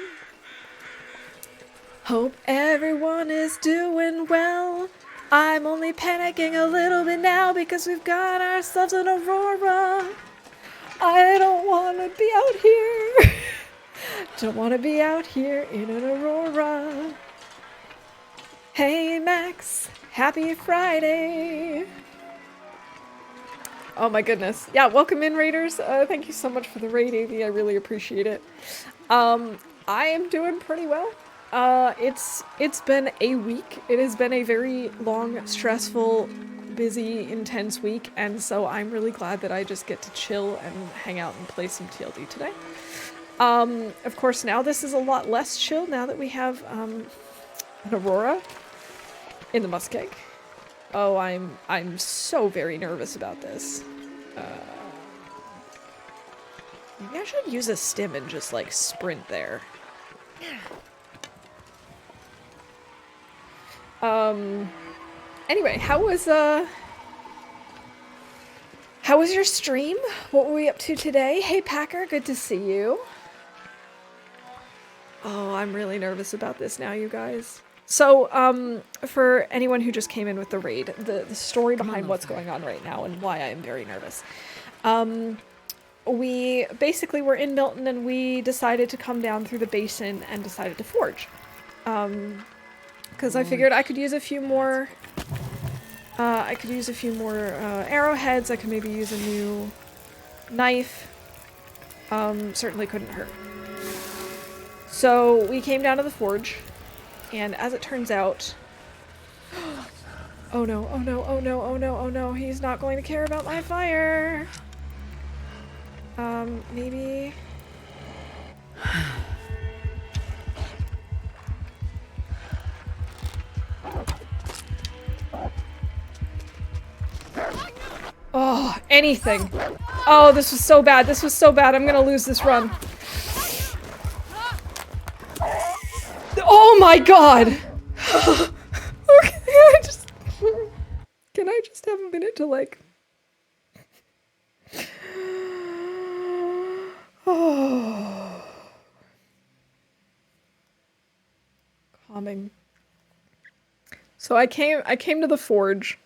Hope everyone is doing well. I'm only panicking a little bit now because we've got ourselves an Aurora. I don't want to be out here. Don't want to be out here in an Aurora. Hey, Max, happy Friday. Oh my goodness. Yeah, welcome in, Raiders. Thank you so much for the raid, AV. I really appreciate it. I am doing pretty well. It's been a week. It has been a very long, stressful, busy, intense week, and so I'm really glad that I just get to chill and hang out and play some TLD today. Of course, now this is a lot less chill now that we have an Aurora in the muskeg. Oh, I'm so very nervous about this. Maybe I should use a stim and just like sprint there. Anyway, how was your stream? What were we up to today? Hey Packer, good to see you. Oh, I'm really nervous about this now, you guys. So, for anyone who just came in with the raid, the story behind what's going on right now and why I am very nervous. We basically were in Milton and we decided to come down through the basin and decided to forge. Because I figured I could use a few more, arrowheads. I could maybe use a new knife. Certainly couldn't hurt. So we came down to the forge, and as it turns out, oh no, oh no, oh no, oh no, oh no, he's not going to care about my fire. Maybe... Oh, anything. Oh, this was so bad. This was so bad. I'm gonna lose this run. Oh my god! Okay, can I just have a minute to like... Oh. Calming. So I came to the forge.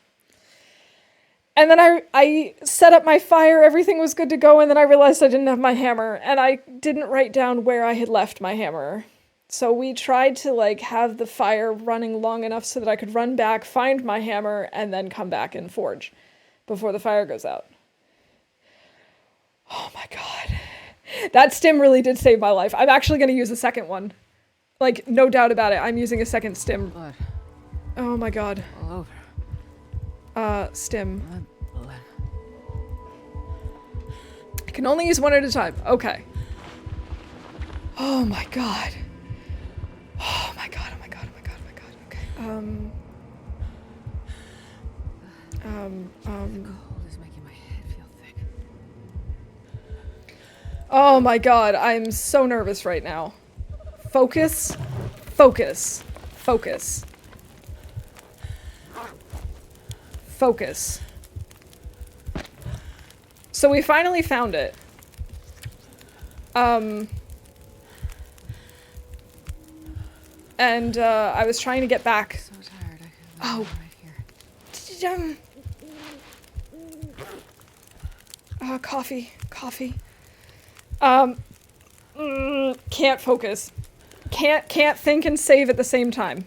And then I set up my fire, everything was good to go, and then I realized I didn't have my hammer, and I didn't write down where I had left my hammer. So we tried to like have the fire running long enough so that I could run back, find my hammer, and then come back and forge before the fire goes out. Oh my god. That stim really did save my life. I'm actually going to use a second one. Like, no doubt about it. I'm using a second stim. Blood Oh my god. all over. Stim. Blood. I can only use one at a time. Okay. Oh my god. Oh my god, oh my god, oh my god, oh my god. Okay. Cold is making my head feel thick. Oh my god, I'm so nervous right now. Focus. Focus. Focus. Focus. So we finally found it. and I was trying to get back. So tired. I could Oh. lay right here. Coffee. Can't focus. Can't think and save at the same time.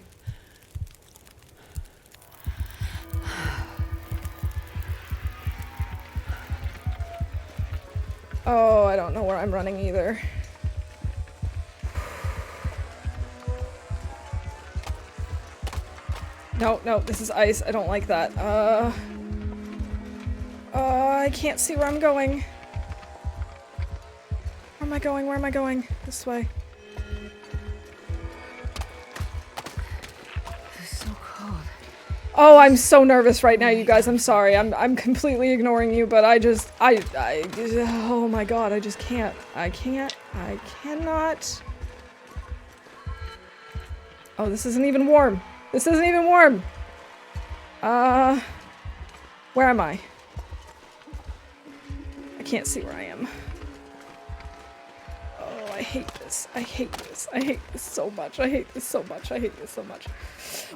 Oh, I don't know where I'm running either. No, this is ice. I don't like that. I can't see where I'm going. Where am I going? This way. This is so cold. Oh, I'm so nervous right now, you guys. I'm sorry. I'm completely ignoring you, but oh my god, I just can't. I cannot. Oh, this isn't even warm. Where am I? I can't see where I am. Oh, I hate this. I hate this so much.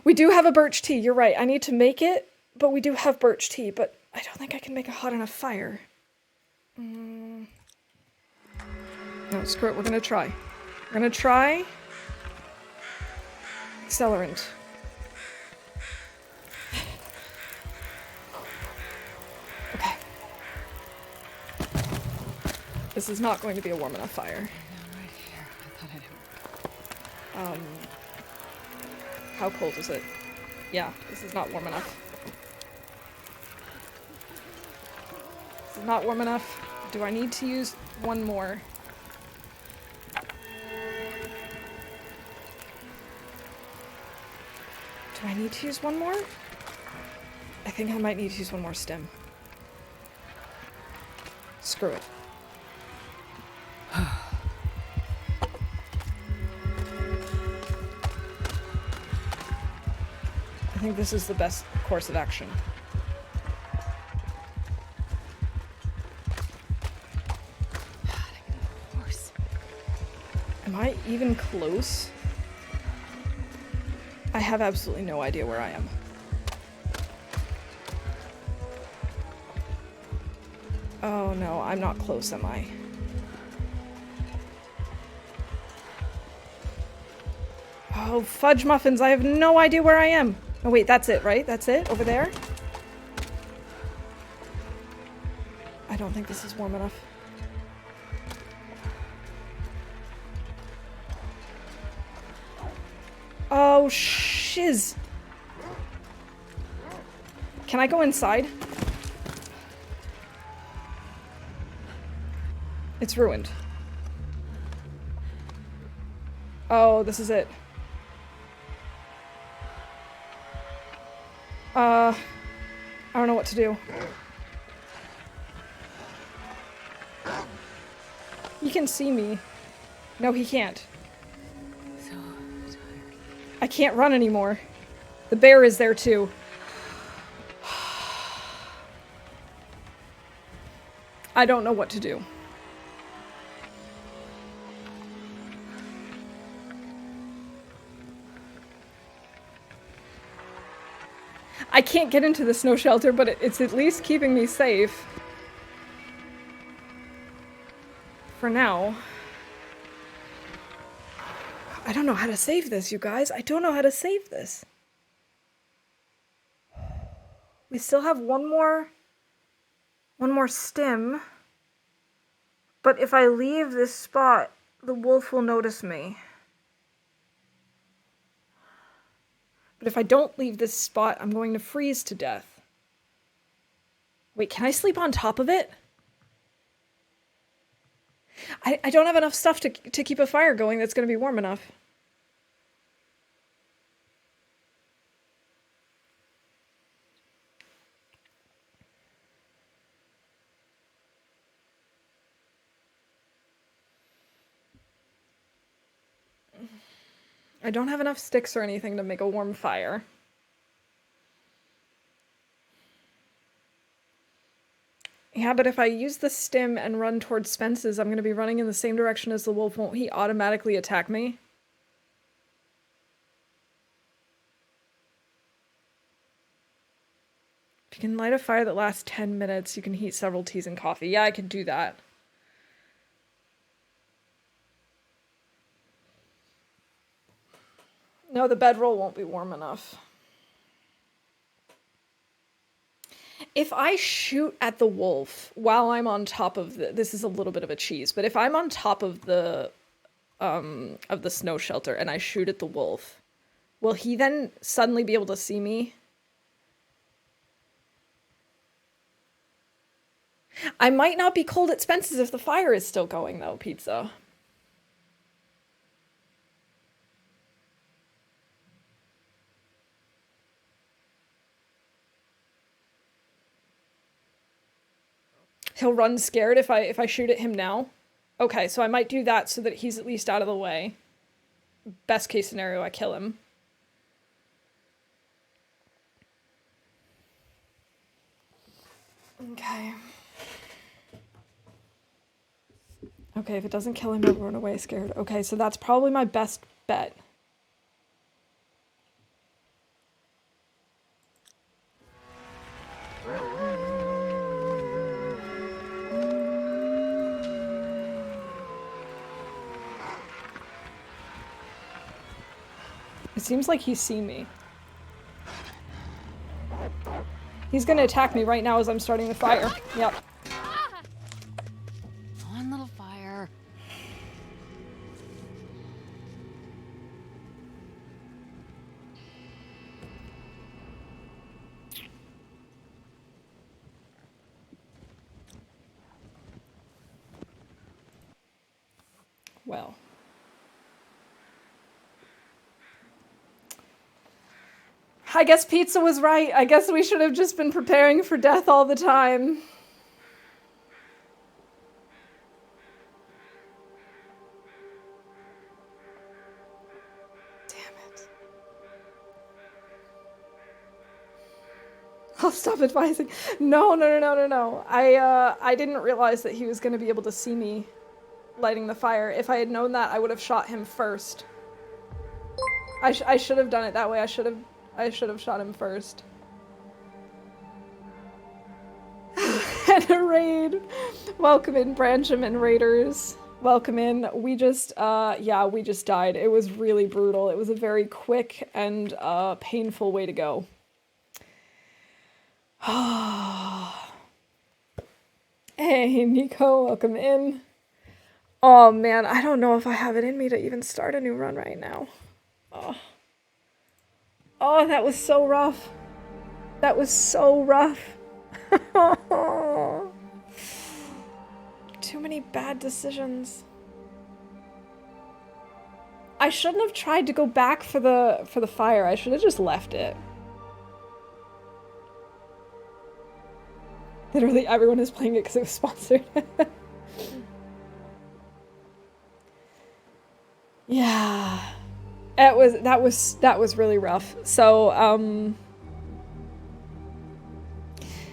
We do have a birch tea. You're right. I need to make it, but we do have birch tea, but I don't think I can make a hot enough fire. No, screw it. We're gonna try. Accelerant. Okay. This is not going to be a warm enough fire. Right here. I thought I'd. How cold is it? Yeah, this is not warm enough. This is not warm enough. Do I need to use one more? Do I need to use one more? I think I might need to use one more stem. Screw it. I think this is the best course of action. Horse. Am I even close? I have absolutely no idea where I am. Oh no, I'm not close, am I? Oh, fudge muffins, I have no idea where I am. Oh wait, that's it, right? That's it? Over there? I don't think this is warm enough. Oh, shiz. Can I go inside? It's ruined. Oh, this is it. I don't know what to do. He can see me. No, he can't. So tired. I can't run anymore. The bear is there too. I don't know what to do. I can't get into the snow shelter, but it's at least keeping me safe. For now. I don't know how to save this, you guys. I don't know how to save this. We still have one more stim. But if I leave this spot, the wolf will notice me. But if I don't leave this spot, I'm going to freeze to death. Wait, can I sleep on top of it? I don't have enough stuff to keep a fire going that's going to be warm enough. I don't have enough sticks or anything to make a warm fire. Yeah, but if I use the stim and run towards Spence's, I'm going to be running in the same direction as the wolf. Won't he automatically attack me? You can light a fire that lasts 10 minutes. You can heat several teas and coffee. Yeah, I could do that. No, the bedroll won't be warm enough. If I shoot at the wolf while I'm on top of this is a little bit of a cheese, but if I'm on top of the snow shelter and I shoot at the wolf, will he then suddenly be able to see me? I might not be cold at Spence's if the fire is still going, though, Pizza. He'll run scared if I shoot at him now. Okay, so I might do that so that he's at least out of the way. Best case scenario, I kill him. Okay. Okay, if it doesn't kill him, I'll run away scared. Okay, so that's probably my best bet. It seems like he's seen me. He's gonna attack me right now as I'm starting the fire. Yep. One little fire. Well. I guess Pizza was right. I guess we should have just been preparing for death all the time. Damn it. I'll stop advising. No. I didn't realize that he was going to be able to see me lighting the fire. If I had known that, I would have shot him first. I should have done it that way. I should have shot him first. And a raid. Welcome in, Branjamin Raiders. Welcome in. We just died. It was really brutal. It was a very quick and painful way to go. Hey, Nico, welcome in. Oh man, I don't know if I have it in me to even start a new run right now. Oh, that was so rough. That was so rough. Too many bad decisions. I shouldn't have tried to go back for the fire. I should have just left it. Literally everyone is playing it because it was sponsored. Yeah. That was really rough. So,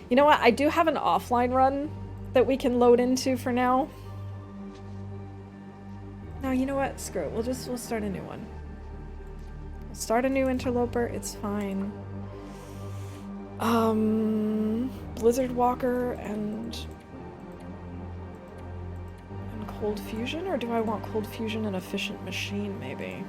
you know what? I do have an offline run that we can load into for now. No, you know what? Screw it. We'll start a new one. We'll start a new interloper. It's fine. Blizzard Walker and Cold Fusion, or do I want Cold Fusion and Efficient Machine, maybe?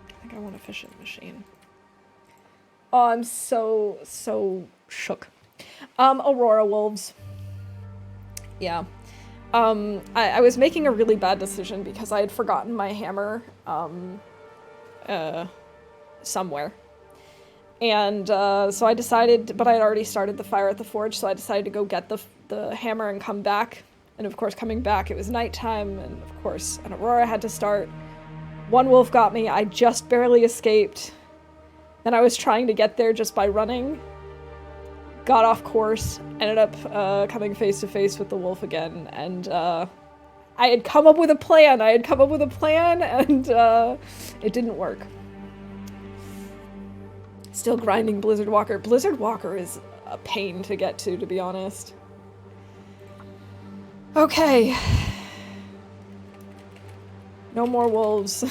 I think I want Efficient Machine. Oh, I'm so shook. Aurora Wolves. Yeah. I was making a really bad decision because I had forgotten my hammer, somewhere. And so I decided, but I had already started the fire at the forge, so I decided to go get the hammer and come back. And of course, coming back, it was nighttime, and of course, an Aurora had to start. One wolf got me, I just barely escaped. Then I was trying to get there just by running. Got off course, ended up coming face to face with the wolf again, and I had come up with a plan, and it didn't work. Still grinding Blizzard Walker. Blizzard Walker is a pain to get to be honest. Okay. No more wolves.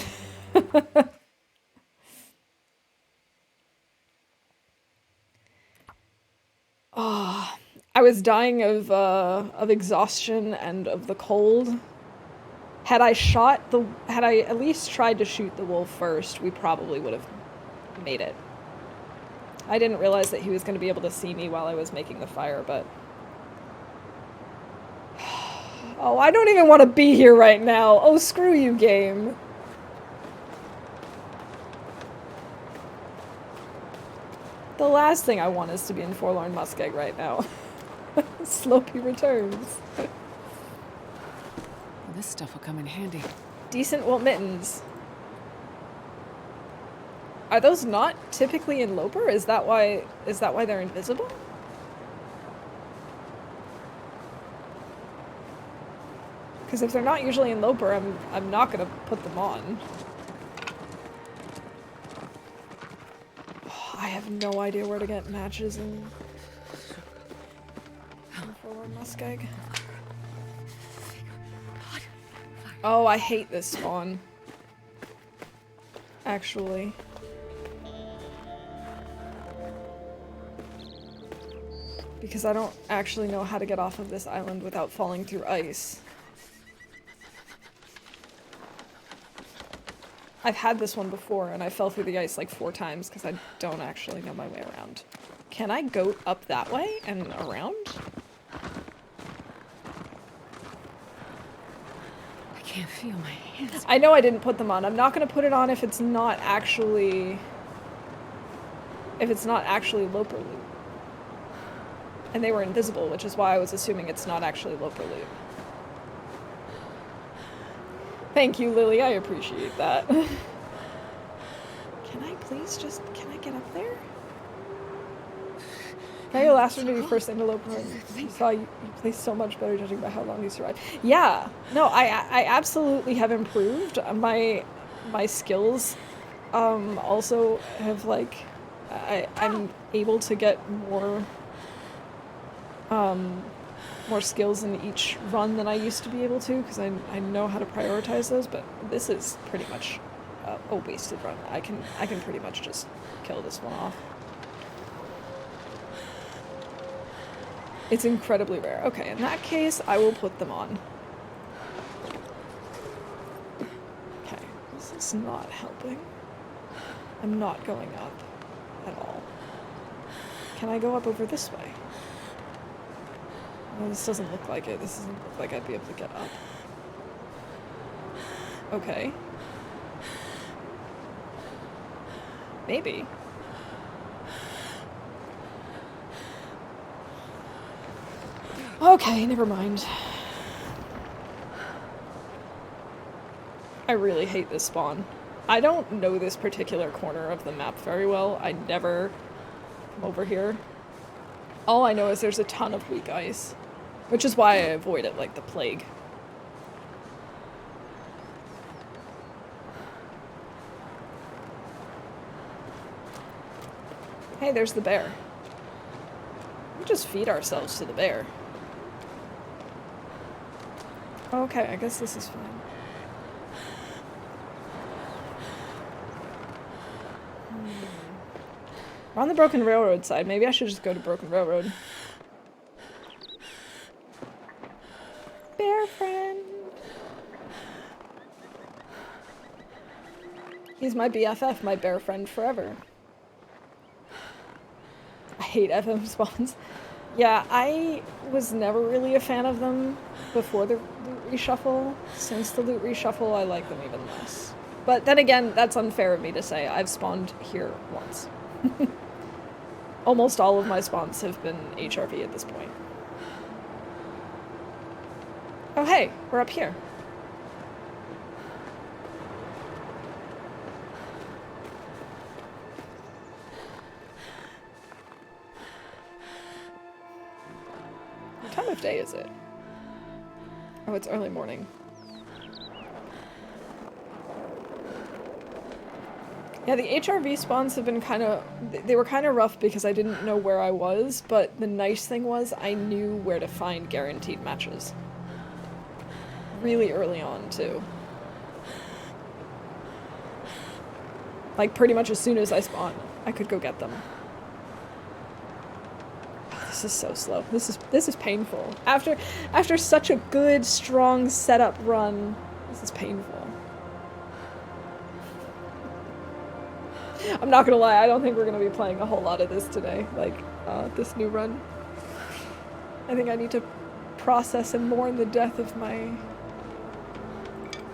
I was dying of exhaustion and of the cold. Had I at least tried to shoot the wolf first, we probably would have made it. I didn't realize that he was going to be able to see me while I was making the fire, but... Oh, I don't even want to be here right now. Oh, screw you, game. The last thing I want is to be in Forlorn Muskeg right now. Slopey returns. Well, this stuff will come in handy. Decent wool mittens. Are those not typically in Loper? Is that why they're invisible? Because if they're not usually in Loper, I'm not gonna put them on. Oh, I have no idea where to get matches in Forlorn Muskeg. Oh, I hate this spawn. Actually. Because I don't actually know how to get off of this island without falling through ice. I've had this one before and I fell through the ice like 4 times because I don't actually know my way around. Can I go up that way and around? I can't feel my hands. I know I didn't put them on. I'm not gonna put it on if it's not actually Loper loot. And they were invisible, which is why I was assuming it's not actually Loper loot. Thank you, Lily. I appreciate that. Can I please just... Can I get up there? Now your last one to be first into Loper. You saw you play so much better judging by how long you survived. Yeah. No, I absolutely have improved. My skills also have like... I'm able to get more skills in each run than I used to be able to, because I know how to prioritize those, but this is pretty much a wasted run. I can pretty much just kill this one off. It's incredibly rare. Okay, in that case, I will put them on. Okay, this is not helping. I'm not going up at all. Can I go up over this way? No, this doesn't look like it. This doesn't look like I'd be able to get up. Okay. Maybe. Okay, never mind. I really hate this spawn. I don't know this particular corner of the map very well. I never come over here. All I know is there's a ton of weak ice, which is why I avoid it like the plague. Hey, there's the bear. We'll just feed ourselves to the bear. Okay, I guess this is fine. We're on the Broken Railroad side. Maybe I should just go to Broken Railroad. Bear friend. He's my BFF, my bear friend forever. I hate FM spawns. Yeah, I was never really a fan of them before the loot reshuffle. Since the loot reshuffle, I like them even less. But then again, that's unfair of me to say. I've spawned here once. Almost all of my spawns have been HRV at this point. Oh hey, we're up here. What time of day is it? Oh, it's early morning. Yeah, the HRV spawns have been they were kind of rough because I didn't know where I was, but the nice thing was I knew where to find guaranteed matches. Really early on, too. Like, pretty much as soon as I spawned, I could go get them. Oh, this This is so slow. This is painful. After such a good, strong setup run, this is painful. I'm not gonna lie, I don't think we're gonna be playing a whole lot of this today, like, this new run. I think I need to process and mourn the death of my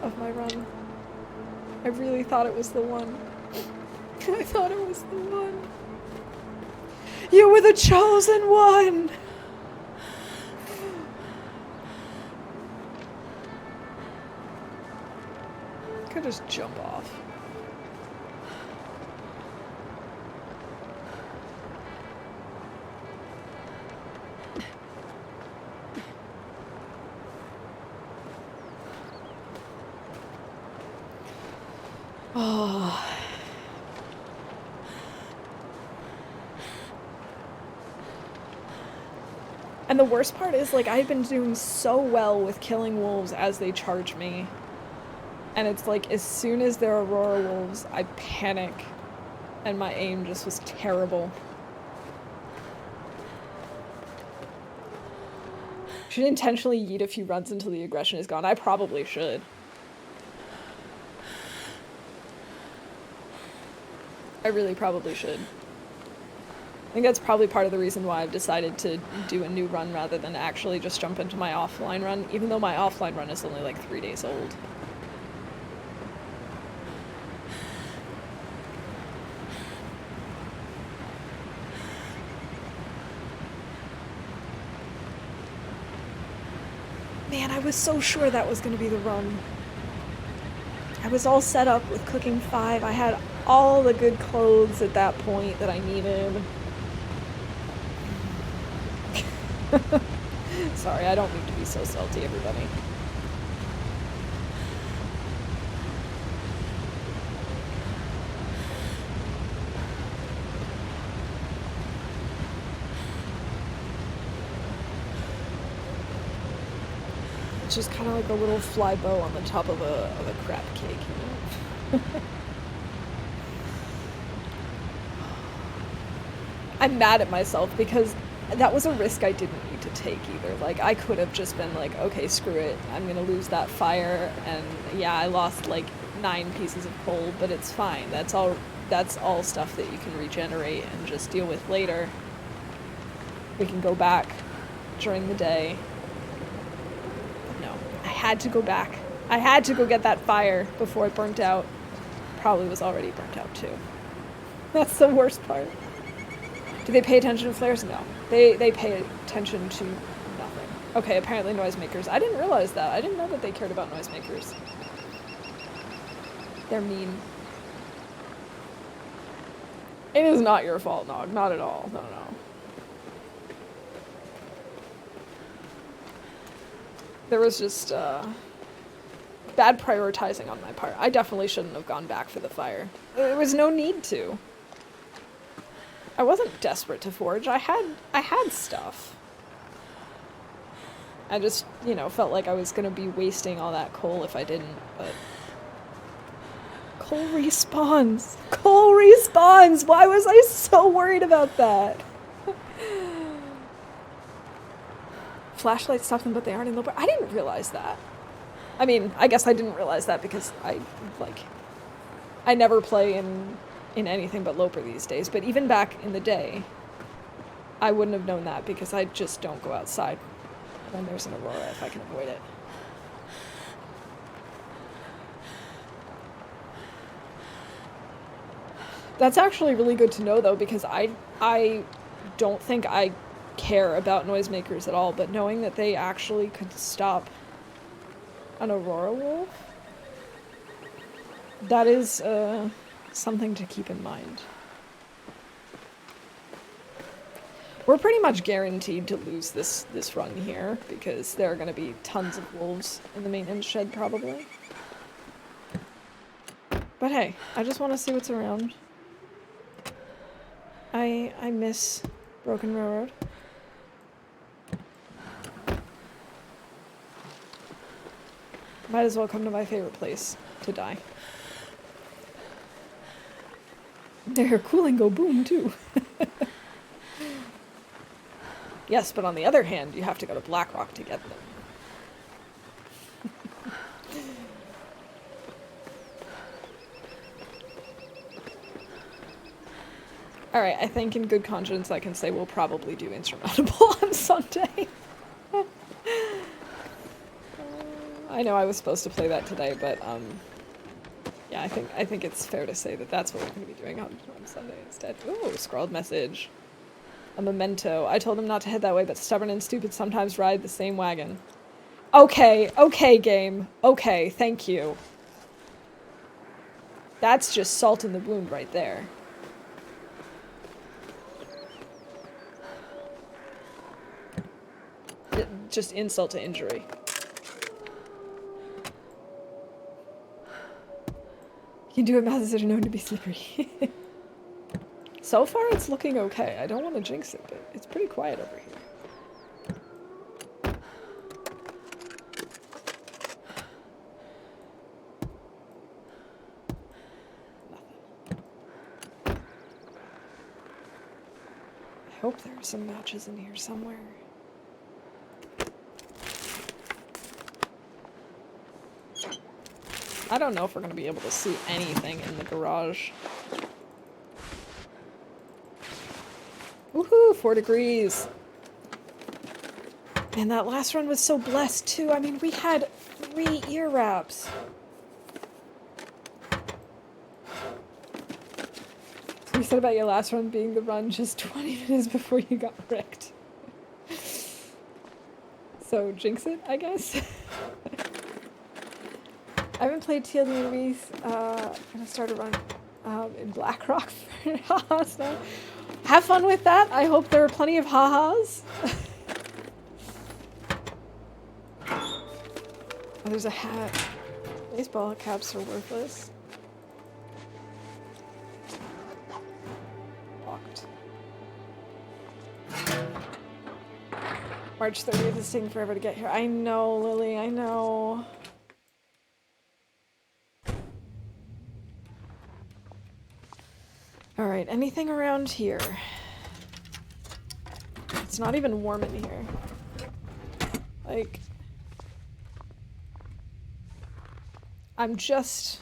run. I really thought it was the one. I thought it was the one. You were the chosen one! Could just jump off. Oh. And the worst part is, like, I've been doing so well with killing wolves as they charge me. And it's like, as soon as there are Aurora wolves, I panic. And my aim just was terrible. Should intentionally yeet a few runs until the aggression is gone. I probably should. I really probably should. I think that's probably part of the reason why I've decided to do a new run rather than actually just jump into my offline run, even though my offline run is only like 3 days old. Man, I was so sure that was going to be the run. I was all set up with cooking 5. I had all the good clothes at that point that I needed. Sorry, I don't mean to be so salty, everybody. It's just kind of like a little fly bow on the top of a crab cake, you know? I'm mad at myself because that was a risk I didn't need to take either. Like, I could have just been like, okay, screw it, I'm gonna lose that fire, and yeah, I lost like 9 pieces of coal, but it's fine. That's all stuff that you can regenerate and just deal with later. We can go back during the day. But no, I had to go back. I had to go get that fire before it burnt out. Probably was already burnt out too. That's the worst part. Do they pay attention to flares? No. They pay attention to nothing. Okay, apparently noisemakers. I didn't realize that. I didn't know that they cared about noisemakers. They're mean. It is not your fault, Nog. Not at all. No, no. There was just, bad prioritizing on my part. I definitely shouldn't have gone back for the fire. There was no need to. I wasn't desperate to forge. I had stuff. I just, you know, felt like I was gonna be wasting all that coal if I didn't, but... Coal respawns! Coal respawns! Why was I so worried about that? Flashlights stop them, but they aren't in Loper. I didn't realize that. I mean, I guess I didn't realize that because I never play in anything but Loper these days, but even back in the day, I wouldn't have known that because I just don't go outside when there's an Aurora if I can avoid it. That's actually really good to know though, because I don't think I care about noisemakers at all, but knowing that they actually could stop an Aurora wolf, that is, something to keep in mind. We're pretty much guaranteed to lose this run here, because there are going to be tons of wolves in the maintenance shed, probably. But hey, I just want to see what's around. I miss Broken Railroad. Might as well come to my favorite place to die. They're cool and go boom, too. Yes, but on the other hand, you have to go to Blackrock to get them. Alright, I think in good conscience I can say we'll probably do Insurmountable on Sunday. I know I was supposed to play that today, but yeah, I think it's fair to say that that's what we're going to be doing on Sunday instead. Ooh, scrawled message. A memento. I told him not to head that way, but stubborn and stupid sometimes ride the same wagon. Okay, okay, game. Okay, thank you. That's just salt in the wound right there. Just insult to injury. You can do it, mouths that are known to be slippery. So far, it's looking okay. I don't want to jinx it, but it's pretty quiet over here. Nothing. I hope there are some matches in here somewhere. I don't know if we're going to be able to see anything in the garage. Woohoo! 4 degrees. Man, that last run was so blessed too. I mean, we had 3 ear wraps. So you said about your last run being the run just 20 minutes before you got wrecked. So jinx it, I guess. I haven't played TLD movies. I'm gonna start a run in Blackrock for ha-has now. Have fun with that. I hope there are plenty of ha-has. Oh, there's a hat. Baseball caps are worthless. Locked. March 30th is taking forever to get here. I know, Lily, I know. Alright, anything around here? It's not even warm in here. Like... I'm just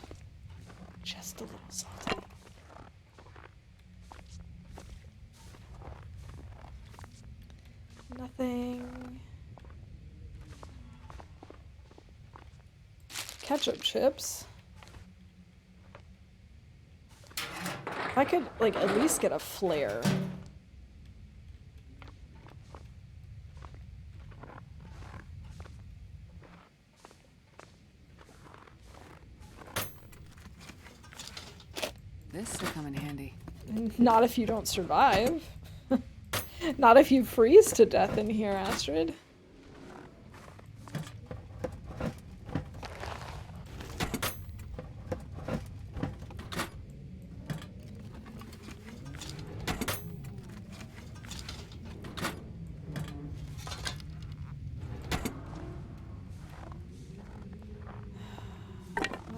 a little salty. Nothing. Ketchup chips. If I could, like, at least get a flare. This will come in handy. Not if you don't survive. Not if you freeze to death in here, Astrid.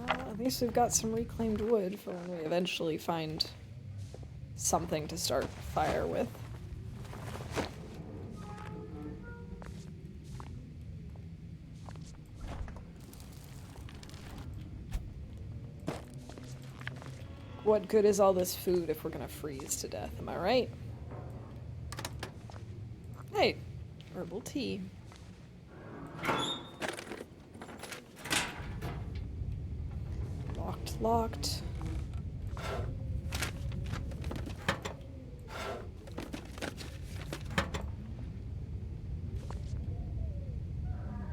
At least we've got some reclaimed wood for when we eventually find something to start fire with. What good is all this food if we're gonna freeze to death, am I right? Hey, herbal tea. Locked.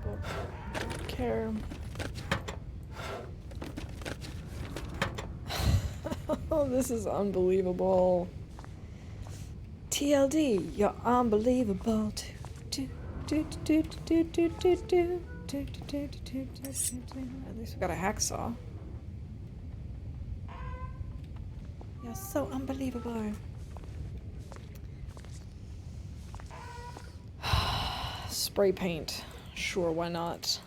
Book. Don't care. Oh, this is unbelievable. TLD, you're unbelievable. At least we got a hacksaw. You're so unbelievable. Spray paint. Sure, why not?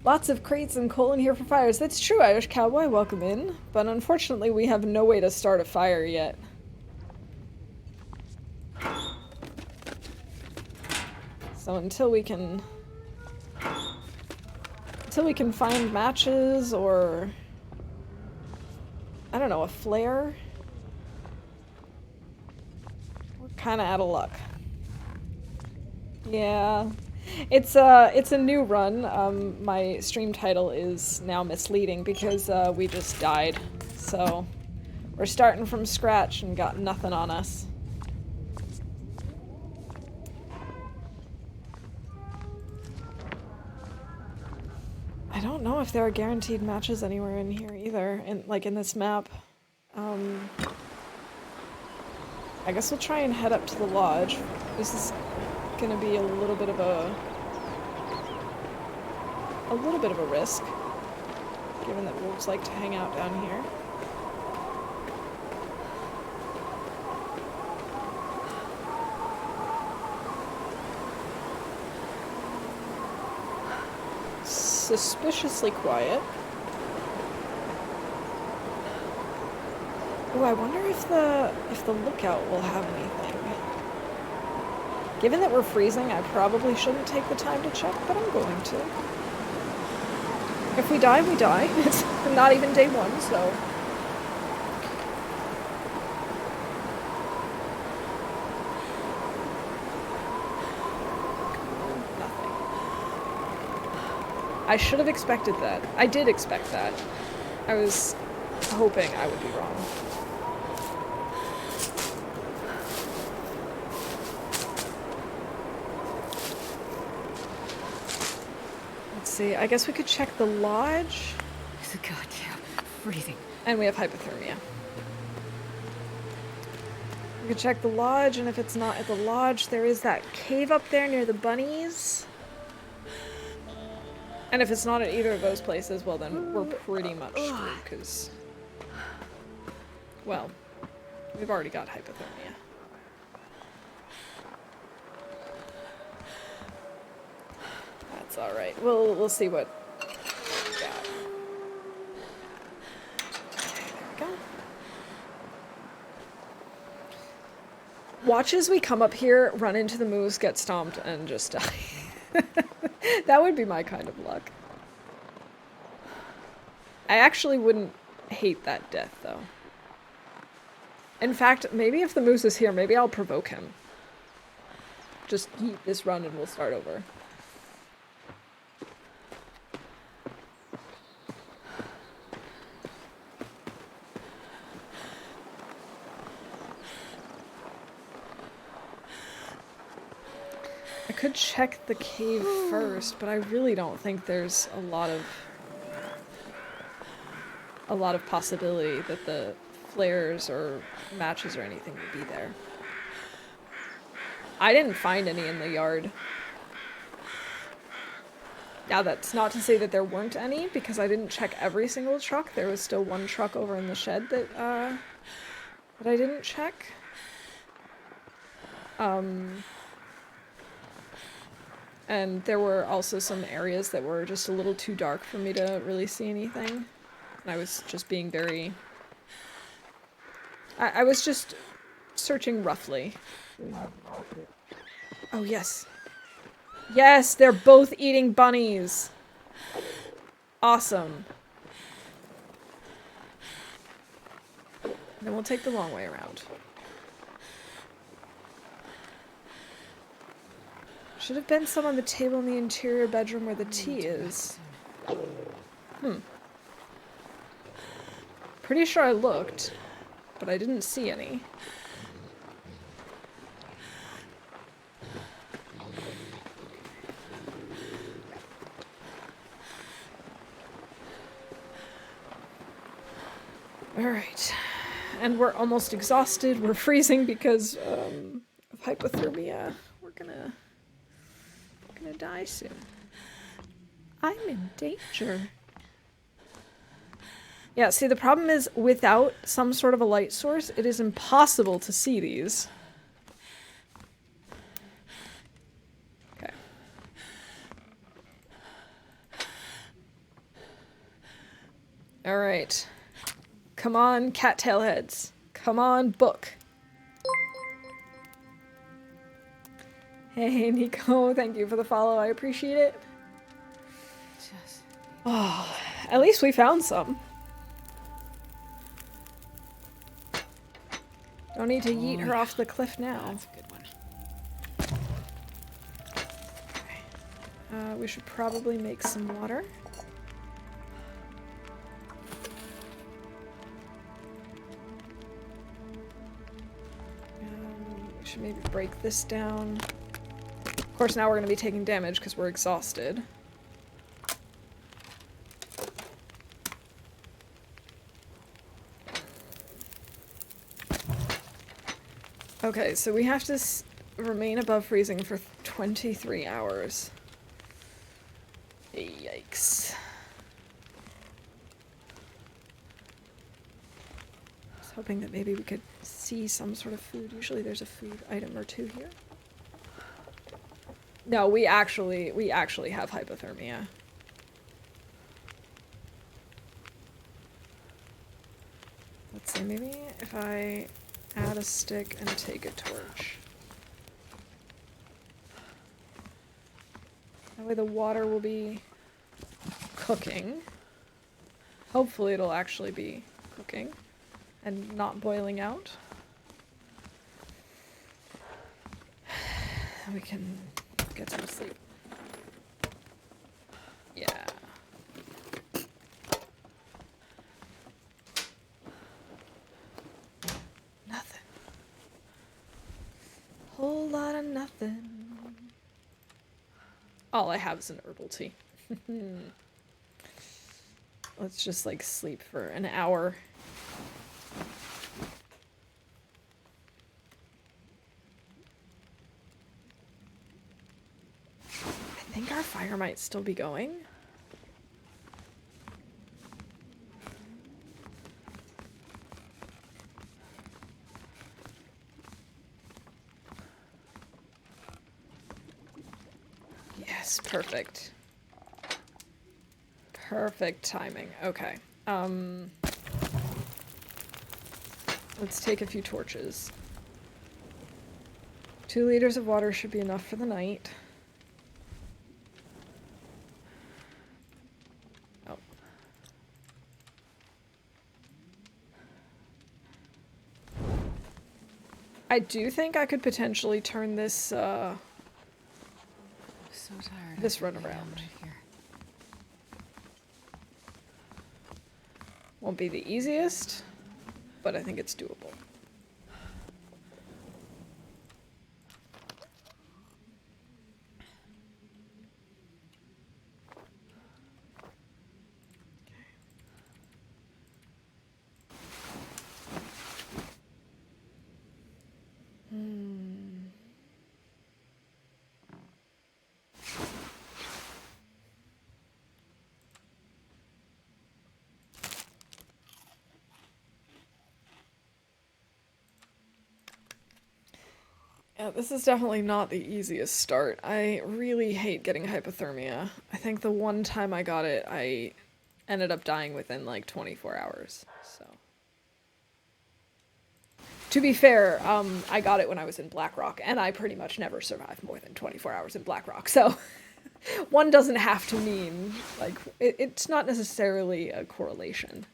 Lots of crates and coal in here for fires. That's true, Irish Cowboy. Welcome in. But unfortunately, we have no way to start a fire yet. So until we can find matches or I don't know, a flare, we're kind of out of luck. Yeah. It's a new run. My stream title is now misleading because we just died. So we're starting from scratch and got nothing on us. I don't know if there are guaranteed matches anywhere in here either, in this map. I guess we'll try and head up to the lodge. This is gonna be a little bit of a risk, given that wolves like to hang out down here. Suspiciously quiet. Oh, I wonder if the lookout will have anything. Given that we're freezing, I probably shouldn't take the time to check, but I'm going to. If we die, we die. It's not even day one, so. I should have expected that. I did expect that. I was hoping I would be wrong. Let's see, I guess we could check the lodge. Oh god, yeah. Freezing. And we have hypothermia. We could check the lodge, and if it's not at the lodge, there is that cave up there near the bunnies. And if it's not at either of those places, well then we're pretty much screwed, because, well, we've already got hypothermia. That's alright. We'll see what we got. Okay, there we go. Watch as we come up here, run into the moose, get stomped, and just die. That would be my kind of luck. I actually wouldn't hate that death, though. In fact, maybe if the moose is here, maybe I'll provoke him. Just eat this run and we'll start over. I could check the cave first, but I really don't think there's a lot of possibility that the flares or matches or anything would be there. I didn't find any in the yard. Now that's not to say that there weren't any, because I didn't check every single truck. There was still one truck over in the shed that I didn't check. And there were also some areas that were just a little too dark for me to really see anything. And I was just being very... I was just searching roughly. Oh, yes. Yes, they're both eating bunnies. Awesome. Then we'll take the long way around. Should have been some on the table in the interior bedroom where the tea is. Pretty sure I looked, but I didn't see any. Alright. And we're almost exhausted. We're freezing because of hypothermia. We're gonna die soon. I'm in danger. Yeah, see, the problem is without some sort of a light source, it is impossible to see these. Okay. Alright. Come on, cattail heads. Come on, book. Hey, Nico, thank you for the follow. I appreciate it. Just. Oh, at least we found some. Don't need to yeet her off the cliff now. That's a good one. We should probably make some water. We should maybe break this down. Of course, now we're going to be taking damage because we're exhausted. Okay, so we have to remain above freezing for 23 hours. Yikes. I was hoping that maybe we could see some sort of food. Usually there's a food item or two here. No, we actually have hypothermia. Let's see, maybe if I add a stick and take a torch. That way the water will be cooking. Hopefully it'll actually be cooking and not boiling out. We can get some sleep. Yeah. Nothing. Whole lot of nothing. All I have is an herbal tea. Let's just like sleep for an hour. I think our fire might still be going. Yes, perfect. Perfect timing. Okay. Let's take a few torches. 2 liters of water should be enough for the night. Oh. I do think I could potentially turn this, So tired. This I could run lay down around. right here. Won't be the easiest, but I think it's doable. Yeah, this is definitely not the easiest start. I really hate getting hypothermia. I think the one time I got it, I ended up dying within like 24 hours. So, to be fair, I got it when I was in Blackrock, and I pretty much never survived more than 24 hours in Blackrock. So, one doesn't have to mean like it's not necessarily a correlation.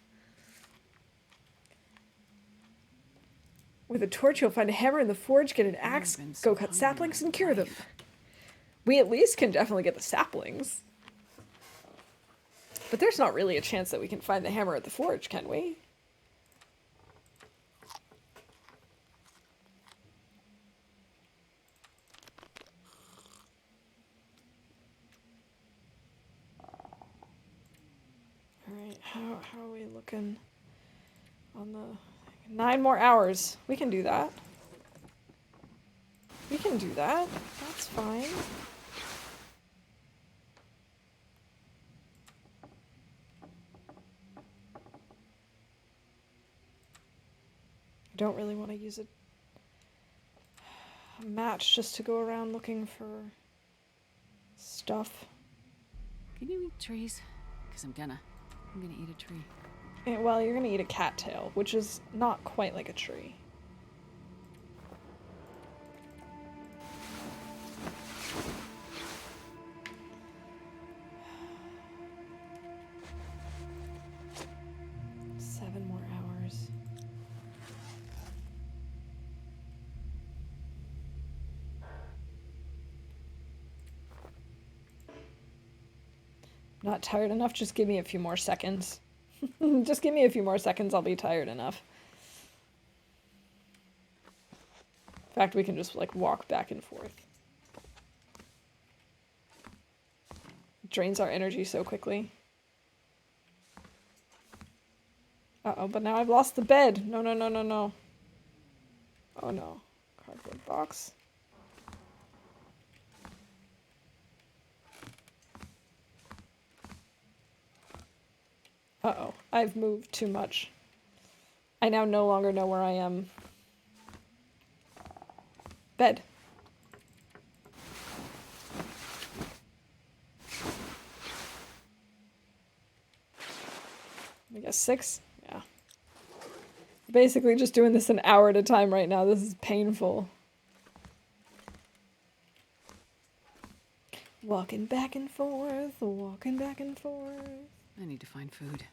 With a torch, you'll find a hammer in the forge, get an axe, been so go cut hungry saplings, my and cure them. life. We at least can definitely get the saplings. But there's not really a chance that we can find the hammer at the forge, can we? Alright, how are we looking on the... 9 more hours. We can do that. We can do that. That's fine. I don't really want to use a match just to go around looking for stuff. Can you eat trees? Because I'm gonna eat a tree. Yeah, well, you're gonna eat a cattail, which is not quite like a tree. Not tired enough? Just give me a few more seconds. Just give me a few more seconds, I'll be tired enough. In fact, we can just, like, walk back and forth. It drains our energy so quickly. Uh-oh, but now I've lost the bed. No, no, no, no, no. Oh, no. Cardboard box. Uh-oh, I've moved too much. I now no longer know where I am. Bed. I guess 6? Yeah. Basically just doing this an hour at a time right now. This is painful. Walking back and forth, walking back and forth. I need to find food.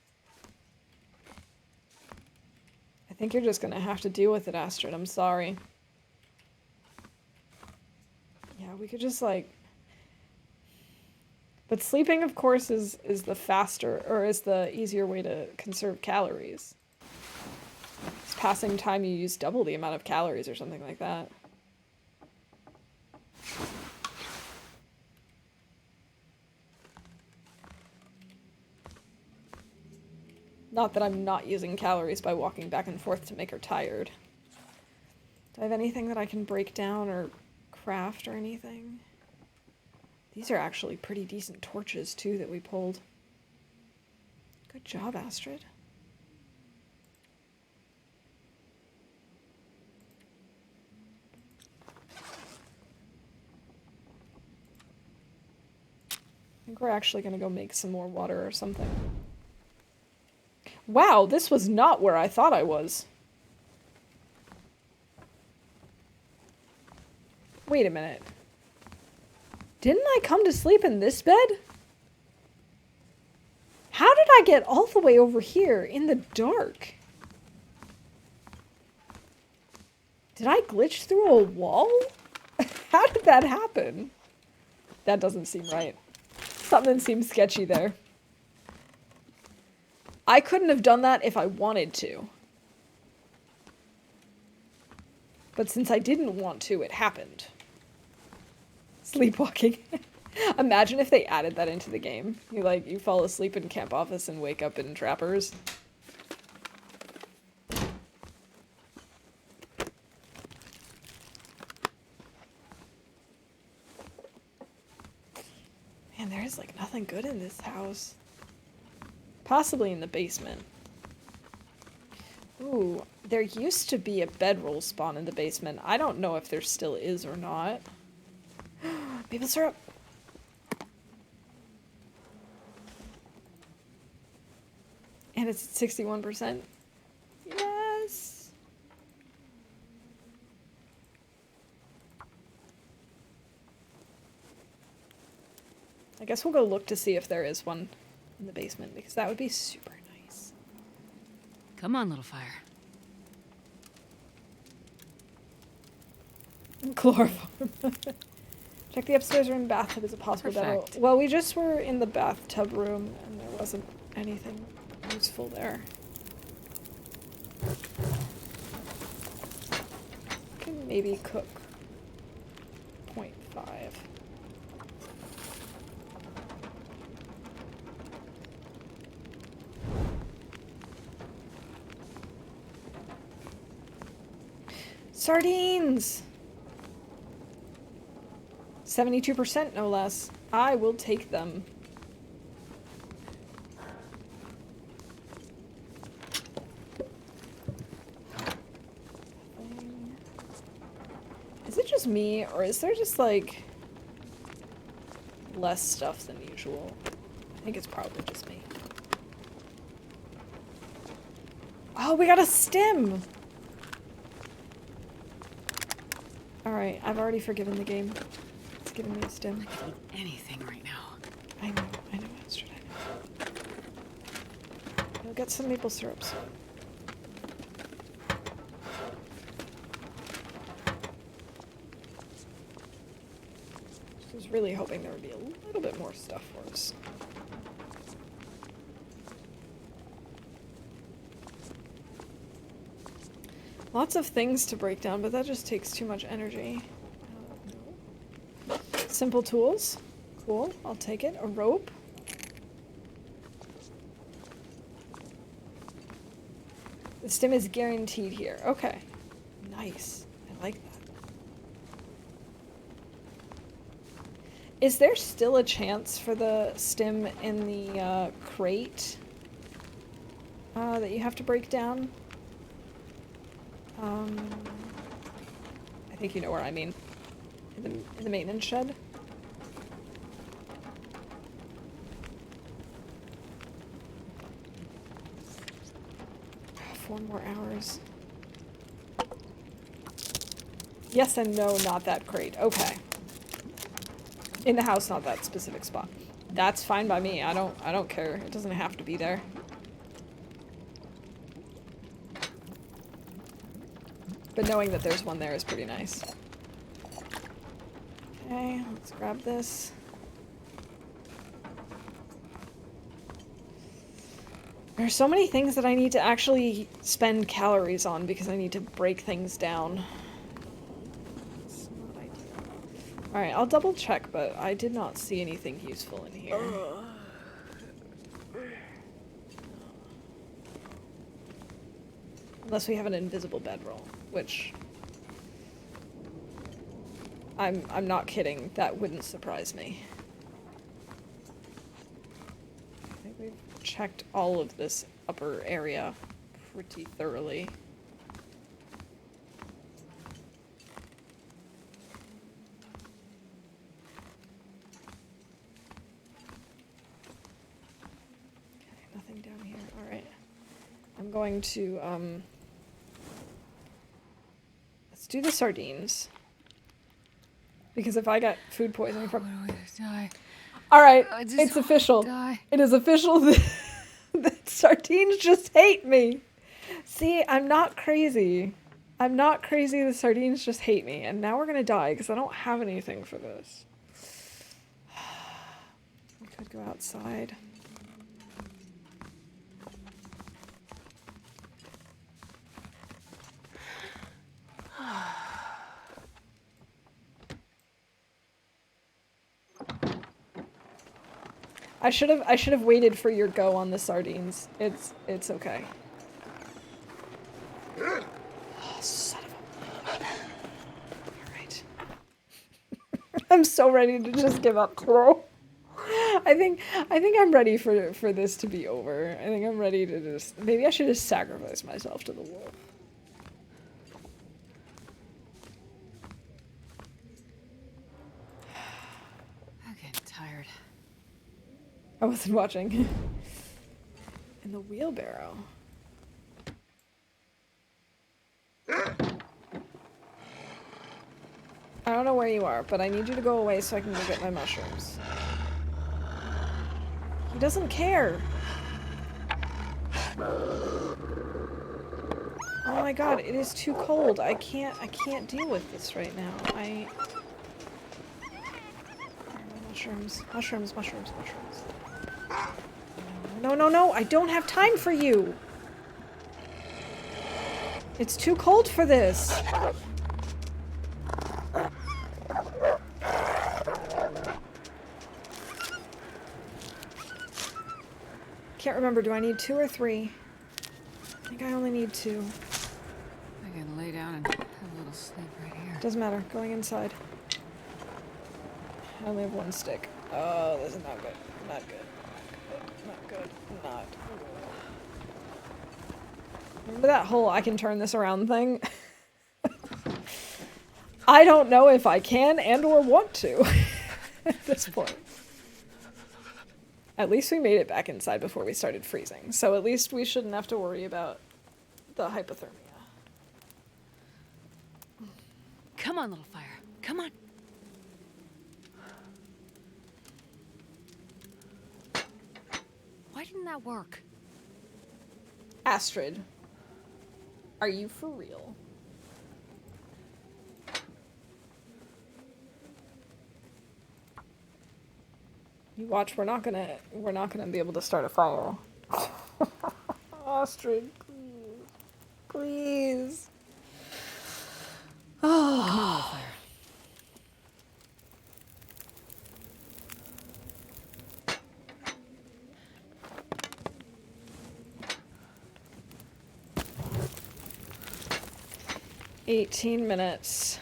I think you're just gonna have to deal with it, Astrid. I'm sorry. Yeah, we could just, like... But sleeping, of course, is the faster, or is the easier way to conserve calories. It's passing time you use double the amount of calories or something like that. Not that I'm not using calories by walking back and forth to make her tired. Do I have anything that I can break down or craft or anything? These are actually pretty decent torches, too, that we pulled. Good job, Astrid. I think we're actually going to go make some more water or something. Wow, this was not where I thought I was. Wait a minute. Didn't I come to sleep in this bed? How did I get all the way over here in the dark? Did I glitch through a wall? How did that happen? That doesn't seem right. Something seems sketchy there. I couldn't have done that if I wanted to. But since I didn't want to, it happened. Sleepwalking. Imagine if they added that into the game. You fall asleep in camp office and wake up in trappers. Man, there's like nothing good in this house. Possibly in the basement. Ooh, there used to be a bedroll spawn in the basement. I don't know if there still is or not. Maple syrup. And it's at 61%. Yes. I guess we'll go look to see if there is one in the basement, because that would be super nice. Come on, little fire. Chloroform. Check the upstairs room bathtub as a possible bedroll. Perfect. Well, we just were in the bathtub room, and there wasn't anything useful there. Can maybe cook 0.5. Sardines! 72% no less. I will take them. Is it just me, or is there just like less stuff than usual? I think it's probably just me. Oh, we got a stem! Alright, I've already forgiven the game. It's giving me a stem. I could eat anything right now. I know, Astrid, I know. I'll get some maple syrups. I was really hoping there would be a little bit more stuff for us. Lots of things to break down, but that just takes too much energy. No. Simple tools. Cool. I'll take it. A rope. The stim is guaranteed here. Okay. Nice. I like that. Is there still a chance for the stim in the crate that you have to break down? I think you know where I mean. In the maintenance shed? 4 more hours. Yes and no, not that crate. Okay. In the house, not that specific spot. That's fine by me. I don't care. It doesn't have to be there. But knowing that there's one there is pretty nice. Okay, let's grab this. There's so many things that I need to actually spend calories on because I need to break things down. It's not ideal. Alright, I'll double check, but I did not see anything useful in here. Unless we have an invisible bedroll, which I'm not kidding, that wouldn't surprise me. I think we've checked all of this upper area pretty thoroughly. Okay, nothing down here. Alright. I'm going to, let's do the sardines. Because if I got food poisoning from... What do I die? Alright, I just it's wanna official. die. It is official that sardines just hate me. See, I'm not crazy. I'm not crazy, the sardines just hate me. And now we're gonna die because I don't have anything for this. We could go outside. I should have waited for your go on the sardines. It's okay. Oh, son of a... Alright. I'm so ready to just give up today. I think I'm ready for this to be over. I think I'm ready to just... Maybe I should just sacrifice myself to the wolf. I'm getting tired. I wasn't watching. In the wheelbarrow. I don't know where you are, but I need you to go away so I can go get my mushrooms. He doesn't care. Oh my god, it is too cold. I can't deal with this right now. Mushrooms, mushrooms, mushrooms, mushrooms. No, no, no, I don't have time for you. It's too cold for this. Can't remember, do I need 2 or 3? I think I only need 2. I can lay down and have a little sleep right here. Doesn't matter, going inside. I only have 1 stick. Oh, this is not good. Not good. Not good. Not good. Remember that whole I can turn this around thing? I don't know if I can and or want to at this point. At least we made it back inside before we started freezing, so at least we shouldn't have to worry about the hypothermia. Come on, little fire. Come on. Why didn't that work? Astrid, are you for real? You watch, we're not gonna be able to start a fire. Astrid, please. Please. Come on, fire. "18 minutes."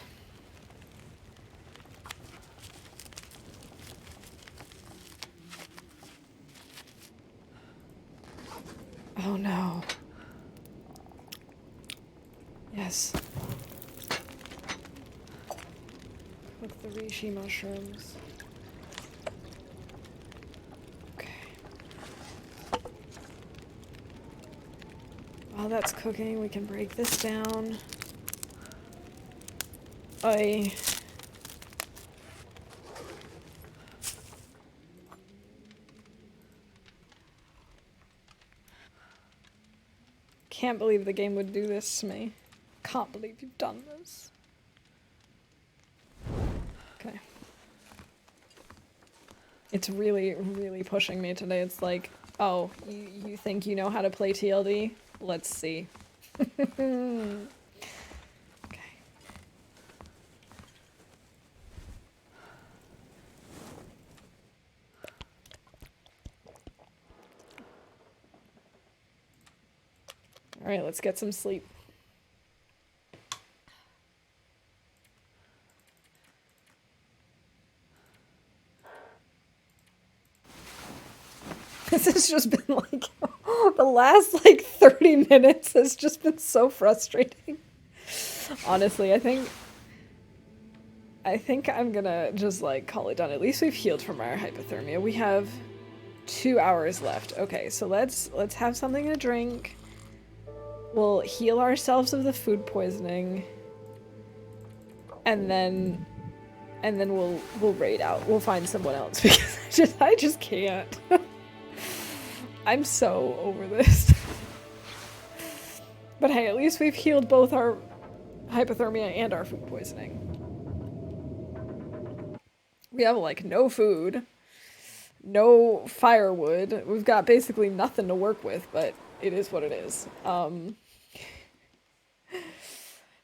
Oh no. Yes. Cook the reishi mushrooms. Okay. While that's cooking, we can break this down. I can't believe the game would do this to me. Can't believe you've done this. Okay. It's really, really pushing me today. It's like, oh, you think you know how to play TLD? Let's see. Okay. All right, let's get some sleep. This has just been like the last like 30 minutes has just been so frustrating. Honestly, I think I'm gonna just like call it done. At least we've healed from our hypothermia. We have 2 hours left. Okay, so let's have something to drink. We'll heal ourselves of the food poisoning. And then we'll raid out. We'll find someone else because I just can't. I'm so over this. But hey, at least we've healed both our hypothermia and our food poisoning. We have like no food, no firewood. We've got basically nothing to work with, but it is what it is.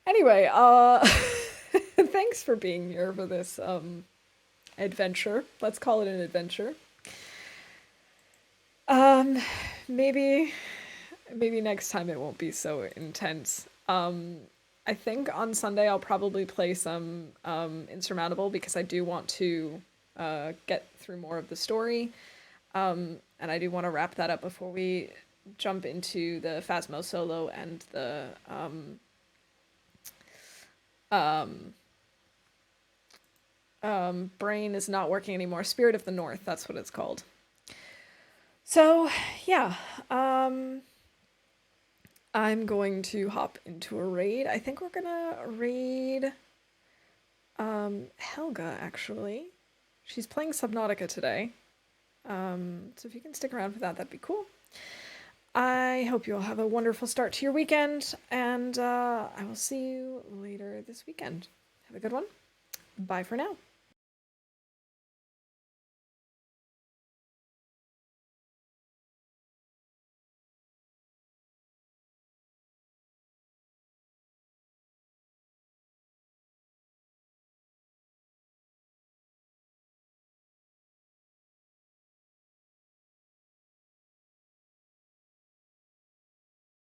Anyway, thanks for being here for this adventure. Let's call it an adventure. Maybe next time it won't be so intense. I think on Sunday I'll probably play some Insurmountable because I do want to get through more of the story. And I do want to wrap that up before we jump into the Phasmo solo and the brain is not working anymore. Spirit of the North, that's what it's called. So, yeah, I'm going to hop into a raid. I think we're gonna raid Helga, actually. She's playing Subnautica today. So if you can stick around for that, that'd be cool. I hope you all have a wonderful start to your weekend, and I will see you later this weekend. Have a good one. Bye for now.